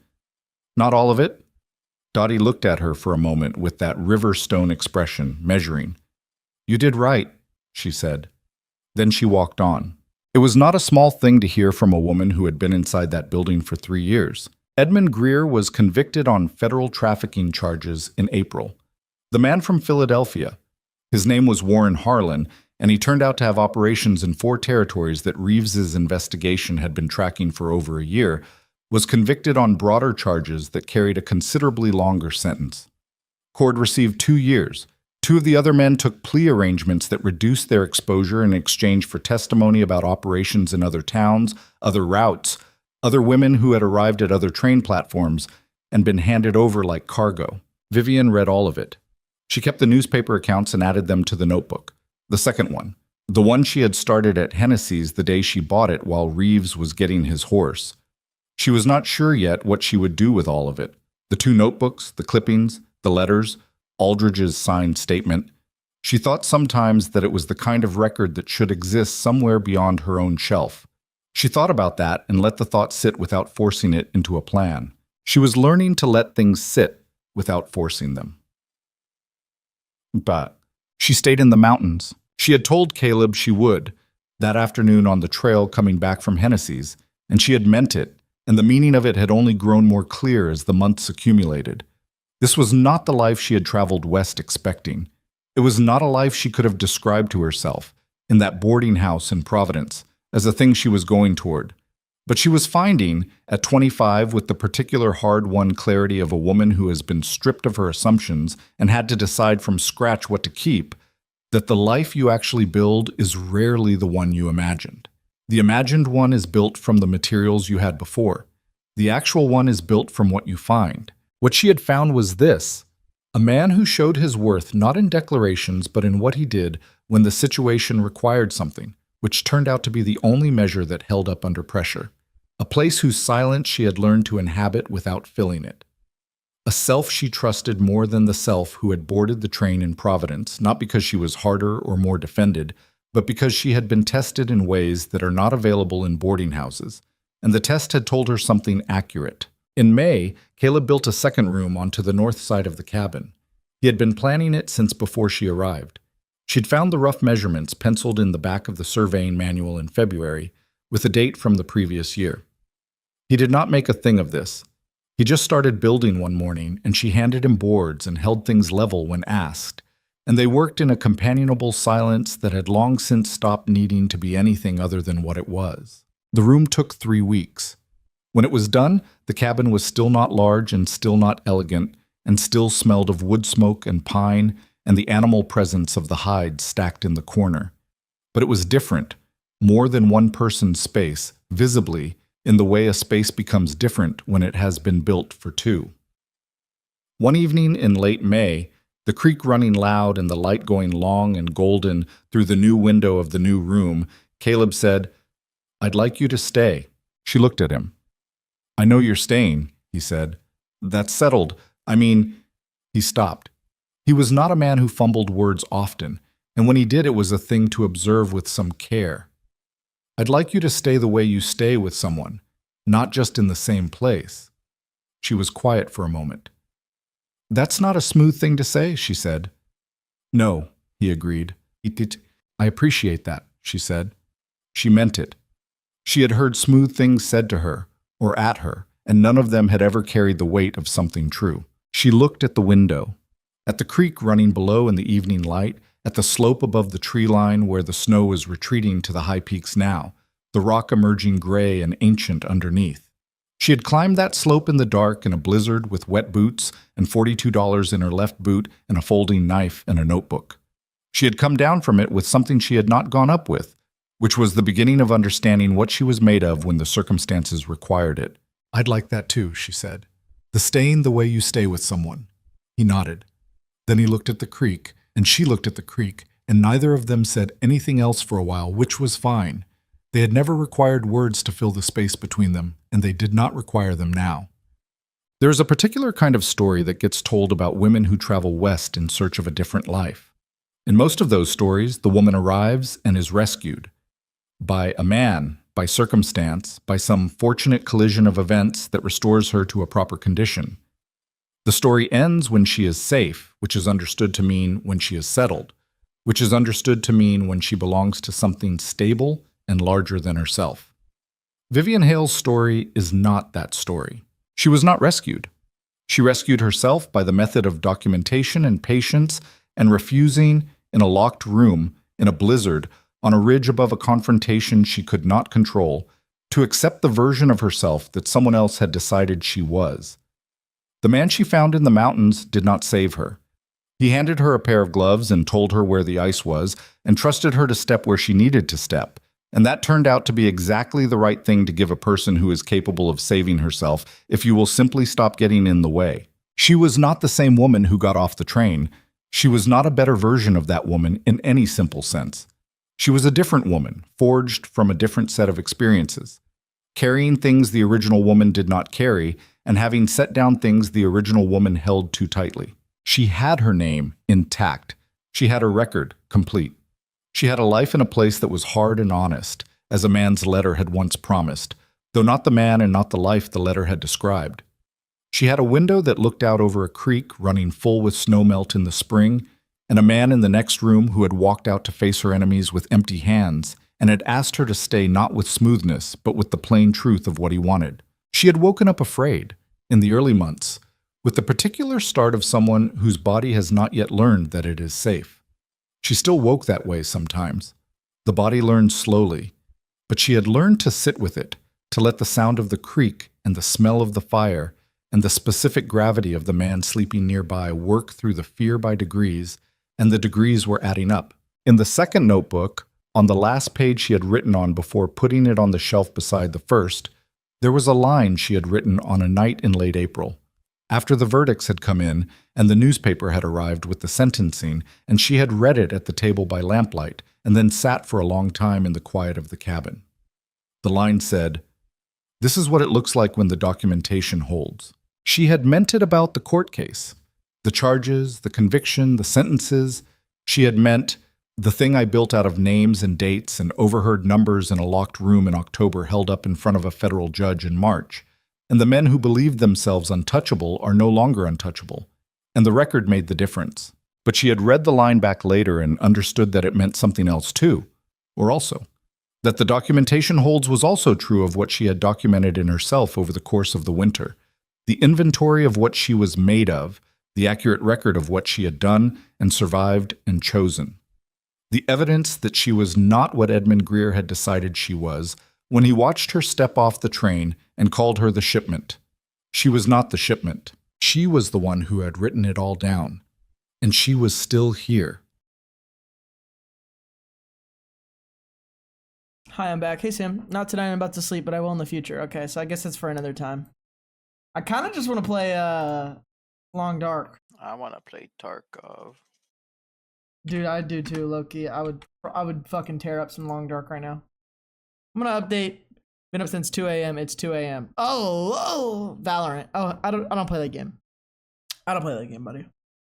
"Not all of it?" Dottie looked at her for a moment with that river-stone expression, measuring. "You did right," she said. Then she walked on. It was not a small thing to hear from a woman who had been inside that building for 3 years. Edmund Greer was convicted on federal trafficking charges in April. The man from Philadelphia. His name was Warren Harlan, and he turned out to have operations in 4 territories that Reeves's investigation had been tracking for over a year, was convicted on broader charges that carried a considerably longer sentence. Cord received 2 years. 2 of the other men took plea arrangements that reduced their exposure in exchange for testimony about operations in other towns, other routes, other women who had arrived at other train platforms and been handed over like cargo. Vivian read all of it. She kept the newspaper accounts and added them to the notebook. The second one, the one she had started at Hennessy's the day she bought it while Reeves was getting his horse. She was not sure yet what she would do with all of it. The 2 notebooks, the clippings, the letters, Aldridge's signed statement. She thought sometimes that it was the kind of record that should exist somewhere beyond her own shelf. She thought about that and let the thought sit without forcing it into a plan. She was learning to let things sit without forcing them. But she stayed in the mountains. She had told Caleb she would, that afternoon on the trail coming back from Hennessy's, and she had meant it, and the meaning of it had only grown more clear as the months accumulated. This was not the life she had traveled west expecting. It was not a life she could have described to herself, in that boarding house in Providence, as a thing she was going toward. But she was finding, at 25, with the particular hard-won clarity of a woman who has been stripped of her assumptions and had to decide from scratch what to keep, that the life you actually build is rarely the one you imagined. The imagined one is built from the materials you had before. The actual one is built from what you find. What she had found was this: a man who showed his worth not in declarations but in what he did when the situation required something, which turned out to be the only measure that held up under pressure. A place whose silence she had learned to inhabit without filling it. A self she trusted more than the self who had boarded the train in Providence, not because she was harder or more defended, but because she had been tested in ways that are not available in boarding houses, and the test had told her something accurate. In May, Caleb built a second room onto the north side of the cabin. He had been planning it since before she arrived. She'd found the rough measurements penciled in the back of the surveying manual in February, with a date from the previous year. He did not make a thing of this. He just started building one morning, and she handed him boards and held things level when asked, and they worked in a companionable silence that had long since stopped needing to be anything other than what it was. The room took 3 weeks. When it was done, the cabin was still not large and still not elegant, and still smelled of wood smoke and pine and the animal presence of the hides stacked in the corner. But it was different, more than one person's space, visibly, in the way a space becomes different when it has been built for 2. One evening in late May, the creek running loud and the light going long and golden through the new window of the new room, Caleb said, "I'd like you to stay." She looked at him. I know you're staying, he said. That's settled. I mean, he stopped. He was not a man who fumbled words often, and when he did, it was a thing to observe with some care. I'd like you to stay the way you stay with someone, not just in the same place. She was quiet for a moment. That's not a smooth thing to say, she said. No, he agreed. I appreciate that, she said. She meant it. She had heard smooth things said to her, or at her, and none of them had ever carried the weight of something true. She looked at the window, at the creek running below in the evening light, at the slope above the tree line where the snow was retreating to the high peaks now, the rock emerging gray and ancient underneath. She had climbed that slope in the dark in a blizzard with wet boots and $42 in her left boot and a folding knife and a notebook. She had come down from it with something she had not gone up with, which was the beginning of understanding what she was made of when the circumstances required it. I'd like that too, she said. The staying the way you stay with someone. He nodded. Then he looked at the creek, and she looked at the creek, and neither of them said anything else for a while, which was fine. They had never required words to fill the space between them, and they did not require them now. There is a particular kind of story that gets told about women who travel west in search of a different life. In most of those stories, the woman arrives and is rescued by a man, by circumstance, by some fortunate collision of events that restores her to a proper condition. The story ends when she is safe, which is understood to mean when she is settled, which is understood to mean when she belongs to something stable and larger than herself. Vivian Hale's story is not that story. She was not rescued. She rescued herself by the method of documentation and patience and refusing, in a locked room, in a blizzard, on a ridge above a confrontation she could not control, to accept the version of herself that someone else had decided she was. The man she found in the mountains did not save her. He handed her a pair of gloves and told her where the ice was and trusted her to step where she needed to step, and that turned out to be exactly the right thing to give a person who is capable of saving herself if you will simply stop getting in the way. She was not the same woman who got off the train. She was not a better version of that woman in any simple sense. She was a different woman, forged from a different set of experiences, carrying things the original woman did not carry, and having set down things the original woman held too tightly. She had her name intact. She had her record complete. She had a life in a place that was hard and honest, as a man's letter had once promised, though not the man and not the life the letter had described. She had a window that looked out over a creek running full with snowmelt in the spring, and a man in the next room who had walked out to face her enemies with empty hands and had asked her to stay not with smoothness, but with the plain truth of what he wanted. She had woken up afraid, in the early months, with the particular start of someone whose body has not yet learned that it is safe. She still woke that way sometimes. The body learned slowly, but she had learned to sit with it, to let the sound of the creek and the smell of the fire and the specific gravity of the man sleeping nearby work through the fear by degrees, and the degrees were adding up. In the second notebook, on the last page she had written on before putting it on the shelf beside the first, there was a line she had written on a night in late April, after the verdicts had come in and the newspaper had arrived with the sentencing, and she had read it at the table by lamplight and then sat for a long time in the quiet of the cabin. The line said, "This is what it looks like when the documentation holds." She had meant it about the court case, the charges, the conviction, the sentences. She had meant the thing I built out of names and dates and overheard numbers in a locked room in October held up in front of a federal judge in March. And the men who believed themselves untouchable are no longer untouchable. And the record made the difference. But she had read the line back later and understood that it meant something else too, or also. That the documentation holds was also true of what she had documented in herself over the course of the winter. The inventory of what she was made of, the accurate record of what she had done and survived and chosen. The evidence that she was not what Edmund Greer had decided she was when he watched her step off the train and called her the shipment. She was not the shipment. She was the one who had written it all down. And she was still here. Hi, I'm back. Hey, Sam. Not tonight, I'm about to sleep, but I will in the future. Okay, so I guess it's for another time. I kind of just want to play Long Dark. I want to play Tarkov. Dude, I do too, Loki. I would fucking tear up some Long Dark right now. I'm gonna update Been up since 2 a.m. It's 2 a.m. Oh, Valorant. Oh, I don't play that game. I don't play that game, buddy.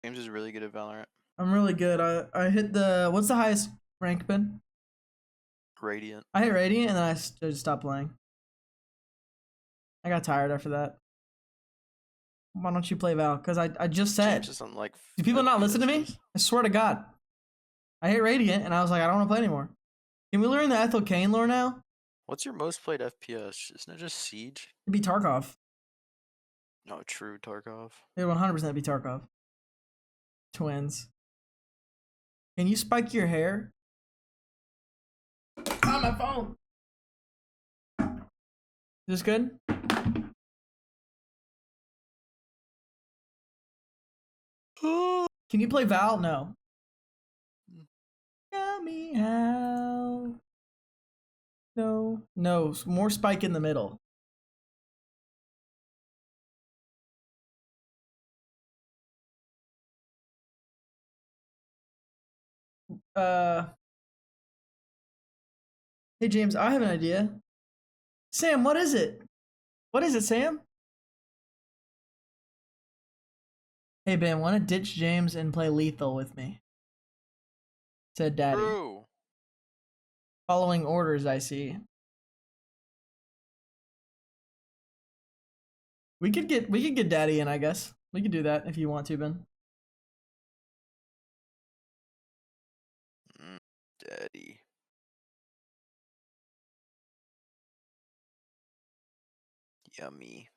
James is really good at Valorant. I'm really good. I hit the what's the highest rank been? Radiant. I hit Radiant and then I just stopped playing. I got tired after that. Why don't you play Val? Because I just said. James doesn't like. Do people not listen to me? FPSs. I swear to God. I hit Radiant and I was like, I don't want to play anymore. Can we learn the Ethel Cain lore now? What's your most played FPS? Isn't it just Siege? It'd be Tarkov. No, true Tarkov. It would 100% be Tarkov. Twins. Can you spike your hair? On my phone. Is this good? Can you play Val? No. Tell me how. No. No. More spike in the middle. Hey James, I have an idea. Sam, what is it? What is it, Sam? Hey Ben, wanna ditch James and play Lethal with me? Said Daddy. True. Following orders, I see. We could get Daddy in, I guess. We could do that if you want to, Ben. Daddy. Yummy.